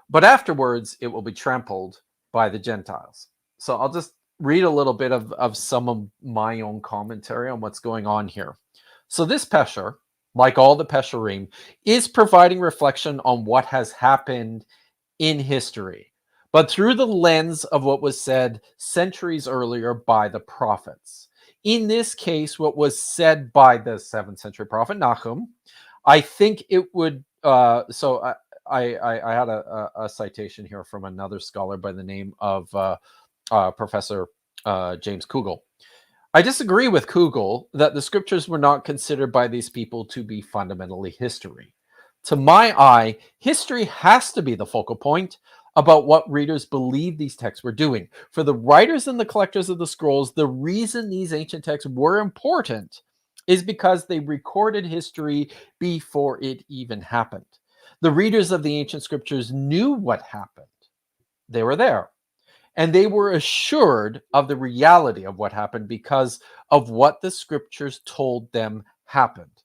[SPEAKER 3] But afterwards, it will be trampled by the Gentiles. So I'll just read a little bit of some of my own commentary on what's going on here. So this Pesher, like all the Pesharim, is providing reflection on what has happened in history, but through the lens of what was said centuries earlier by the prophets. In this case, what was said by the 7th century prophet Nahum, I think it would. I had a citation here from another scholar by the name of Professor James Kugel. I disagree with Kugel that the scriptures were not considered by these people to be fundamentally history. To my eye, history has to be the focal point about what readers believe these texts were doing. For the writers and the collectors of the scrolls, the reason these ancient texts were important is because they recorded history before it even happened. The readers of the ancient scriptures knew what happened. They were there. And they were assured of the reality of what happened because of what the scriptures told them happened.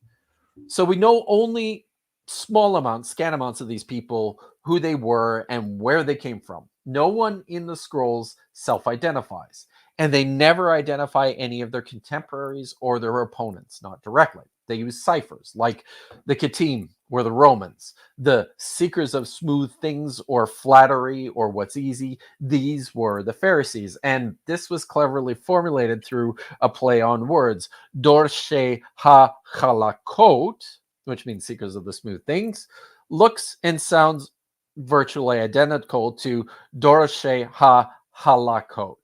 [SPEAKER 3] So we know only small amounts, scant amounts of these people, who they were and where they came from. No one in the scrolls self-identifies, and they never identify any of their contemporaries or their opponents, not directly. They use ciphers, like the Kittim were the Romans. The seekers of smooth things or flattery or what's easy, these were the Pharisees. And this was cleverly formulated through a play on words. Dorshe ha-chalakot, which means seekers of the smooth things, looks and sounds virtually identical to Dorshe ha-halakot,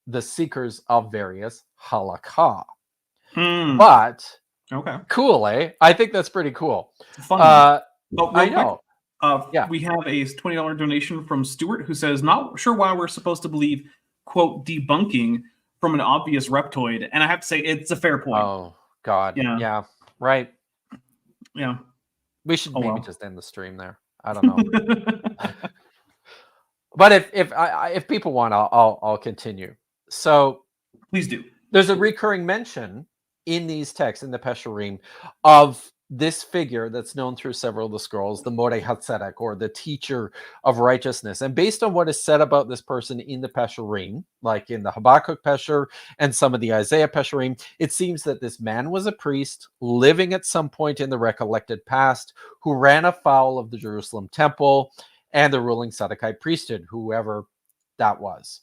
[SPEAKER 3] the seekers of various halakha. But
[SPEAKER 4] okay,
[SPEAKER 3] cool, eh? I think that's pretty cool.
[SPEAKER 4] Fun.
[SPEAKER 3] I know.
[SPEAKER 4] We have a $20 donation from Stuart who says, not sure why we're supposed to believe, quote, debunking from an obvious reptoid. And I have to say, it's a fair point.
[SPEAKER 3] Oh, God. Yeah. Right.
[SPEAKER 4] Yeah.
[SPEAKER 3] We should maybe just end the stream there. I don't know. But if people want, I'll continue. So
[SPEAKER 4] please do.
[SPEAKER 3] There's a recurring mention in these texts, in the Pesharim, of this figure that's known through several of the scrolls, the Moreh HaTzedek, or the teacher of righteousness. And based on what is said about this person in the Pesherim, like in the Habakkuk Pesher and some of the Isaiah Pesherim, it seems that this man was a priest living at some point in the recollected past who ran afoul of the Jerusalem temple and the ruling Sadducite priesthood, whoever that was.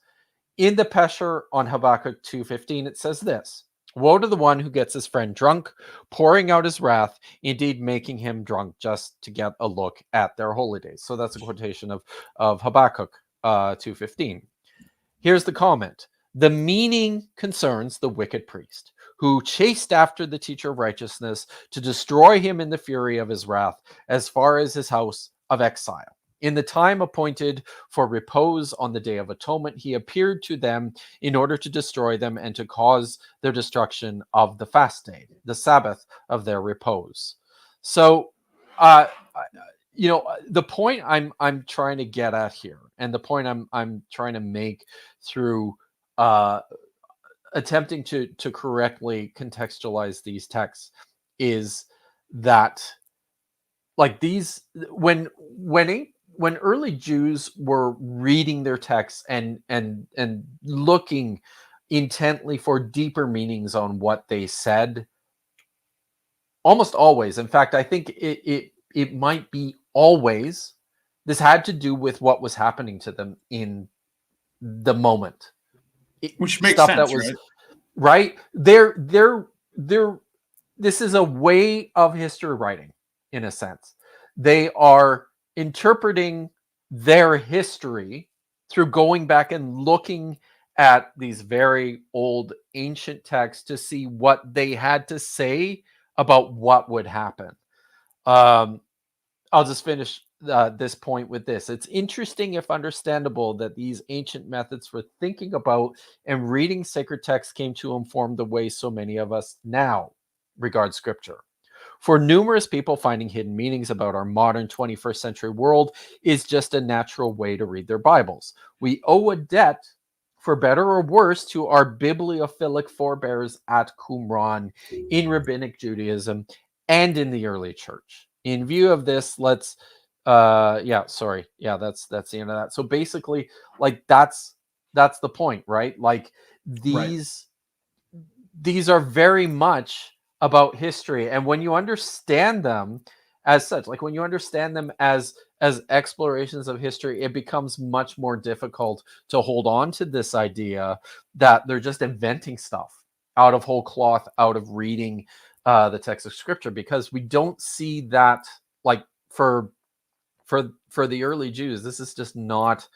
[SPEAKER 3] In the Pesher on Habakkuk 2:15, it says this: "Woe to the one who gets his friend drunk, pouring out his wrath, indeed making him drunk just to get a look at their holy days." So that's a quotation of Habakkuk 2:15. Here's the comment. "The meaning concerns the wicked priest, who chased after the teacher of righteousness to destroy him in the fury of his wrath, as far as his house of exile. In the time appointed for repose on the Day of Atonement, he appeared to them in order to destroy them and to cause their destruction of the fast day, the Sabbath of their repose." So, the point I'm trying to get at here, and the point I'm trying to make through attempting to correctly contextualize these texts, is that, like, these when early Jews were reading their texts and looking intently for deeper meanings on what they said, almost always, in fact, I think it might be always, this had to do with what was happening to them in the moment.
[SPEAKER 4] Which makes
[SPEAKER 3] Stuff
[SPEAKER 4] sense,
[SPEAKER 3] that was
[SPEAKER 4] right?
[SPEAKER 3] This is a way of history writing, in a sense. They are interpreting their history through going back and looking at these very old ancient texts to see what they had to say about what would happen. I'll just finish this point with this. It's interesting, if understandable, that these ancient methods for thinking about and reading sacred texts came to inform the way so many of us now regard scripture. For numerous people, finding hidden meanings about our modern 21st century world is just a natural way to read their Bibles. We owe a debt, for better or worse, to our bibliophilic forebears at Qumran, in Rabbinic Judaism, and in the early church. In view of this, that's the end of that. So basically, like, that's the point, right? Like, these are very much about history, and when you understand them as such, like when you understand them as explorations of history, it becomes much more difficult to hold on to this idea that they're just inventing stuff out of whole cloth, out of reading the text of scripture, because we don't see that, like, for the early Jews, this is just not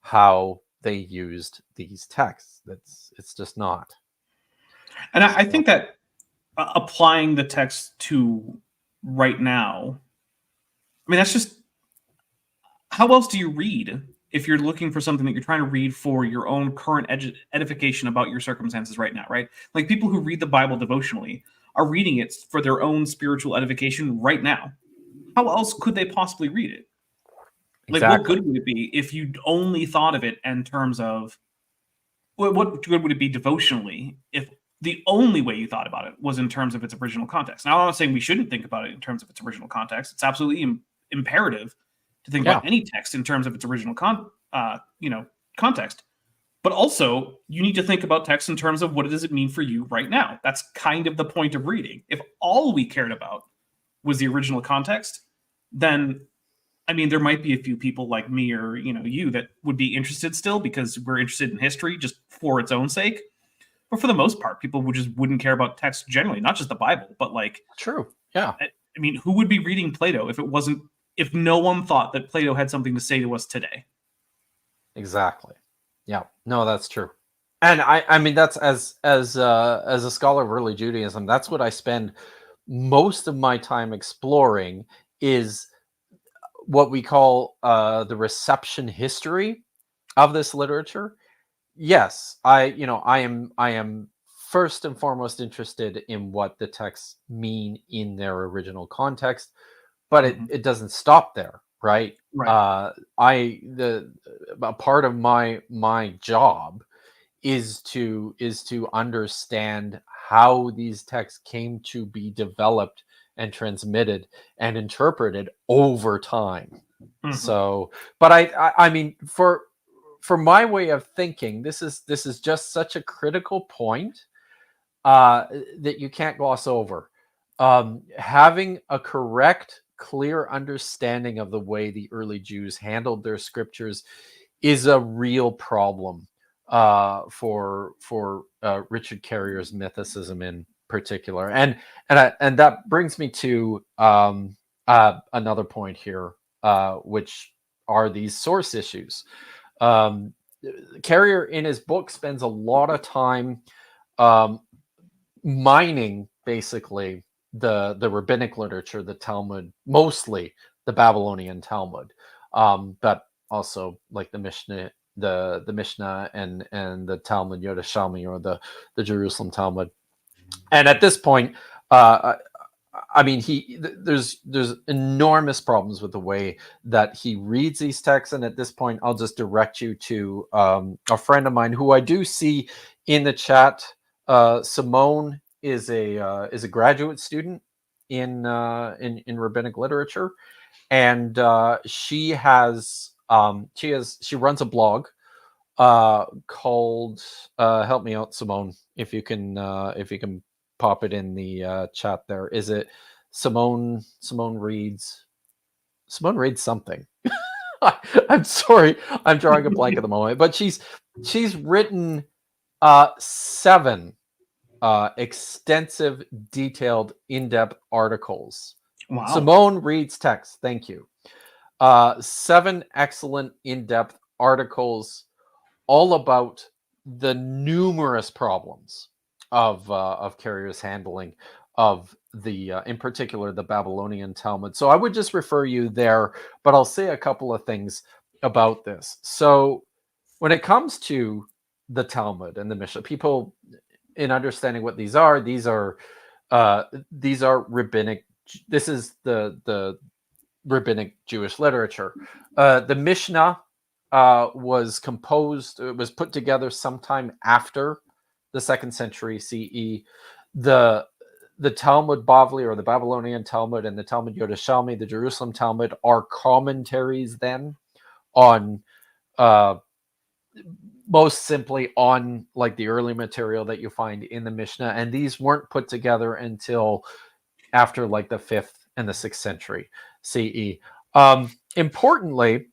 [SPEAKER 3] how they used these texts. It's just not.
[SPEAKER 4] And I think that applying the text to right now, I mean, that's just, how else do you read if you're looking for something that you're trying to read for your own current edification about your circumstances right now, right? Like, people who read the Bible devotionally are reading it for their own spiritual edification right now. How else could they possibly read it? Like,
[SPEAKER 3] Exactly.
[SPEAKER 4] what good would it be if you only thought of it in terms of, what good would it be devotionally if the only way you thought about it was in terms of its original context? Now, I'm not saying we shouldn't think about it in terms of its original context. It's absolutely imperative to think about any text in terms of its original context. But also, you need to think about text in terms of what does it mean for you right now. That's kind of the point of reading. If all we cared about was the original context, then, I mean, there might be a few people like me or, you, that would be interested still because we're interested in history just for its own sake. But for the most part, people wouldn't care about text generally, not just the Bible, but, like,
[SPEAKER 3] true. Yeah.
[SPEAKER 4] I mean, who would be reading Plato if no one thought that Plato had something to say to us today?
[SPEAKER 3] Exactly. Yeah. No, that's true. And I mean, that's as a scholar of early Judaism, that's what I spend most of my time exploring, is what we call the reception history of this literature. Yes, I am first and foremost interested in what the texts mean in their original context, but it doesn't stop there, right?
[SPEAKER 4] Right.
[SPEAKER 3] A part of my job is to understand how these texts came to be developed and transmitted and interpreted over time.
[SPEAKER 4] Mhm.
[SPEAKER 3] So, but I mean, for my way of thinking, this is just such a critical point that you can't gloss over. Having a correct, clear understanding of the way the early Jews handled their scriptures is a real problem for Richard Carrier's mythicism in particular, and that brings me to another point here, which are these source issues. Carrier in his book spends a lot of time um, mining basically the rabbinic literature, the Talmud, mostly the Babylonian Talmud, but also like the Mishnah, the Mishnah and the Talmud Yerushalmi, or the Jerusalem Talmud. And at this point, I mean, there's enormous problems with the way that he reads these texts. And at this point, I'll just direct you to a friend of mine who I do see in the chat. Simone is a graduate student in rabbinic literature, and she runs a blog called help me out, Simone, if you can pop it in the chat there. Is it Simone reads something? I'm sorry, I'm drawing a blank at the moment, but she's written 7 extensive, detailed, in-depth articles.
[SPEAKER 4] Wow.
[SPEAKER 3] Simone reads text. Thank you. 7 excellent, in-depth articles all about the numerous problems of Carrier's handling of the in particular the Babylonian Talmud. So I would just refer you there, but I'll say a couple of things about this. So when it comes to the Talmud and the Mishnah, people, in understanding what these are rabbinic. This is the rabbinic Jewish literature. The Mishnah was put together sometime after the 2nd century CE. The Talmud Bavli, or the Babylonian Talmud, and the Talmud Yerushalmi, the Jerusalem Talmud, are commentaries then on most simply on like the early material that you find in the Mishnah, and these weren't put together until after like the 5th and the 6th century CE. Importantly,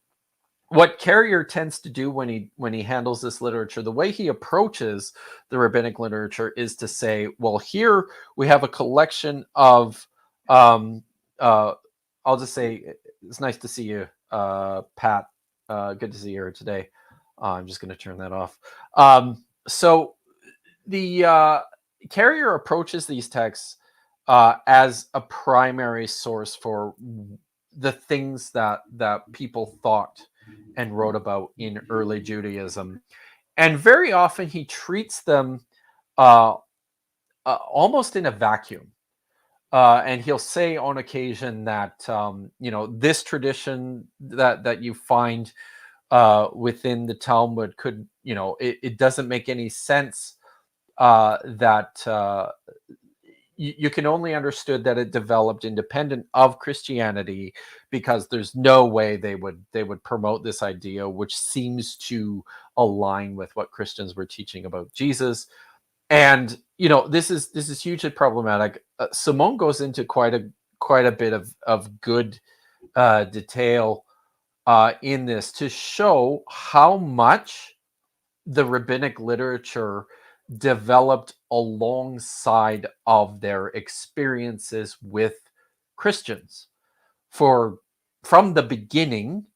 [SPEAKER 3] what Carrier tends to do when he handles this literature, the way he approaches the rabbinic literature, is to say, well, here we have a collection of I'll just say, it's nice to see you, Pat. Good to see you here today. I'm just going to turn that off. So the Carrier approaches these texts as a primary source for the things that people thought and wrote about in early Judaism, and very often he treats them almost in a vacuum. And he'll say on occasion that this tradition that you find within the Talmud could, it doesn't make any sense, that you can only understood that it developed independent of Christianity, because there's no way they would promote this idea, which seems to align with what Christians were teaching about Jesus. And this is hugely problematic. Simone goes into quite a bit of good detail in this to show how much the rabbinic literature developed alongside of their experiences with Christians. From the beginning,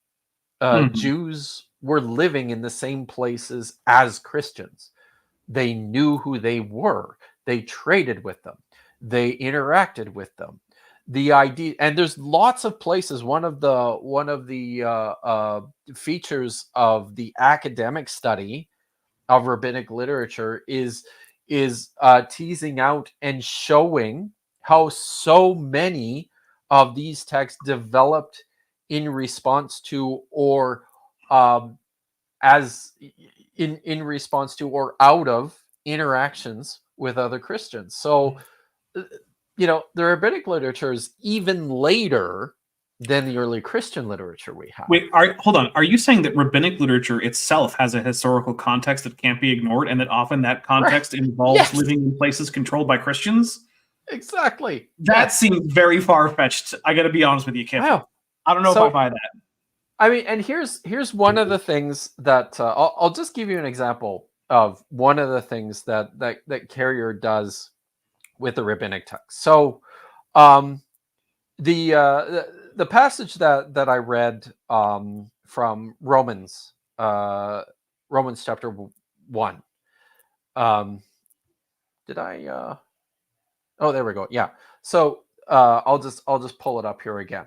[SPEAKER 3] Jews were living in the same places as Christians. They knew who they were. They traded with them. They interacted with them. The idea, and there's lots of places. One of the features of the academic study of rabbinic literature is teasing out and showing how so many of these texts developed in response to, or as in response to, or out of interactions with other Christians. So the rabbinic literature is even later than the early Christian literature we have.
[SPEAKER 4] Wait, hold on. Are you saying that rabbinic literature itself has a historical context that can't be ignored, and that often that context involves
[SPEAKER 3] Yes.
[SPEAKER 4] living in places controlled by Christians?
[SPEAKER 3] Exactly.
[SPEAKER 4] That seems very far-fetched. I got to be honest with you, Kip.
[SPEAKER 3] Wow.
[SPEAKER 4] I don't know if I buy that.
[SPEAKER 3] I mean, and here's one of the things that I'll just give you an example of one of the things that Carrier does with the rabbinic text. So, the passage that I read from Romans, Romans chapter 1. Did I? Oh, there we go. Yeah. So I'll just pull it up here again.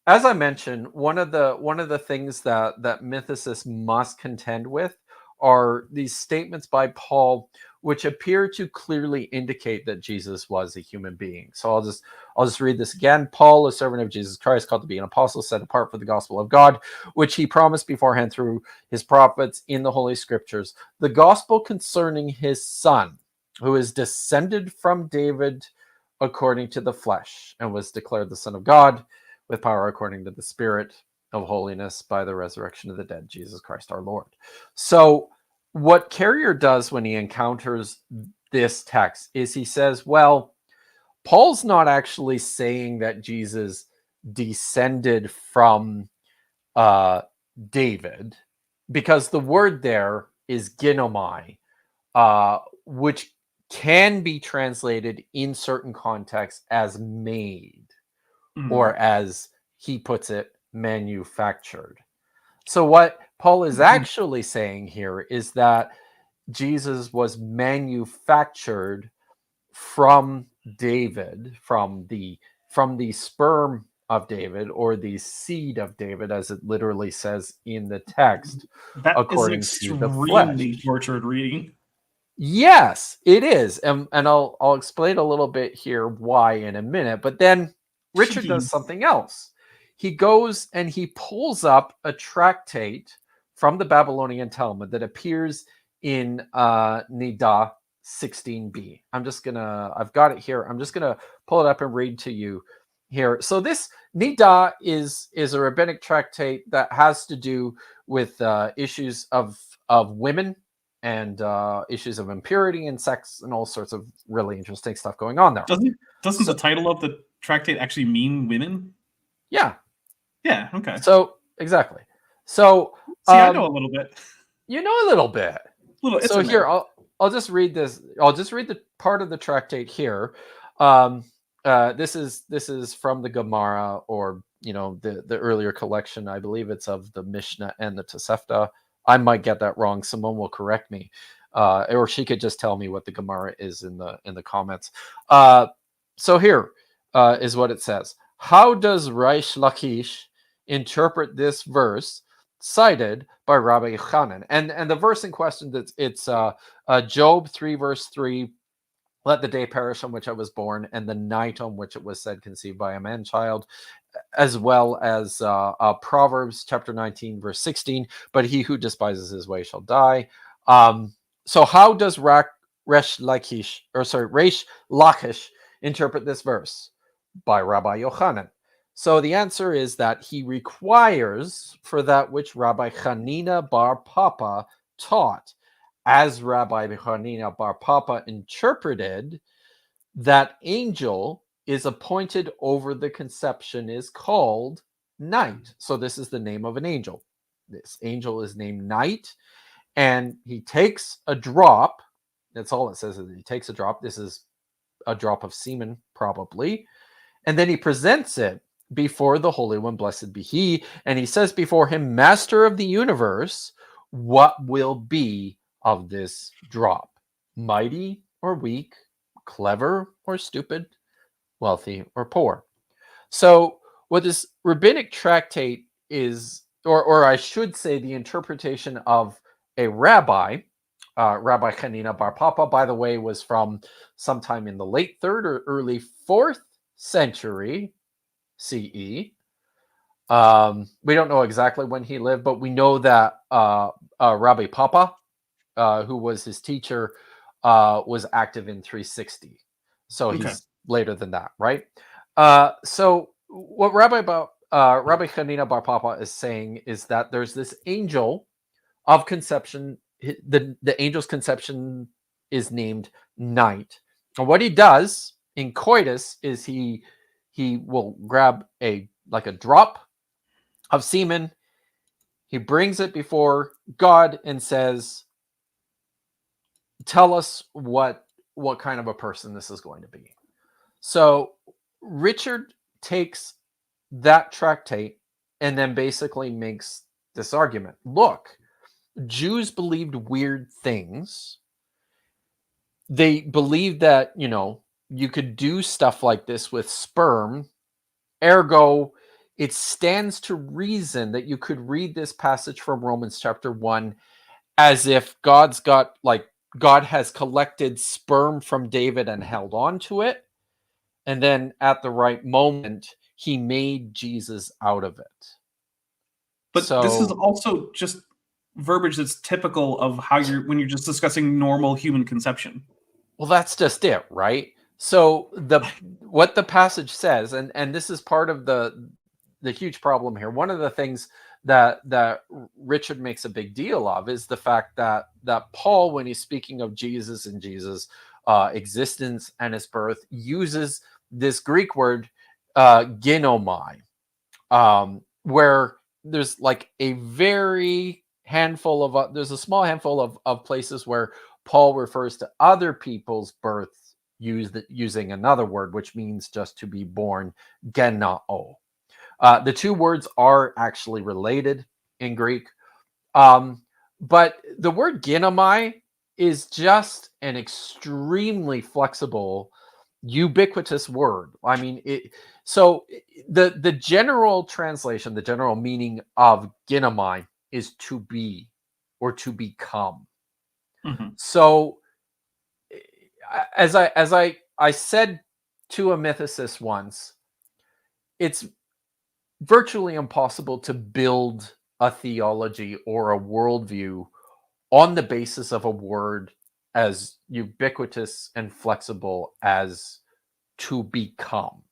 [SPEAKER 3] As I mentioned, one of the things that mythicists must contend with are these statements by Paul, which appear to clearly indicate that Jesus was a human being. So I'll just read this again. Paul, a servant of Jesus Christ, called to be an apostle, set apart for the gospel of God, which he promised beforehand through his prophets in the Holy Scriptures, the gospel concerning his Son, who is descended from David according to the flesh, and was declared the Son of God with power according to the Spirit of holiness by the resurrection of the dead, Jesus Christ our Lord. So what Carrier does when he encounters this text is he says, well, Paul's not actually saying that Jesus descended from David, because the word there is ginomai, which can be translated in certain contexts as made, or as he puts it, manufactured. So what Paul is actually saying here is that Jesus was manufactured from David, from the sperm of David, or the seed of David, as it literally says in the text,
[SPEAKER 4] That
[SPEAKER 3] according
[SPEAKER 4] is
[SPEAKER 3] to the flesh.
[SPEAKER 4] extremely tortured reading.
[SPEAKER 3] Yes, it is, and I'll explain a little bit here why in a minute. But then Richard does something else. He goes and he pulls up a tractate from the Babylonian Talmud that appears in Nida 16b. I've got it here. I'm just gonna pull it up and read to you here. So this Nida is a rabbinic tractate that has to do with issues of women and issues of impurity and sex and all sorts of really interesting stuff going on there.
[SPEAKER 4] Doesn't the title of the tractate actually mean women?
[SPEAKER 3] Yeah.
[SPEAKER 4] Yeah. Okay.
[SPEAKER 3] So exactly. So
[SPEAKER 4] see, I know a little bit.
[SPEAKER 3] You know a little bit. So here, I'll just read this. I'll just read the part of the tractate here. This is from the Gemara, or the earlier collection. I believe it's of the Mishnah and the Tosefta. I might get that wrong. Someone will correct me, or she could just tell me what the Gemara is in the comments. So here is what it says. How does Reish Lakish interpret this verse cited by Rabbi Yochanan? And the verse in question, it's Job 3 verse 3. Let the day perish on which I was born, and the night on which it was said conceived by a man child, as well as Proverbs chapter 19 verse 16. But he who despises his way shall die. So how does Reish Lakish interpret this verse? By Rabbi Yochanan. So the answer is that he requires for that which Rabbi Chanina bar Papa taught, as Rabbi Hanina bar Papa interpreted, that angel is appointed over the conception is called Night. So this is the name of an angel. This angel is named Night, and he takes a drop. That's all it says, is he takes a drop. This is a drop of semen, probably. And then he presents it before the Holy One, blessed be he. And he says before him, Master of the universe, what will be of this drop? Mighty or weak, clever or stupid, wealthy or poor. So what this rabbinic tractate is, or I should say the interpretation of a rabbi, Rabbi Chanina bar Papa, by the way, was from sometime in the late 3rd or early 4th century CE. We don't know exactly when he lived, but we know that Rabbi Papa, who was his teacher, was active in 360. So
[SPEAKER 4] Okay.
[SPEAKER 3] he's later than that, right? So what Rabbi Hanina Bar Papa is saying is that there's this angel of conception. The angel's conception is named Night. And what he does in coitus is he will grab a drop of semen. He brings it before God and says, tell us what kind of a person this is going to be. So Richard takes that tractate and then basically makes this argument. Look, Jews believed weird things. They believed that, you could do stuff like this with sperm. Ergo, it stands to reason that you could read this passage from Romans chapter 1 as if God has collected sperm from David and held on to it. And then at the right moment, he made Jesus out of it.
[SPEAKER 4] But this is also just verbiage that's typical of how when you're just discussing normal human conception.
[SPEAKER 3] Well, that's just it, right? So what the passage says, and this is part of the huge problem here. One of the things that Richard makes a big deal of is the fact that Paul, when he's speaking of Jesus and Jesus' existence and his birth, uses this Greek word ginomai, where there's like a very handful of there's a small handful of places where Paul refers to other people's birth using another word, which means just to be born, genao. The two words are actually related in Greek, but the word ginomai is just an extremely flexible, ubiquitous word. I mean, the general translation, the general meaning of ginomai is to be or to become.
[SPEAKER 4] Mm-hmm.
[SPEAKER 3] So as I said to a mythicist once, it's virtually impossible to build a theology or a worldview on the basis of a word as ubiquitous and flexible as to become.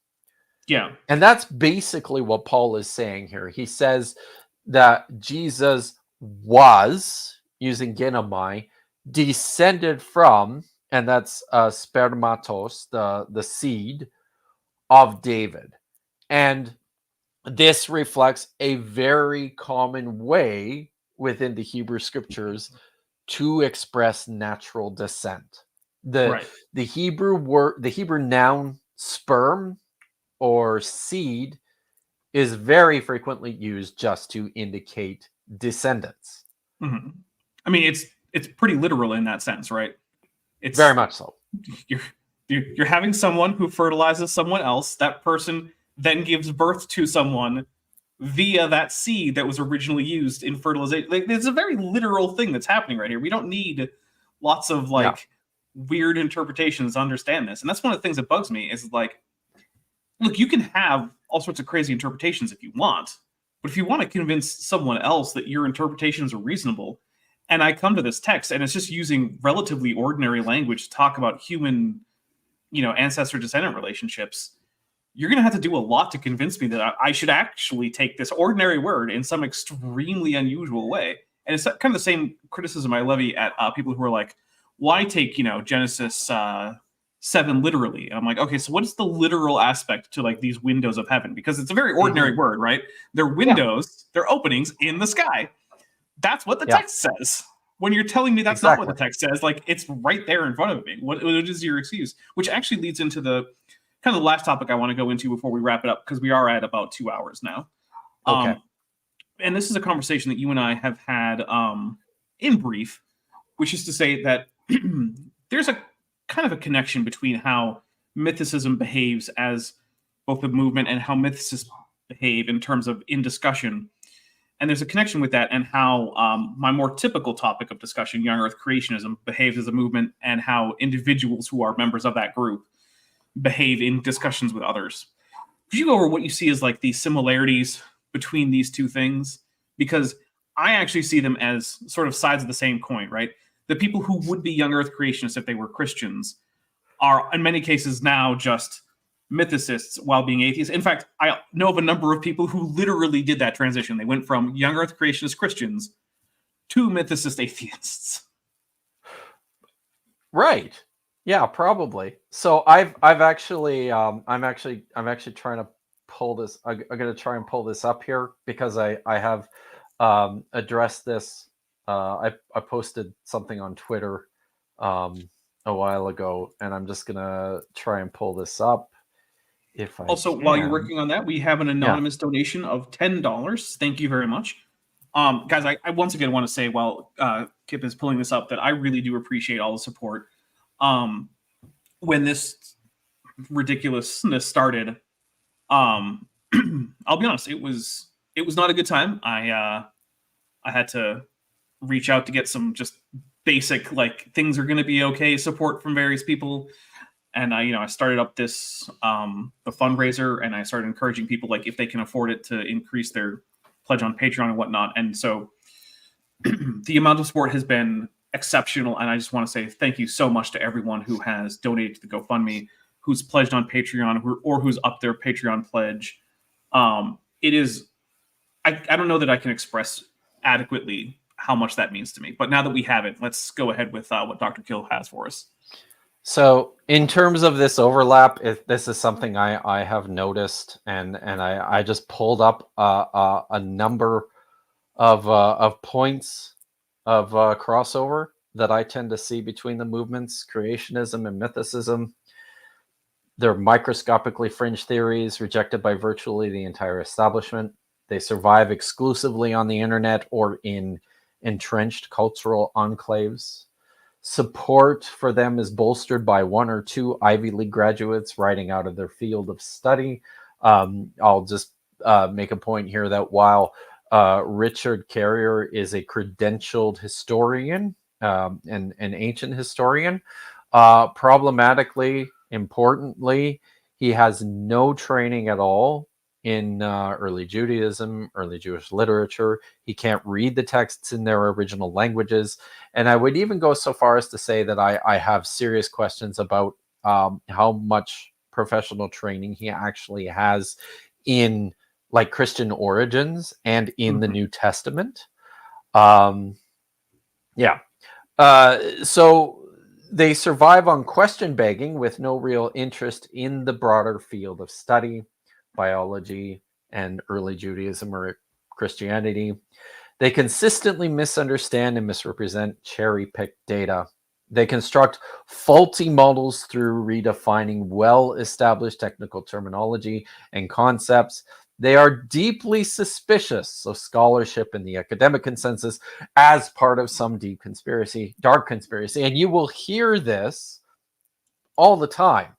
[SPEAKER 4] Yeah.
[SPEAKER 3] And that's basically what Paul is saying here. He says that Jesus was, using ginomai, descended from, and that's spermatos, the seed of David. And this reflects a very common way within the Hebrew scriptures to express natural descent. The Hebrew word, the Hebrew noun sperm or seed is very frequently used just to indicate descendants.
[SPEAKER 4] Mm-hmm. I mean, it's pretty literal in that sense, right? It's
[SPEAKER 3] very much so.
[SPEAKER 4] You're having someone who fertilizes someone else. That person then gives birth to someone via that seed that was originally used in fertilization. Like, it's a very literal thing that's happening right here. We don't need lots of weird interpretations to understand this. And that's one of the things that bugs me is like, look, you can have all sorts of crazy interpretations if you want, but if you want to convince someone else that your interpretations are reasonable, and I come to this text and it's just using relatively ordinary language to talk about human, ancestor-descendant relationships, you're going to have to do a lot to convince me that I should actually take this ordinary word in some extremely unusual way. And it's kind of the same criticism I levy at people who are like, why take, Genesis 7 literally? And I'm like, okay, so what is the literal aspect to like these windows of heaven? Because it's a very ordinary word, right? They're windows, they're openings in the sky. That's what the text says. When you're telling me that's not what the text says, like it's right there in front of me. What is your excuse? Which actually leads into the kind of the last topic I want to go into before we wrap it up, because we are at about 2 hours now.
[SPEAKER 3] Okay.
[SPEAKER 4] And this is a conversation that you and I have had in brief, which is to say that there's a kind of a connection between how mythicism behaves as both a movement and how mythicists behave in terms of in discussion. And there's a connection with that and how my more typical topic of discussion, young earth creationism, behaves as a movement, and how individuals who are members of that group behave in discussions with others. Could you go over what you see as like the similarities between these two things? Because I actually see them as sort of sides of the same coin, right? The people who would be young earth creationists if they were Christians are in many cases now just mythicists while being atheists. In fact, I know of a number of people who literally did that transition. They went from young Earth creationist Christians to mythicist atheists.
[SPEAKER 3] Right. Yeah, probably. So I've actually I'm actually trying to pull this. I'm going to try and pull this up here because I have addressed this. I posted something on Twitter a while ago, and I'm just going to try and pull this up. If I
[SPEAKER 4] also, while you're working on that, we have an anonymous donation of $10. Thank you very much. Guys, I once again want to say while Kip is pulling this up that I really do appreciate all the support. When this ridiculousness started, I'll be honest, it was not a good time. I had to reach out to get some just basic, like, things are going to be okay support from various people. And I started up this the fundraiser, and I started encouraging people, like, if they can afford it, to increase their pledge on Patreon and whatnot. And so the amount of support has been exceptional, and I just want to say thank you so much to everyone who has donated to the GoFundMe, who's pledged on Patreon, or who's up their Patreon pledge. It is, I don't know that I can express adequately how much that means to me. But now that we have it, let's go ahead with what Dr. Kill has for us.
[SPEAKER 3] So in terms of this overlap, if this is something I have noticed, and I just pulled up a number of points of crossover that I tend to see between the movements, creationism and mythicism. They're microscopically fringe theories rejected by virtually the entire establishment. They survive exclusively on the internet or in entrenched cultural enclaves. Support for them is bolstered by one or two Ivy League graduates writing out of their field of study. I'll just make a point here that while Richard Carrier is a credentialed historian, and an ancient historian, problematically, importantly, he has no training at all in early Judaism, early Jewish literature. He can't read the texts in their original languages. And I would even go so far as to say that I have serious questions about how much professional training he actually has in, like, Christian origins and in the New Testament. So they survive on question begging with no real interest in the broader field of study, biology, and early Judaism or Christianity. They consistently misunderstand and misrepresent cherry-picked data. They construct faulty models through redefining well-established technical terminology and concepts. They are deeply suspicious of scholarship and the academic consensus as part of some deep conspiracy, dark conspiracy. And you will hear this all the time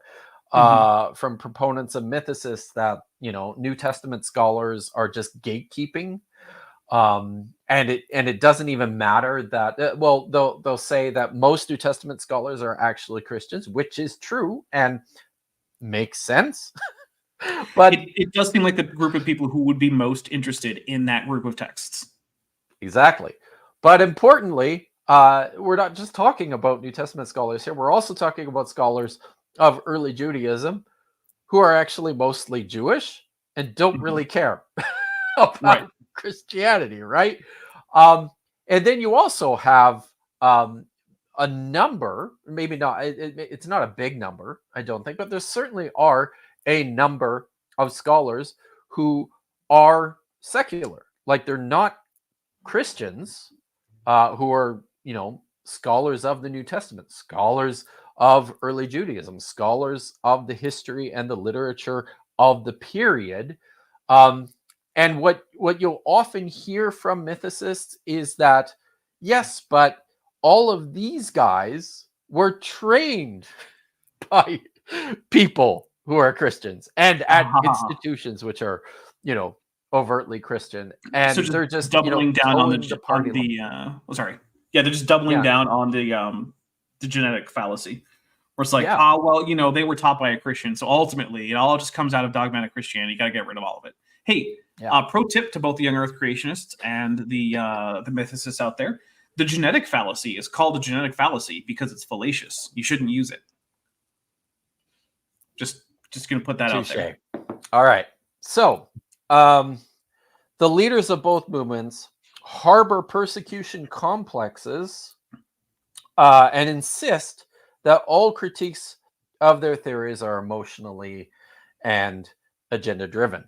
[SPEAKER 3] from proponents of mythicists that, New Testament scholars are just gatekeeping. And it doesn't even matter that, they'll say that most New Testament scholars are actually Christians, which is true and makes sense. But
[SPEAKER 4] it does seem like the group of people who would be most interested in that group of texts.
[SPEAKER 3] Exactly. But importantly, we're not just talking about New Testament scholars here. We're also talking about scholars of early Judaism who are actually mostly Jewish and don't really care about Christianity, right? And then you also have a number, maybe not, it's not a big number, I don't think, but there certainly are a number of scholars who are secular. Like, they're not Christians who are, scholars of the New Testament, scholars of early Judaism, scholars of the history and the literature of the period. And what you'll often hear from mythicists is that, yes, but all of these guys were trained by people who are Christians and at institutions which are, overtly Christian, and
[SPEAKER 4] so
[SPEAKER 3] they're just
[SPEAKER 4] doubling down on
[SPEAKER 3] they're
[SPEAKER 4] just doubling down on the genetic fallacy, where it's like, they were taught by a Christian, so ultimately it all just comes out of dogmatic Christianity. You got to get rid of all of it. Hey, pro tip to both the young Earth creationists and the mythicists out there: the genetic fallacy is called a genetic fallacy because it's fallacious. You shouldn't use it. Just gonna put that out there.
[SPEAKER 3] All right. So, the leaders of both movements harbor persecution complexes and insist that all critiques of their theories are emotionally and agenda driven.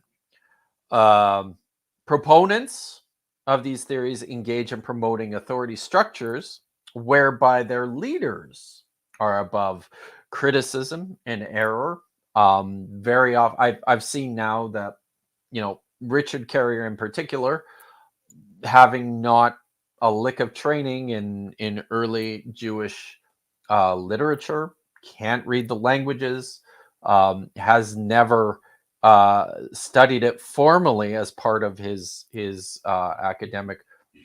[SPEAKER 3] Proponents of these theories engage in promoting authority structures whereby their leaders are above criticism and error. Very often, I've seen now that, Richard Carrier in particular, having not a lick of training in early Jewish literature, can't read the languages, has never studied it formally as part of his academic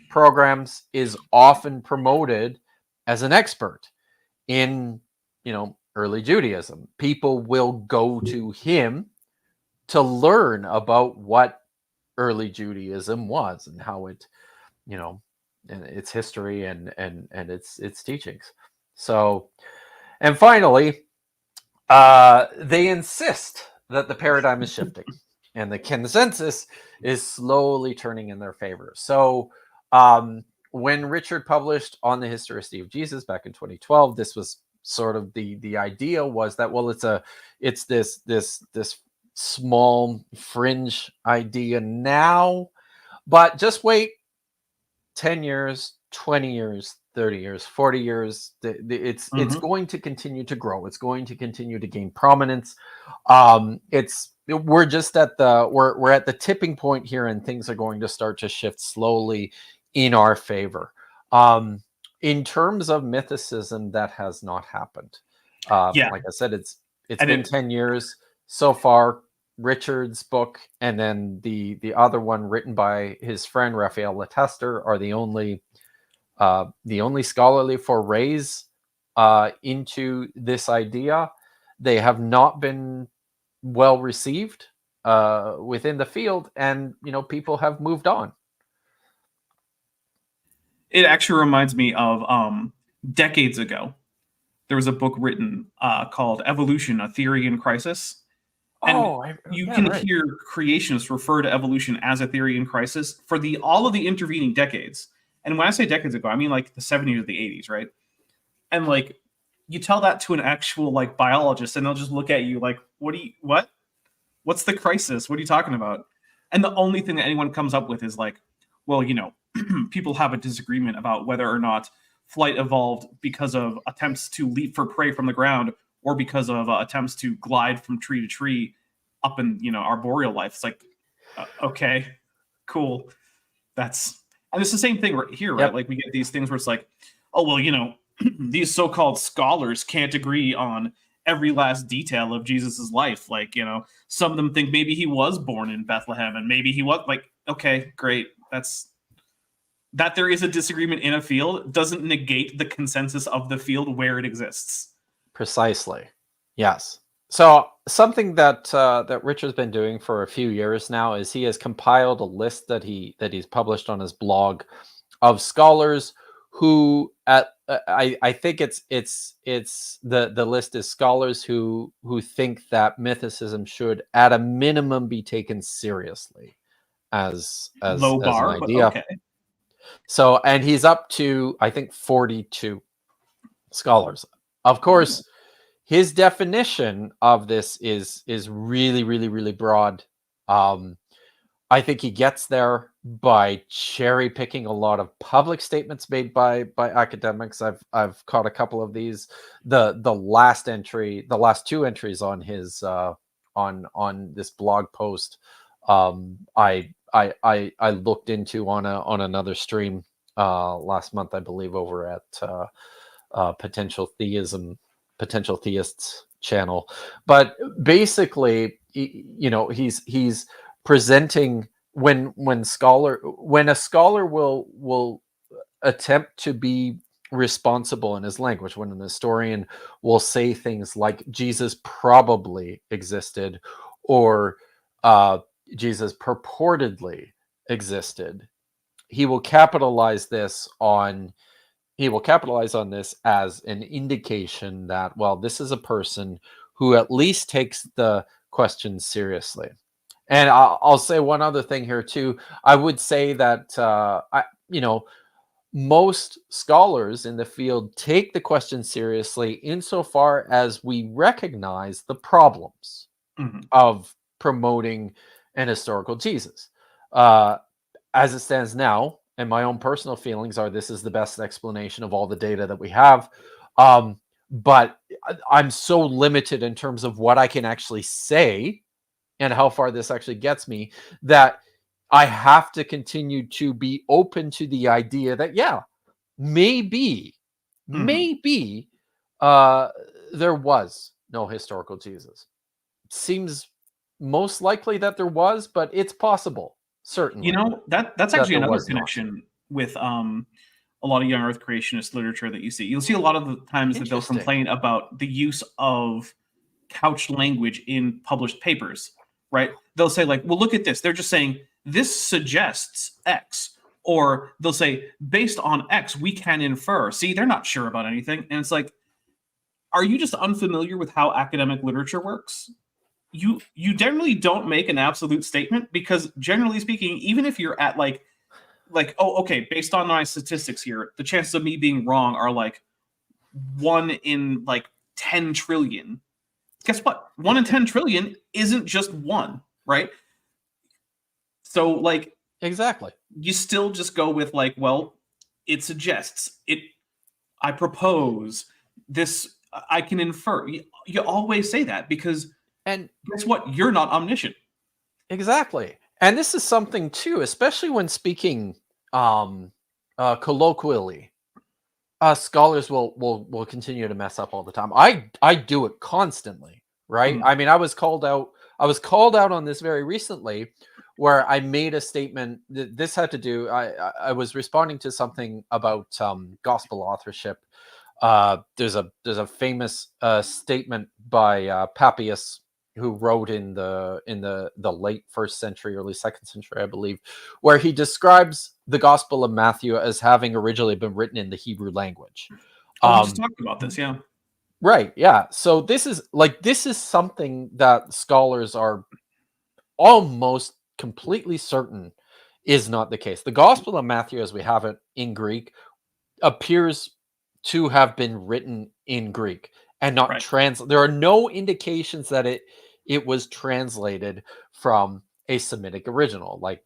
[SPEAKER 3] programs, is often promoted as an expert in early Judaism. People will go to him to learn about what early Judaism was and how it, and its history and its teachings. So, and finally, they insist that the paradigm is shifting and the consensus is slowly turning in their favor. So, when Richard published On the Historicity of Jesus back in 2012, this was sort of the idea was that, well, it's this small fringe idea now, but just wait 10 years, 20 years, 30 years, 40 years, it's going to continue to grow. It's going to continue to gain prominence. We're just at we're at the tipping point here, and things are going to start to shift slowly in our favor. In terms of mythicism, that has not happened. Like I said, it's been 10 years so far. Richard's book and then the other one written by his friend Raphael Letester are the only scholarly forays into this idea. They have not been well received within the field, and people have moved on.
[SPEAKER 4] It actually reminds me of decades ago. There was a book written called Evolution: A Theory in Crisis. And you can hear creationists refer to evolution as a theory in crisis for all of the intervening decades. And when I say decades ago, I mean like the 70s or the 80s, right? And like you tell that to an actual like biologist, and they'll just look at you like, what? What's the crisis? What are you talking about? And the only thing that anyone comes up with is like, well, people have a disagreement about whether or not flight evolved because of attempts to leap for prey from the ground, or because of attempts to glide from tree to tree up in, arboreal life. It's like, okay, cool. And it's the same thing right here, right? Yep. Like we get these things where it's like, oh, well, these so-called scholars can't agree on every last detail of Jesus's life. Like, some of them think maybe he was born in Bethlehem and maybe he was like, okay, great. That there is a disagreement in a field doesn't negate the consensus of the field where it exists.
[SPEAKER 3] Precisely. Yes. So something that Richard's been doing for a few years now is he has compiled a list that he's published on his blog of scholars who I think it's the list is scholars who think that mythicism should at a minimum be taken seriously as
[SPEAKER 4] low bar,
[SPEAKER 3] an idea.
[SPEAKER 4] But okay.
[SPEAKER 3] So, and he's up to, I think, 42 scholars. Of course, his definition of this is really, really, really broad. I think he gets there by cherry picking a lot of public statements made by academics. I've caught a couple of these. The last two entries on his on this blog post, I looked into on another stream last month, I believe, over at Potential Theists channel. But basically, he's presenting when a scholar will attempt to be responsible in his language, when an historian will say things like Jesus probably existed or Jesus purportedly existed, he will capitalize on this as an indication that, well, this is a person who at least takes the question seriously. And I'll say one other thing here too. I would say that most scholars in the field take the question seriously insofar as we recognize the problems of promoting an historical Jesus. As it stands now, and my own personal feelings are this is the best explanation of all the data that we have. But I'm so limited in terms of what I can actually say and how far this actually gets me that I have to continue to be open to the idea that, yeah, maybe there was no historical Jesus. Seems most likely that there was, but it's possible, certainly.
[SPEAKER 4] You know, that's actually
[SPEAKER 3] there
[SPEAKER 4] another
[SPEAKER 3] was not.
[SPEAKER 4] connection with a lot of young earth creationist literature that you see. You'll see a lot of the times that they'll complain about the use of couched language in published papers, right? They'll say like, well, look at this. They're just saying this suggests X, or they'll say based on X, we can infer. See, they're not sure about anything. And it's like, are you just unfamiliar with how academic literature works? You generally don't make an absolute statement, because generally speaking, even if you're at like, oh, okay, based on my statistics here, the chances of me being wrong are like 1 in like 10 trillion. Guess what? 1 in 10 trillion isn't just 1, right? So like,
[SPEAKER 3] exactly,
[SPEAKER 4] you still just go with like, well, it suggests it. I propose this. I can infer. You always say that because,
[SPEAKER 3] and
[SPEAKER 4] guess what? You're not omniscient.
[SPEAKER 3] Exactly. And this is something too, especially when speaking colloquially. Scholars will continue to mess up all the time. I do it constantly, right? I mean, I was called out on this very recently, where I made a statement that this had to do. I was responding to something about gospel authorship. There's a famous statement by Papias, who wrote in the late 1st century, early 2nd century, I believe, where he describes the Gospel of Matthew as having originally been written in the Hebrew language.
[SPEAKER 4] We just talked about this, yeah.
[SPEAKER 3] Right, yeah. So this is something that scholars are almost completely certain is not the case. The Gospel of Matthew, as we have it in Greek, appears to have been written in Greek and not translated. There are no indications that it was translated from a Semitic original, like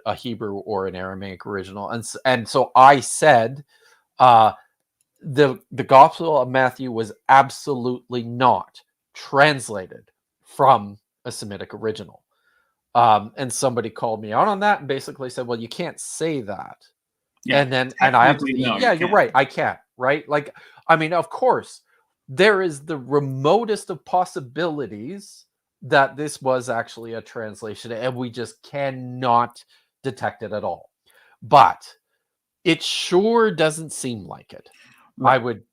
[SPEAKER 3] a Hebrew or an Aramaic original. And so I said, the Gospel of Matthew was absolutely not translated from a Semitic original. And somebody called me out on that and basically said, well, you can't say that.
[SPEAKER 4] Yeah,
[SPEAKER 3] and I have to,
[SPEAKER 4] no,
[SPEAKER 3] you're right. I can't, right? Like, I mean, of course, there is the remotest of possibilities that this was actually a translation, and we just cannot detect it at all. But it sure doesn't seem like it. Right. I would,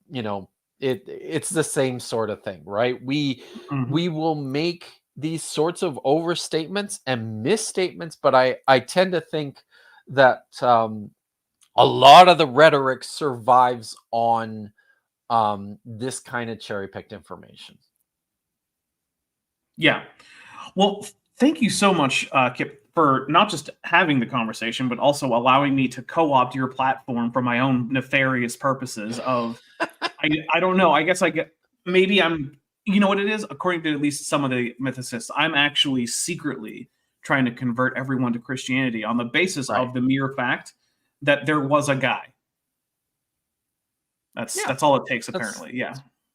[SPEAKER 3] it's the same sort of thing, right? We will make these sorts of overstatements and misstatements, but I tend to think that a lot of the rhetoric survives on this kind of cherry-picked information.
[SPEAKER 4] Yeah. Well, thank you so much, Kip, for not just having the conversation, but also allowing me to co-opt your platform for my own nefarious purposes of, I don't know, I guess maybe I'm, you know what it is? According to at least some of the mythicists, I'm actually secretly trying to convert everyone to Christianity on the basis of the mere fact that there was a guy. That's all it takes, apparently.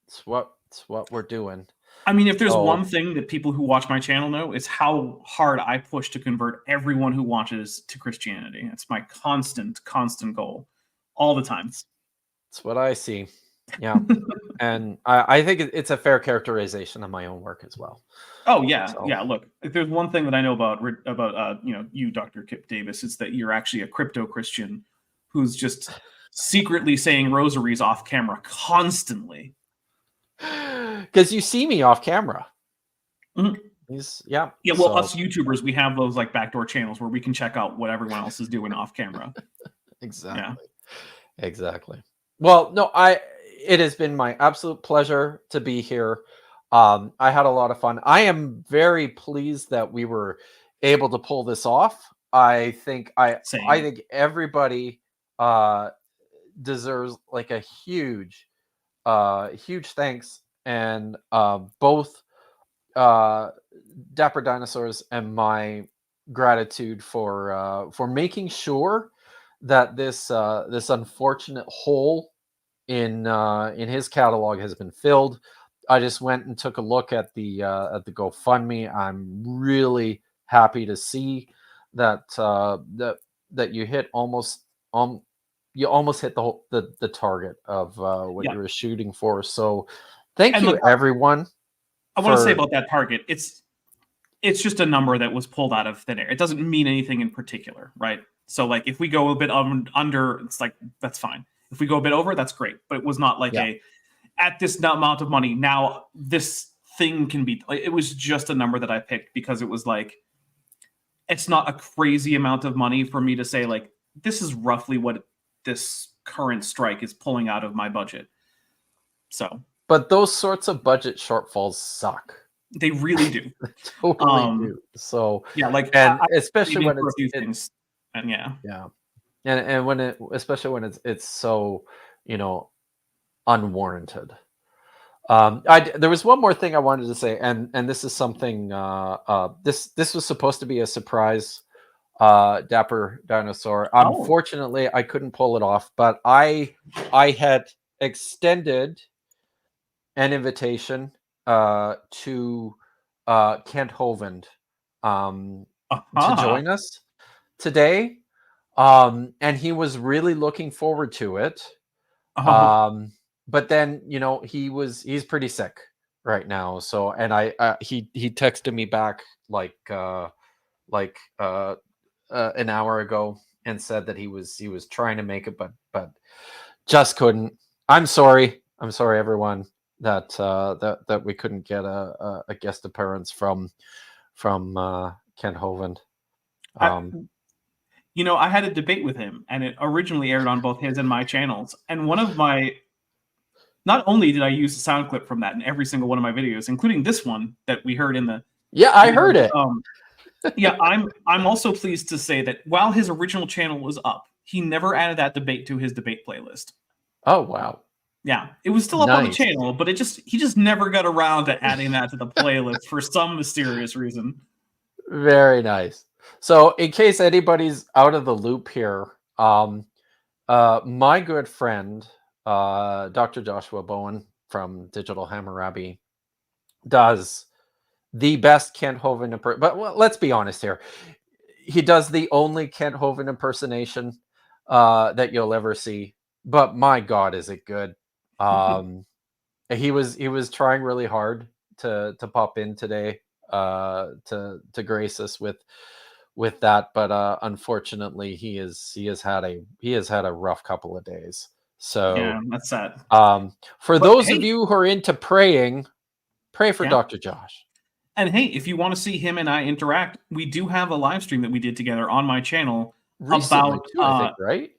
[SPEAKER 3] It's what we're doing.
[SPEAKER 4] I mean, if there's one thing that people who watch my channel know, it's how hard I push to convert everyone who watches to Christianity. It's my constant goal all the time.
[SPEAKER 3] That's what I see. Yeah. And I think it's a fair characterization of my own work as well.
[SPEAKER 4] Oh, yeah. So. Yeah, look, if there's one thing that I know about you, Dr. Kip Davis, it's that you're actually a crypto-Christian who's just secretly saying rosaries off camera constantly.
[SPEAKER 3] Because you see me off camera.
[SPEAKER 4] Mm-hmm.
[SPEAKER 3] Yeah.
[SPEAKER 4] Well, us YouTubers, we have those like backdoor channels where we can check out what everyone else is doing off camera. Exactly.
[SPEAKER 3] Well, no, it has been my absolute pleasure to be here. I had a lot of fun. I am very pleased that we were able to pull this off. I think I
[SPEAKER 4] Same.
[SPEAKER 3] think everybody deserves like a huge thanks, and both Dapper Dinosaurs and my gratitude for making sure that this unfortunate hole in his catalog has been filled. I just went and took a look at the GoFundMe. I'm really happy to see that that you hit you almost hit the target of what
[SPEAKER 4] Yeah.
[SPEAKER 3] you were shooting for. So thank
[SPEAKER 4] And
[SPEAKER 3] you
[SPEAKER 4] look,
[SPEAKER 3] everyone.
[SPEAKER 4] I want to say
[SPEAKER 3] for-
[SPEAKER 4] about that target, it's just a number that was pulled out of thin air. It doesn't mean anything in particular, right? So like if we go a bit under, it's like that's fine. If we go a bit over, that's great. But it was not like
[SPEAKER 3] Yeah.
[SPEAKER 4] at this amount of money, now this thing can be. It was just a number that I picked because it was like it's not a crazy amount of money for me to say like this is roughly what this current strike is pulling out of my budget. So
[SPEAKER 3] But those sorts of budget shortfalls suck.
[SPEAKER 4] they really do.
[SPEAKER 3] Totally do. So
[SPEAKER 4] Yeah, like
[SPEAKER 3] and
[SPEAKER 4] I
[SPEAKER 3] especially when
[SPEAKER 4] for a few
[SPEAKER 3] it's
[SPEAKER 4] things, and yeah.
[SPEAKER 3] and when especially when it's so unwarranted. There was one more thing I wanted to say, and this is something. This was supposed to be a surprise, Dapper Dinosaur.
[SPEAKER 4] Oh.
[SPEAKER 3] Unfortunately, I couldn't pull it off, but I had extended an invitation to Kent Hovind to join us today, and he was really looking forward to it. But then he's pretty sick right now. So and he texted me back like an hour ago and said that he was trying to make it, but just couldn't. I'm sorry everyone that that we couldn't get a guest appearance from Ken Hovind.
[SPEAKER 4] I had a debate with him, and it originally aired on both his and my channels. And not only did I use a sound clip from that in every single one of my videos, including this one that we heard in the.
[SPEAKER 3] Yeah, I heard it.
[SPEAKER 4] Yeah, I'm also pleased to say that while his original channel was up, he never added that debate to his debate playlist.
[SPEAKER 3] Oh wow.
[SPEAKER 4] Yeah, it was still up on the channel, but he just never got around to adding that to the playlist for some mysterious reason.
[SPEAKER 3] Very nice. So, in case anybody's out of the loop here, my good friend, Dr. Joshua Bowen from Digital Hammurabi, does the best Kent Hovind but let's be honest here. He does the only Kent Hovind impersonation that you'll ever see. But my God, is it good? He was trying really hard to pop in today to grace us with that, but unfortunately he has had a rough couple of days. So
[SPEAKER 4] yeah, that's sad.
[SPEAKER 3] For those of you who are into praying, pray for Dr. Josh.
[SPEAKER 4] And hey, if you want to see him and I interact, we do have a live stream that we did together on my channel
[SPEAKER 3] recently too, I think, right?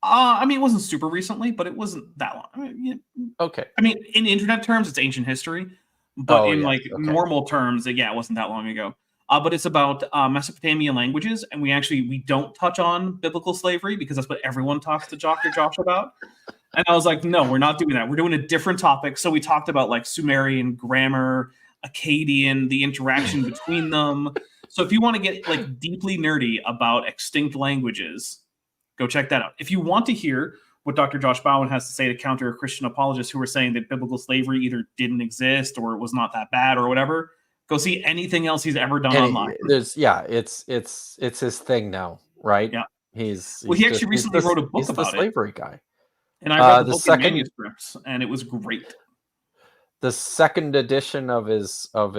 [SPEAKER 4] I mean, it wasn't super recently, but it wasn't that long.
[SPEAKER 3] Okay.
[SPEAKER 4] I mean, in internet terms, it's ancient history, but normal terms, it wasn't that long ago. But it's about Mesopotamian languages, and we don't touch on biblical slavery because that's what everyone talks to Dr. Josh about. And I was like, no, we're not doing that. We're doing a different topic. So we talked about like Sumerian grammar, Akkadian, the interaction between them. So if you want to get like deeply nerdy about extinct languages, go check that out. If you want to hear what Dr. Josh Bowen has to say to counter Christian apologists who are saying that biblical slavery either didn't exist or it was not that bad or whatever, go see anything else he's ever done online.
[SPEAKER 3] It's his thing now, right?
[SPEAKER 4] Yeah.
[SPEAKER 3] He
[SPEAKER 4] actually recently wrote a book about
[SPEAKER 3] the slavery guy.
[SPEAKER 4] And I read the book in manuscripts, and it was great.
[SPEAKER 3] The second edition of his Did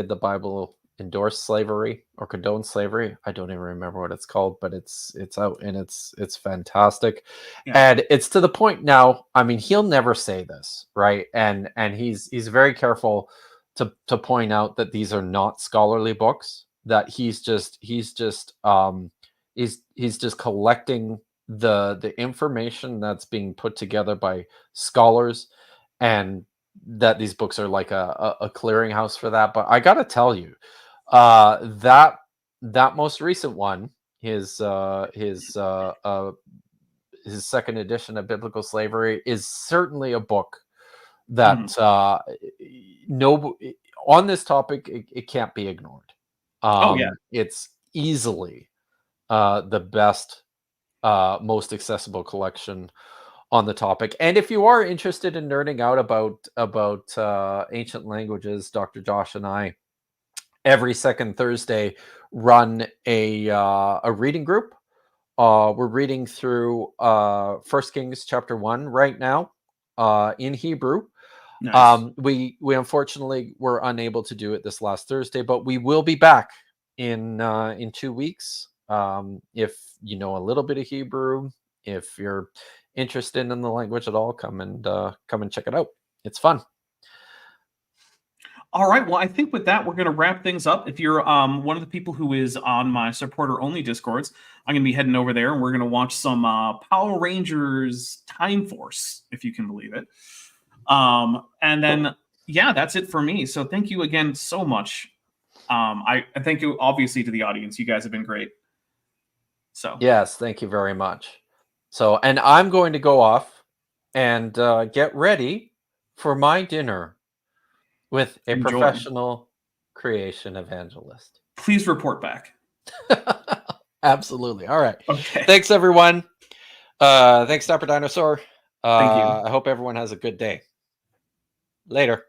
[SPEAKER 3] the Bible Endorse Slavery or Condone Slavery? I don't even remember what it's called, but it's out and it's fantastic. Yeah. And it's to the point now, I mean, he'll never say this, right? And he's very careful to point out that these are not scholarly books, that he's just collecting the information that's being put together by scholars and that these books are like a clearinghouse for that. But I gotta tell you, that most recent one, his second edition of Biblical Slavery, is certainly a book that no, on this topic it can't be ignored.
[SPEAKER 4] Oh, yeah.
[SPEAKER 3] It's easily the best, most accessible collection on the topic. And if you are interested in nerding out about ancient languages, Dr. Josh and I every second Thursday run a reading group. We're reading through 1 Kings chapter 1 right now, in Hebrew.
[SPEAKER 4] Nice.
[SPEAKER 3] We unfortunately were unable to do it this last Thursday, but we will be back in 2 weeks. If you know a little bit of Hebrew, if you're interested in the language at all, come and check it out. It's fun.
[SPEAKER 4] All right. Well, I think with that, we're going to wrap things up. If you're one of the people who is on my supporter only Discords, I'm going to be heading over there and we're going to watch some Power Rangers Time Force, if you can believe it. And then, yeah, that's it for me. So thank you again so much. I thank you, obviously, to the audience. You guys have been great. So
[SPEAKER 3] yes, thank you very much. So, and I'm going to go off and get ready for my dinner with a
[SPEAKER 4] Enjoy.
[SPEAKER 3] professional creation evangelist.
[SPEAKER 4] Please report back.
[SPEAKER 3] Absolutely. All right.
[SPEAKER 4] Okay.
[SPEAKER 3] Thanks, everyone. Thanks, Dapper Dinosaur.
[SPEAKER 4] Thank you.
[SPEAKER 3] I hope everyone has a good day. Later.